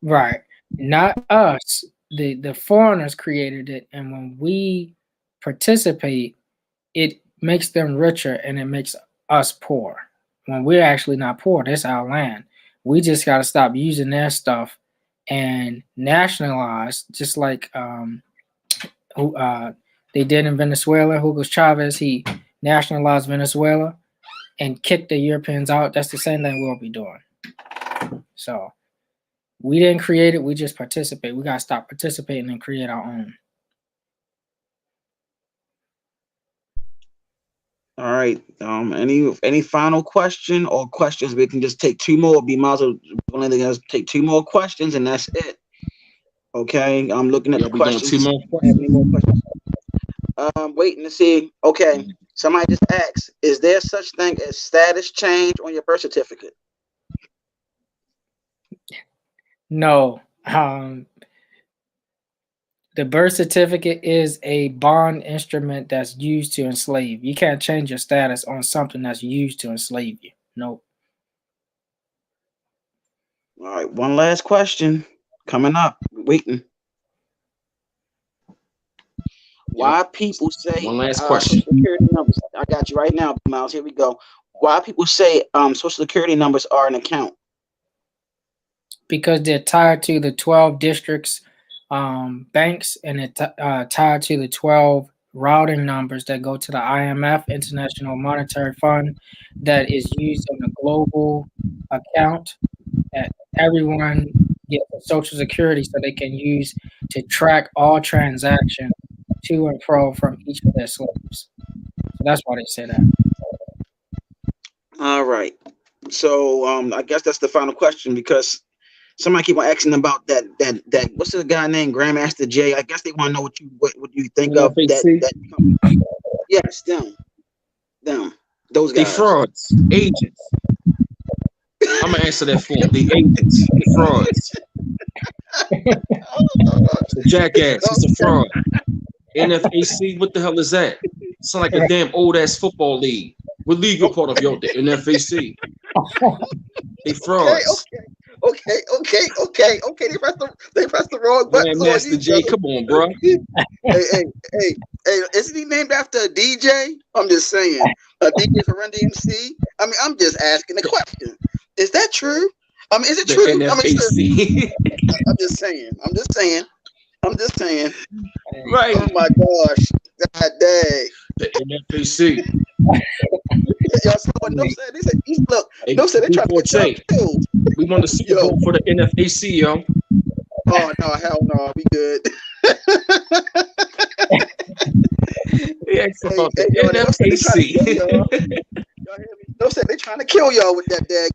Right. Not us. The foreigners created it, and when we participate, it makes them richer and it makes us poor. When we're actually not poor, that's our land. We just got to stop using their stuff and nationalize, just like they did in Venezuela. Hugo Chavez, he nationalized Venezuela and kicked the Europeans out. That's the same thing we'll be doing. So we didn't create it. We just participate. We got to stop participating and create our own. All right. Any final question or questions? We can just take 2 more. Be miles of willing to take 2 more questions, and that's it. Okay. I'm looking at the questions. 2 more questions. Waiting to see. Okay. Somebody just asked, is there such thing as status change on your birth certificate? No. The birth certificate is a bond instrument that's used to enslave. You can't change your status on something that's used to enslave you. Nope. All right. One last question coming up. Waiting. Why people say one last question? Social security numbers. I got you right now, Miles. Here we go. Why people say social security numbers are an account? Because they're tied to the 12 districts banks, and it tied to the 12 routing numbers that go to the IMF, International Monetary Fund, that is used on a global account that everyone gets Social Security so they can use to track all transactions to and fro from each of their slaves. So that's why they say that. All right. So I guess that's the final question, because somebody keep on asking about that what's the guy named Grandmaster J? I guess they want to know what you think of that. Yes, them, those guys. They frauds, agents. I'm gonna answer that for them. The agents, the frauds. The jackass, he's a fraud. NFAC, what the hell is that? Sound like a damn old ass football league. What league you're part of, yo? The NFAC. They frauds. Okay. They pressed the wrong buttons on Grandmaster you, J, brother. come on, bro. Hey, isn't he named after a DJ? I'm just saying. A DJ for Run DMC? I mean, I'm just asking a question. Is that true? I mean, is it The true? NFAC. I'm just saying. Right. Oh my gosh. God dang. The NFAC. Y'all saw what No said? They said, look, Hey, No said they trying to get y'all killed. we won the Super Bowl for the NFAC, yo. Oh, no, hell no. We good. He asked about the y'all, No said they trying to kill NFAC. y'all. Y'all hear me? No said they trying to kill y'all with that dag.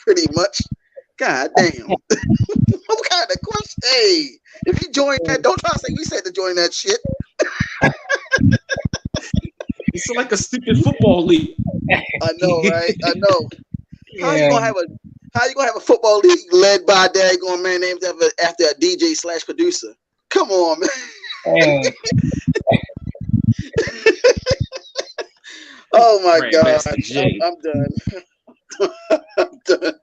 Pretty much. God damn. What kind of question? Hey, if you join that, don't try to say we said to join that shit. It's like a stupid football league. I know, right? I know. How you gonna have a football league led by a daggone man named after a DJ / producer? Come on, man. Oh my God. I'm done. I'm done.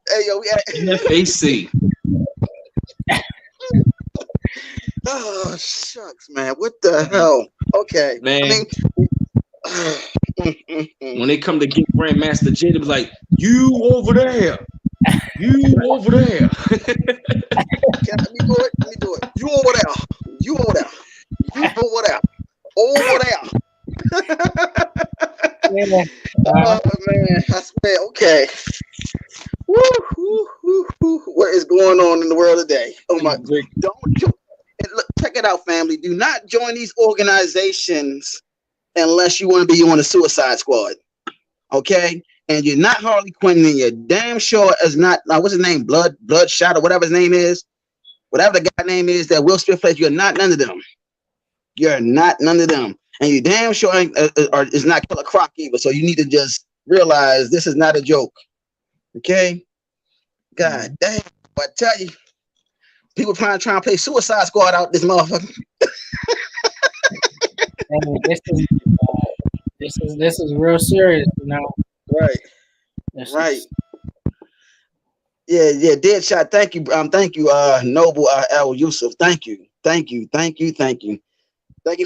Hey yo, we at NFAC. Oh shucks, man. What the hell? Okay. Man. I mean, when they come to get Grandmaster J, they be like, you over there. You over there. Let me do it. You over there. You over there. You over there. Over there. Oh man, I swear. Okay. Woo. What is going on in the world today? Oh my! Check it out, family. Do not join these organizations unless you want to be on the Suicide Squad. Okay, and you're not Harley Quinn, and you're damn sure is not. What's his name? Bloodshot or whatever his name is. Whatever the guy name is that Will Smith plays, you're not none of them. You're not none of them. And you damn sure is not Killer Croc either. So you need to just realize this is not a joke. Okay? God damn. I tell you, people trying to play Suicide Squad out this motherfucker. This is real serious, you know. Right. Yeah, Deadshot. Thank you, Noble Al Yusuf. Thank you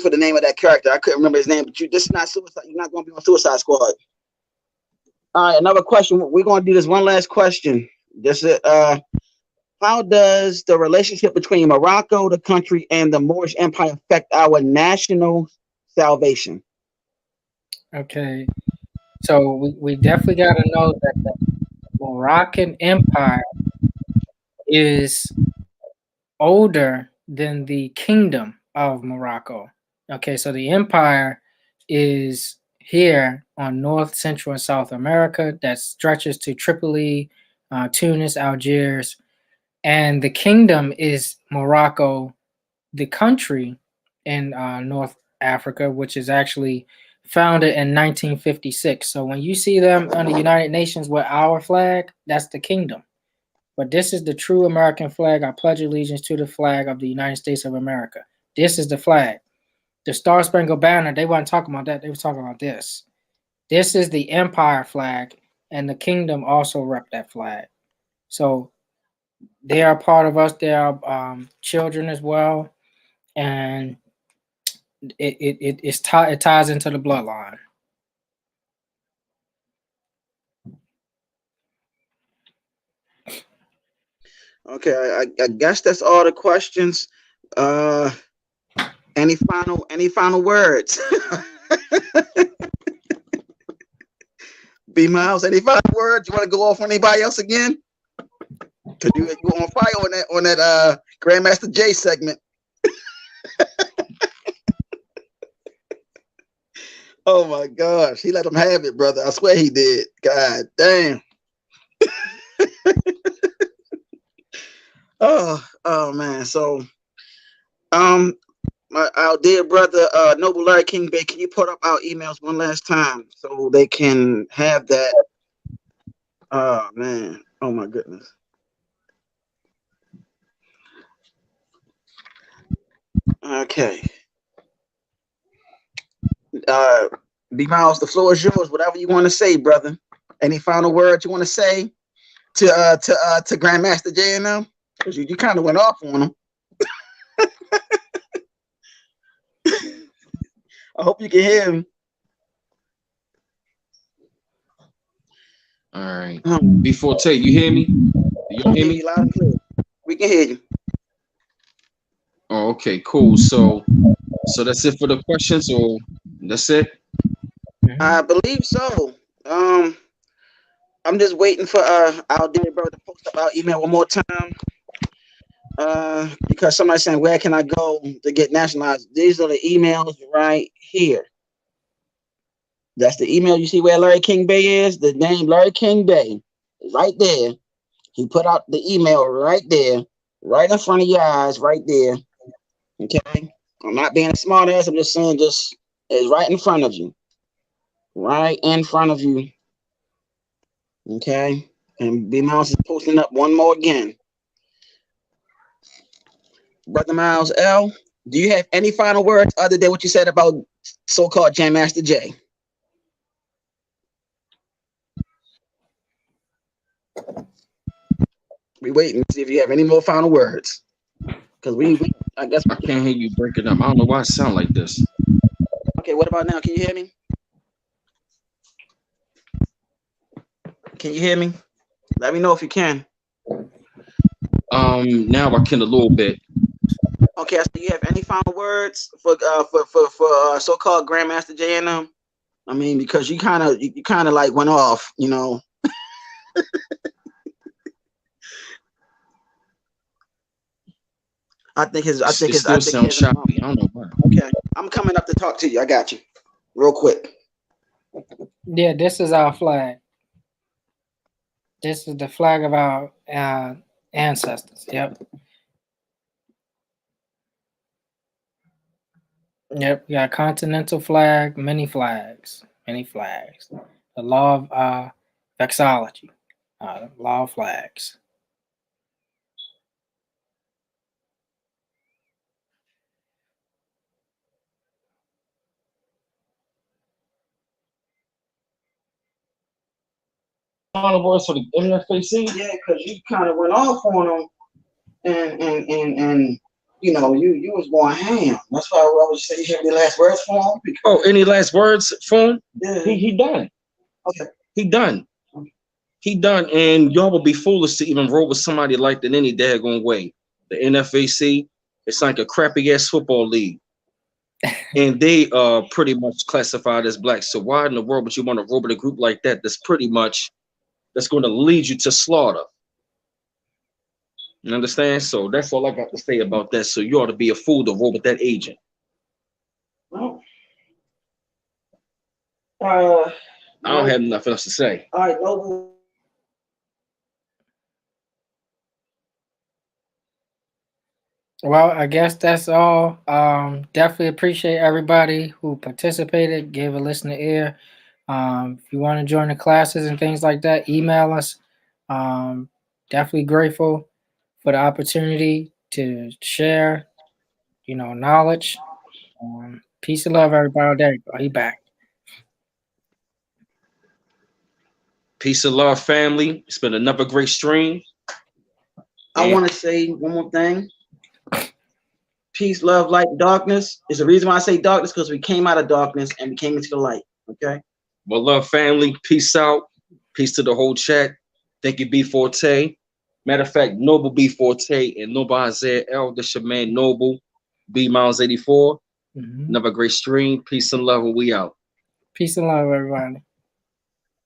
for the name of that character. I couldn't remember his name, but this is not Suicide. You're not going to be on Suicide Squad. All right, another question. We're going to do this one last question. This is how does the relationship between Morocco, the country, and the Moorish Empire affect our national salvation? Okay, so we definitely got to know that the Moroccan Empire is older than the Kingdom of Morocco. Okay, so the empire is here on North, Central, and South America that stretches to Tripoli, Tunis, Algiers, and the kingdom is Morocco, the country in North Africa, which is actually founded in 1956. So when you see them on the United Nations with our flag, that's the kingdom. But this is the true American flag. I pledge allegiance to the flag of the United States of America. This is the flag. The Star Spangled Banner, they weren't talking about that. They were talking about this. This is the empire flag, and the kingdom also rep that flag. So they are part of us. They are children as well. And it ties into the bloodline. Okay, I guess that's all the questions. Any final words? B Miles, any final words? You want to go off on anybody else again? Cause you on fire on that Grandmaster J segment. Oh my gosh, he let him have it, brother. I swear he did. God damn. Oh man. So our dear brother Noble Larry King Bay, can you put up our emails one last time so they can have that? Oh man. Oh my goodness. Okay. B Miles, the floor is yours. Whatever you want to say, brother. Any final words you want to say? to Grandmaster J and them? Because you kind of went off on them. I hope you can hear him. All right. Before Tay, you hear me? You hear me? Loud and clear. We can hear you. Oh, okay, cool. So that's it for the questions, or that's it? I believe so. I'm just waiting for our dear brother to post up our email one more time. Because somebody's saying, where can I go to get nationalized? These are the emails right here. That's the email. You see where Larry King Bay is? The name Larry King Bay is right there. He put out the email right there, right in front of your eyes, right there. Okay? I'm not being a smart ass. I'm just saying, just it's right in front of you. Right in front of you. Okay? And B Miles is posting up one more again. Brother Miles L., do you have any final words other than what you said about so-called Jam Master J? We waiting to see if you have any more final words. Because I guess I can't hear you breaking up. I don't know why it sound like this. Okay, what about now? Can you hear me? Can you hear me? Let me know if you can. Now I can a little bit. Okay, so you have any final words for so-called Grandmaster J and them? I mean, because you kind of like went off, you know. It still sounds choppy. I don't know why. Okay, I'm coming up to talk to you. I got you, real quick. Yeah, this is our flag. This is the flag of our ancestors. Yep. Yep. We got continental flag, many flags. The law of vexillology, law of flags. Final words for the NFAC? Yeah, because you kind of went off on them, and you know, you was going ham. That's why I was saying, you have any last words for him? Oh, any last words for him? Yeah. He done. Okay. He done. He done, and y'all will be foolish to even roll with somebody like that any daggone way. The NFAC, it's like a crappy ass football league. And they are pretty much classified as black. So why in the world would you want to roll with a group like that that's going to lead you to slaughter? You understand? So that's all I got to say about that. So you ought to be a fool to roll with that agent. Well, I don't have nothing else to say. All right, Noble. Well, I guess that's all. Definitely appreciate everybody who participated, gave a listening ear. If you want to join the classes and things like that, email us. Definitely grateful for the opportunity to share, knowledge. Peace and love, everybody. There you go. He back. Peace and love, family. It's been another great stream. I want to say one more thing. Peace, love, light, darkness. Is the reason why I say darkness, because we came out of darkness and we came into the light. Okay. Well, love, family. Peace out. Peace to the whole chat. Thank you, B Forte. Matter of fact, Noble B Forte and Noble Isaiah L. This your man Noble B Miles 84. Another great stream. Peace and love, and we out. Peace and love, everybody.